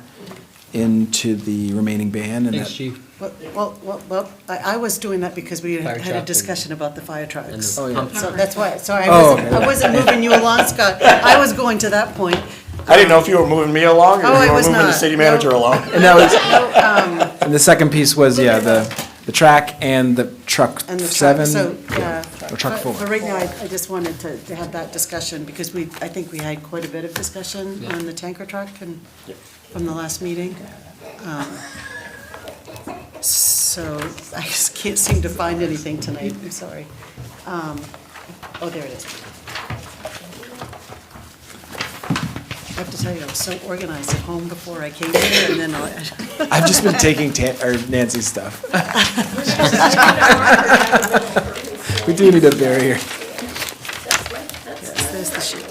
into the remaining ban. And Thanks, that- Chief. Well, I was doing that because we Fire had a truck discussion about the fire And trucks. the Oh, yeah. pump So truck. that's why, so okay. I wasn't moving you along, Scott. I was going to that point. I didn't know if you were moving me along or Oh, if I you were was moving the not. city No. manager along. And that was, and the second piece was, yeah, the track and the truck And the truck, 7. so, Or truck 4. for right now, I just wanted to have that discussion, because I think we had quite a bit of discussion on the tanker truck and from the last meeting. So I just can't seem to find anything tonight, I'm sorry. Oh, there it is. I have to tell you, I was so organized at home before I came here, and then I've just been taking Nancy's stuff. We do need a barrier. Yes, there's the sheet.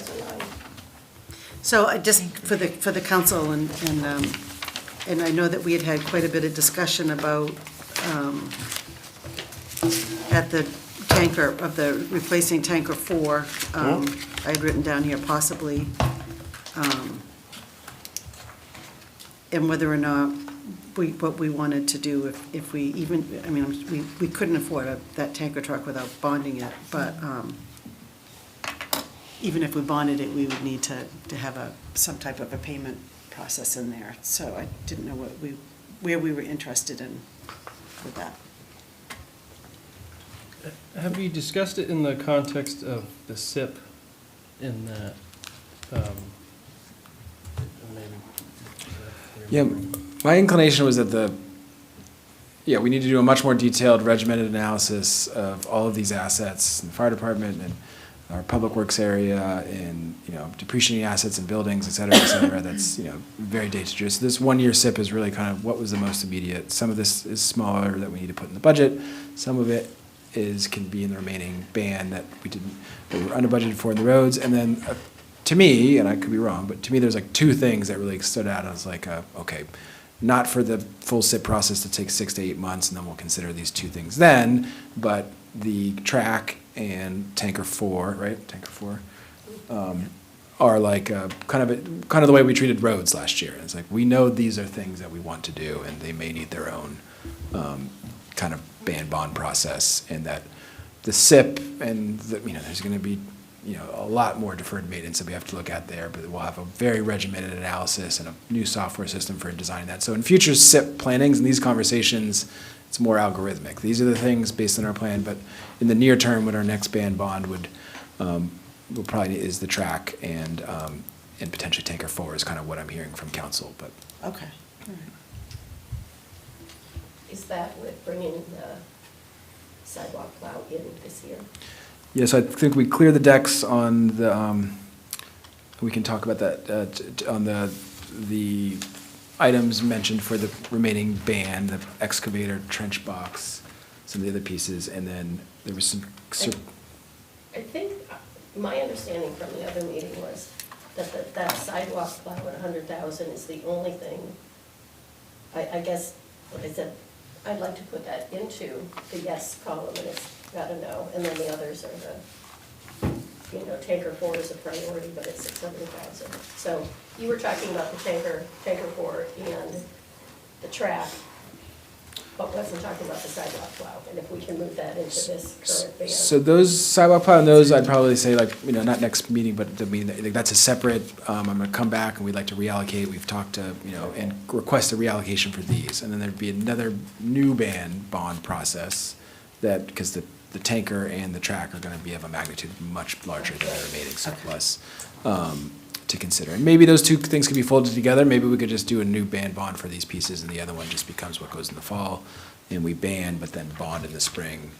So I just, for the council, and I know that we had quite a bit of discussion about, at the tanker, of the replacing tanker 4, I had written down here possibly, and whether or not what we wanted to do, if we even, I mean, we couldn't afford that tanker truck without bonding it, but even if we bonded it, we would need to have some type of a payment process in there. So I didn't know where we were interested in with that. Have you discussed it in the context of the SIP in that, Yeah, my inclination was that we need to do a much more detailed regimented analysis of all of these assets, the fire department and our public works area and, depreciating assets and buildings, et cetera, that's, very data-driven. So this 1-year SIP is really kind of what was the most immediate. Some of this is smaller that we need to put in the budget. Some of it can be in the remaining ban that we're under budgeted for in the roads. And then to me, and I could be wrong, but to me, there's like 2 things that really stood out. I was like, okay, not for the full SIP process to take 6 to 8 months, and then we'll consider these 2 things then, but the track and tanker 4, right? Tanker 4 are like kind of the way we treated roads last year. It's like we know these are things that we want to do, and they may need their own kind of ban bond process, and that the SIP and there's going to be a lot more deferred maintenance that we have to look at there, but we'll have a very regimented analysis and a new software system for designing that. So in future SIP plannings and these conversations, it's more algorithmic. These are the things based on our plan, but in the near term, what our next ban bond would probably is the track and potentially tanker 4 is kind of what I'm hearing from council. But Okay, all right. Is that with bringing the sidewalk plow in this year? yes, I think we clear the decks on the. We can talk about that on the items mentioned for the remaining ban, the excavator, trench box, some of the other pieces, and then there was some. I think my understanding from the other meeting was that that sidewalk plow at 100,000 is the only thing. I guess, like I said, I'd like to put that into the yes column, and it's gotta know, and then the others are the, tanker 4 is a priority, but it's 600,000. So you were talking about the tanker 4 and the track, but wasn't talking about the sidewalk plow, and if we can move that into this current band. So those sidewalk plow and those, I'd probably say not next meeting, but that's a separate, I'm gonna come back and we'd like to reallocate. We've talked to, and request a reallocation for these. And then there'd be another new bond process that, because the tanker and the track are gonna be of a magnitude much larger than the remaining surplus, to consider. And maybe those two things could be folded together. Maybe we could just do a new bond for these pieces, and the other one just becomes what goes in the fall, and we but then bond in the spring.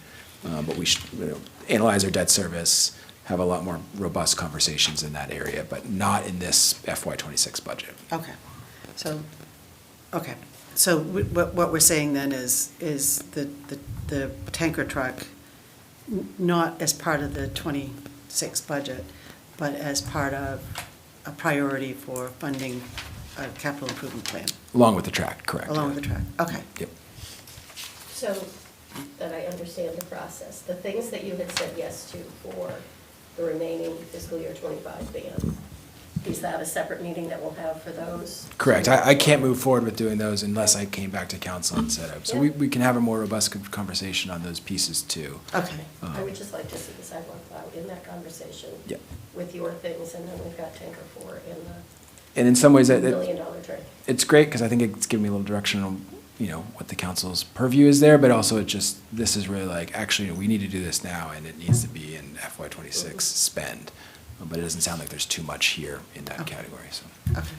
But we should, analyze our debt service, have a lot more robust conversations in that area, but not in this FY26 budget. Okay, so what we're saying then is the tanker truck, not as part of the 26 budget, but as part of a priority for funding a capital improvement plan. Along with the track, correct. Along with the track, okay. Yep. So that I understand the process, the things that you had said yes to for the remaining fiscal year 25 band, is that a separate meeting that we'll have for those? Correct. I can't move forward with doing those unless I came back to council and set up. So we can have a more robust conversation on those pieces too. Okay. I would just like to see the sidewalk plow in that conversation. Yep. With your things, and then we've got tanker 4 and the And in some ways, $1 million trade. it's great because I think it's giving me a little direction on, what the council's purview is there, but also this is really actually, we need to do this now and it needs to be in FY26 spend. But it doesn't sound like there's too much here in that category, so. Okay.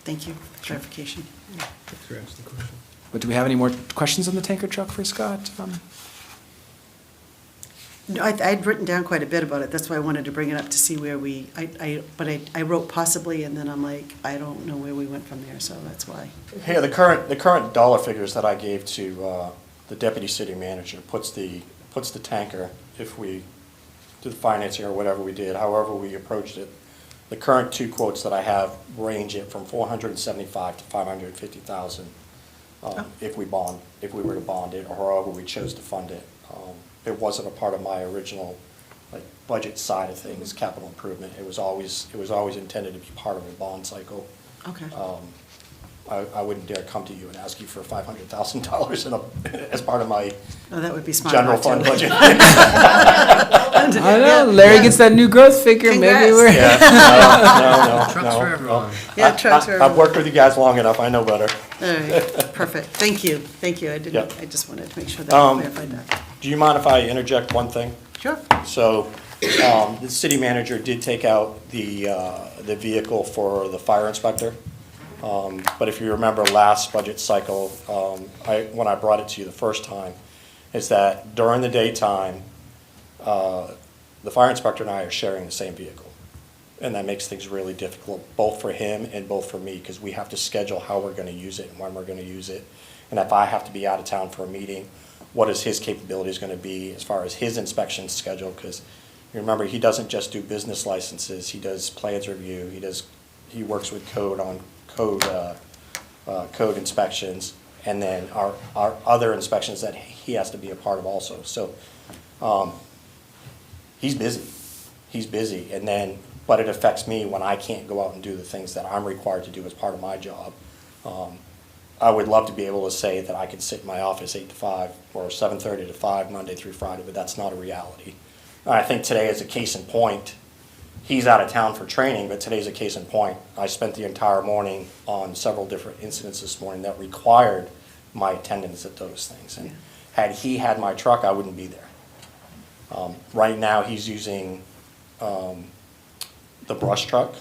Thank you for clarification. Thanks for asking the question. But do we have any more questions on the tanker truck for Scott? No, I'd written down quite a bit about it, that's why I wanted to bring it up to see where I wrote possibly, and then I'm like, I don't know where we went from there, so that's why. Here, the current dollar figures that I gave to the deputy city manager puts the tanker, if we did the financing or whatever we did, however we approached it, the current two quotes that I have range it from 475 to 550,000 if we were to bond it, or however we chose to fund it. It wasn't a part of my original budget side of things, capital improvement. It was always intended to be part of a bond cycle. Okay. I wouldn't dare come to you and ask you for $500,000 as part of my That would be smart. general fund budget. I know, Larry gets that new growth figure, maybe we're. Yeah, no. Trucks for everyone. Yeah, trucks for I've worked with you guys long enough, I know better. All right, perfect. Thank you. Yep. I just wanted to make sure that I clarified that. Do you mind if I interject one thing? Sure. So, the city manager did take out the vehicle for the fire inspector. But if you remember last budget cycle, when I brought it to you the first time, is that during the daytime, the fire inspector and I are sharing the same vehicle. And that makes things really difficult, both for him and both for me, because we have to schedule how we're gonna use it and when we're gonna use it. And if I have to be out of town for a meeting, what is his capabilities gonna be as far as his inspection schedule? Because you remember, he doesn't just do business licenses, he does plans review, he works with code on code inspections, and then our other inspections that he has to be a part of also. So, he's busy, but it affects me when I can't go out and do the things that I'm required to do as part of my job. I would love to be able to say that I could sit in my office 8 to 5 or 7:30 to 5, Monday through Friday, but that's not a reality. I think today is a case in point. He's out of town for training, but today's a case in point. I spent the entire morning on several different incidents this morning that required my attendance at those things. And had he had my truck, I wouldn't be there. Right now, he's using the brush truck,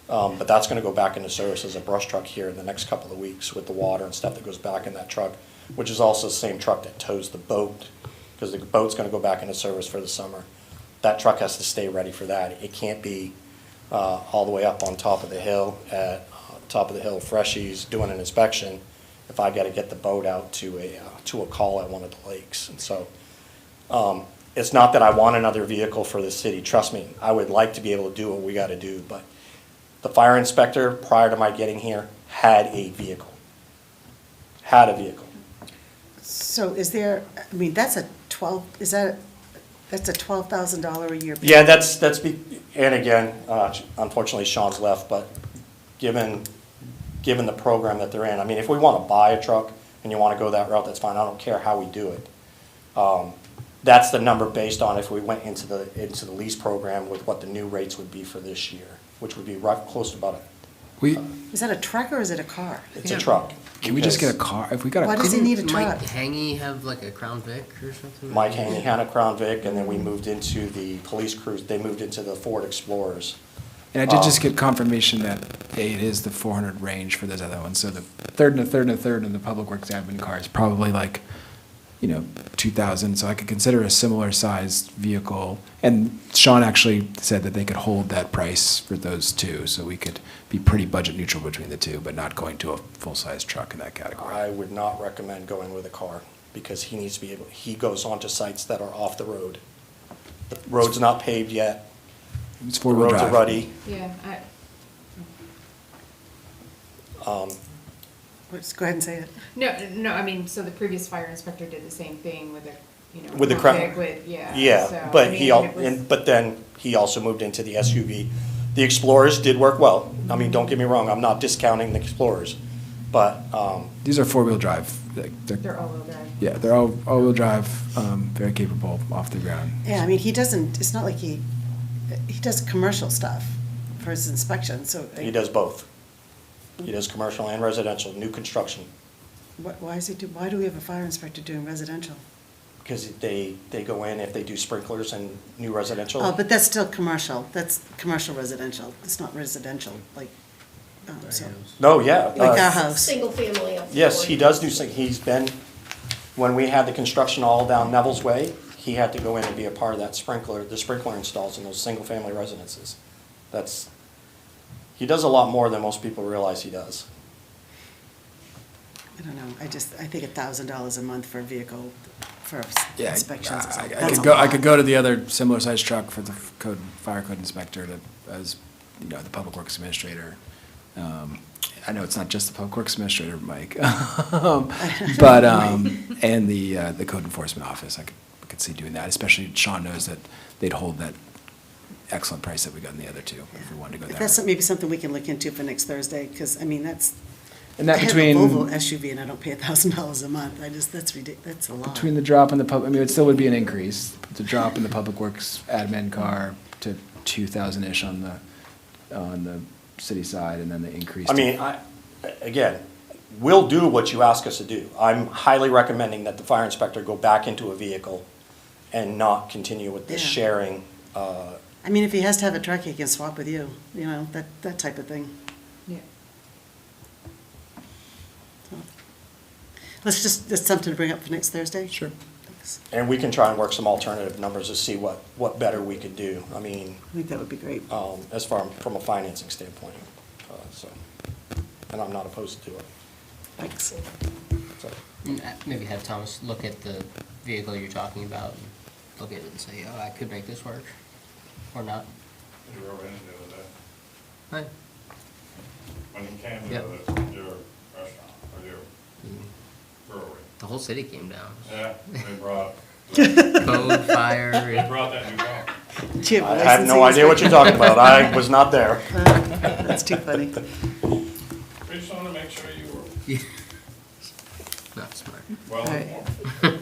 but that's gonna go back into service as a brush truck here in the next couple of weeks with the water and stuff that goes back in that truck, which is also the same truck that tows the boat, because the boat's gonna go back into service for the summer. That truck has to stay ready for that. It can't be all the way up on top of the hill at Freshies doing an inspection if I gotta get the boat out to a call at one of the lakes. And so, it's not that I want another vehicle for the city, trust me, I would like to be able to do what we gotta do, but the fire inspector, prior to my getting here, had a vehicle. So is there, I mean, that's a $12,000 a year payment? Yeah, and again, unfortunately Sean's left, but given the program that they're in, I mean, if we want to buy a truck and you want to go that route, that's fine, I don't care how we do it. That's the number based on if we went into the lease program with what the new rates would be for this year, which would be right close to about Is that a truck or is it a car? it's a truck. Can we just get a car? If we got a Why does he need a Mike truck? Hangy have like a Crown Vic or something? Mike Haney had a Crown Vic, and then we moved into the police cruise, they moved into the Ford Explorers. And I did just get confirmation that, A, it is the 400 range for those other ones. So the third and a third and a third in the public works admin car is probably like, 2,000. So I could consider a similar sized vehicle. And Sean actually said that they could hold that price for those two. So we could be pretty budget neutral between the two, but not going to a full-size truck in that category. I would not recommend going with a car, because he needs to be able, he goes onto sites that are off the road. The road's not paved yet, It's the four-wheel roads are drive. ruddy. Yeah, Let's go ahead and say it. no, I mean, so the previous fire inspector did the same thing with With the Crown Crown- Vic with, yeah. Yeah, so, I but mean, but then he also moved into the SUV. The Explorers did work well. I mean, don't get me wrong, I'm not discounting the Explorers, but, These are four-wheel drive. They're all-wheel drive. Yeah, they're all-wheel drive, very capable off the ground. Yeah, I mean, it's not like he does commercial stuff for his inspection, so. he does both. He does commercial and residential, new construction, Why do we have a fire inspector doing residential? because they go in if they do sprinklers and new residential. Oh, but that's still commercial. That's commercial residential. It's not residential, like, so, No, yeah. like our house. Single family up. Yes, he does do, he's been, when we had the construction all down Neville's Way, he had to go in and be a part of that the sprinkler installs in those single-family residences. He does a lot more than most people realize he does. I don't know, I think $1,000 a month for a vehicle, for Yeah, inspections. I That's could a go. I lot. could go to the other similar sized truck for the fire code inspector as the public works administrator. I know it's not just the public works administrator, Mike, but and the code enforcement office. I could see doing that. Especially Sean knows that they'd hold that excellent price that we got in the other two if we wanted to go that. That's route. maybe something we can look into for next Thursday, because, I mean, that's. And that I have a between Volvo SUV and I don't pay $1,000 a month. That's ridiculous, that's a lot. between the drop and the I mean, it still would be an increase. The drop in the public works admin car to 2,000-ish on the city side, and then the increase. I mean, again, we'll do what you ask us to do. I'm highly recommending that the fire inspector go back into a vehicle and not continue with this Yeah. sharing. I mean, if he has to have a truck, he can swap with you, that type of thing. Yeah. That's something to bring up for next Thursday? Sure. Thanks. And we can try and work some alternative numbers to see what better we could do. I mean, I think that would be great. as far from a financing standpoint. And I'm not opposed to it. Thanks. So, Maybe have Thomas look at the vehicle you're talking about and look at it and say, oh, I could make this work, or not. You were in the other day. Right. When you came to Yep. your restaurant, or your brewery. The whole city came down. Yeah, they brought, Code, fire. they brought that new car. Do you I a have no licensing idea what you're talking about. I was not there. inspector? That's too funny. We just wanted to make sure you were Not smart. well All right. informed.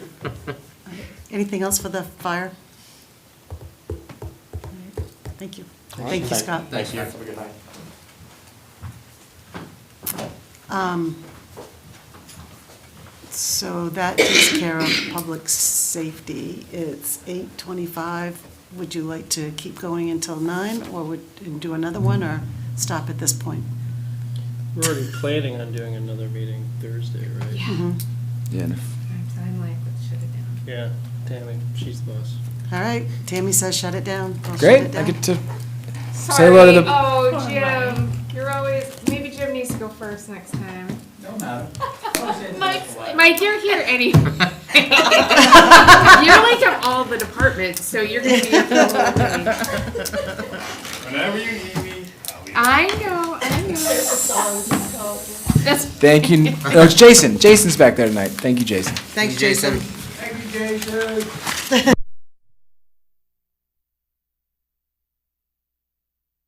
Anything else for the fire? All right. Thank you. Thank you, Scott. Thank you. Have a good night. So that takes care of public safety. It's 8:25. Would you like to keep going until 9, or and do another one, or stop at this point? We're already planning on doing another meeting Thursday, right? Yeah. Mhm. Yeah, and if I'm like, let's shut it down. Yeah, Tammy, she's the boss. All right, Tammy says shut it down. I'll shut great, it I down. get to Sorry. say hello to the. Oh, Jim, you're always, maybe Jim needs to go first next time. No matter. Mike, you're here anyway. You're like of all the departments, so you're gonna be here for the whole week. Whenever you need me, I know. That's Thank you. Oh, it's Jason. Jason's back there tonight. Thank you, Jason. Thanks, Jason. Thank you, Jason.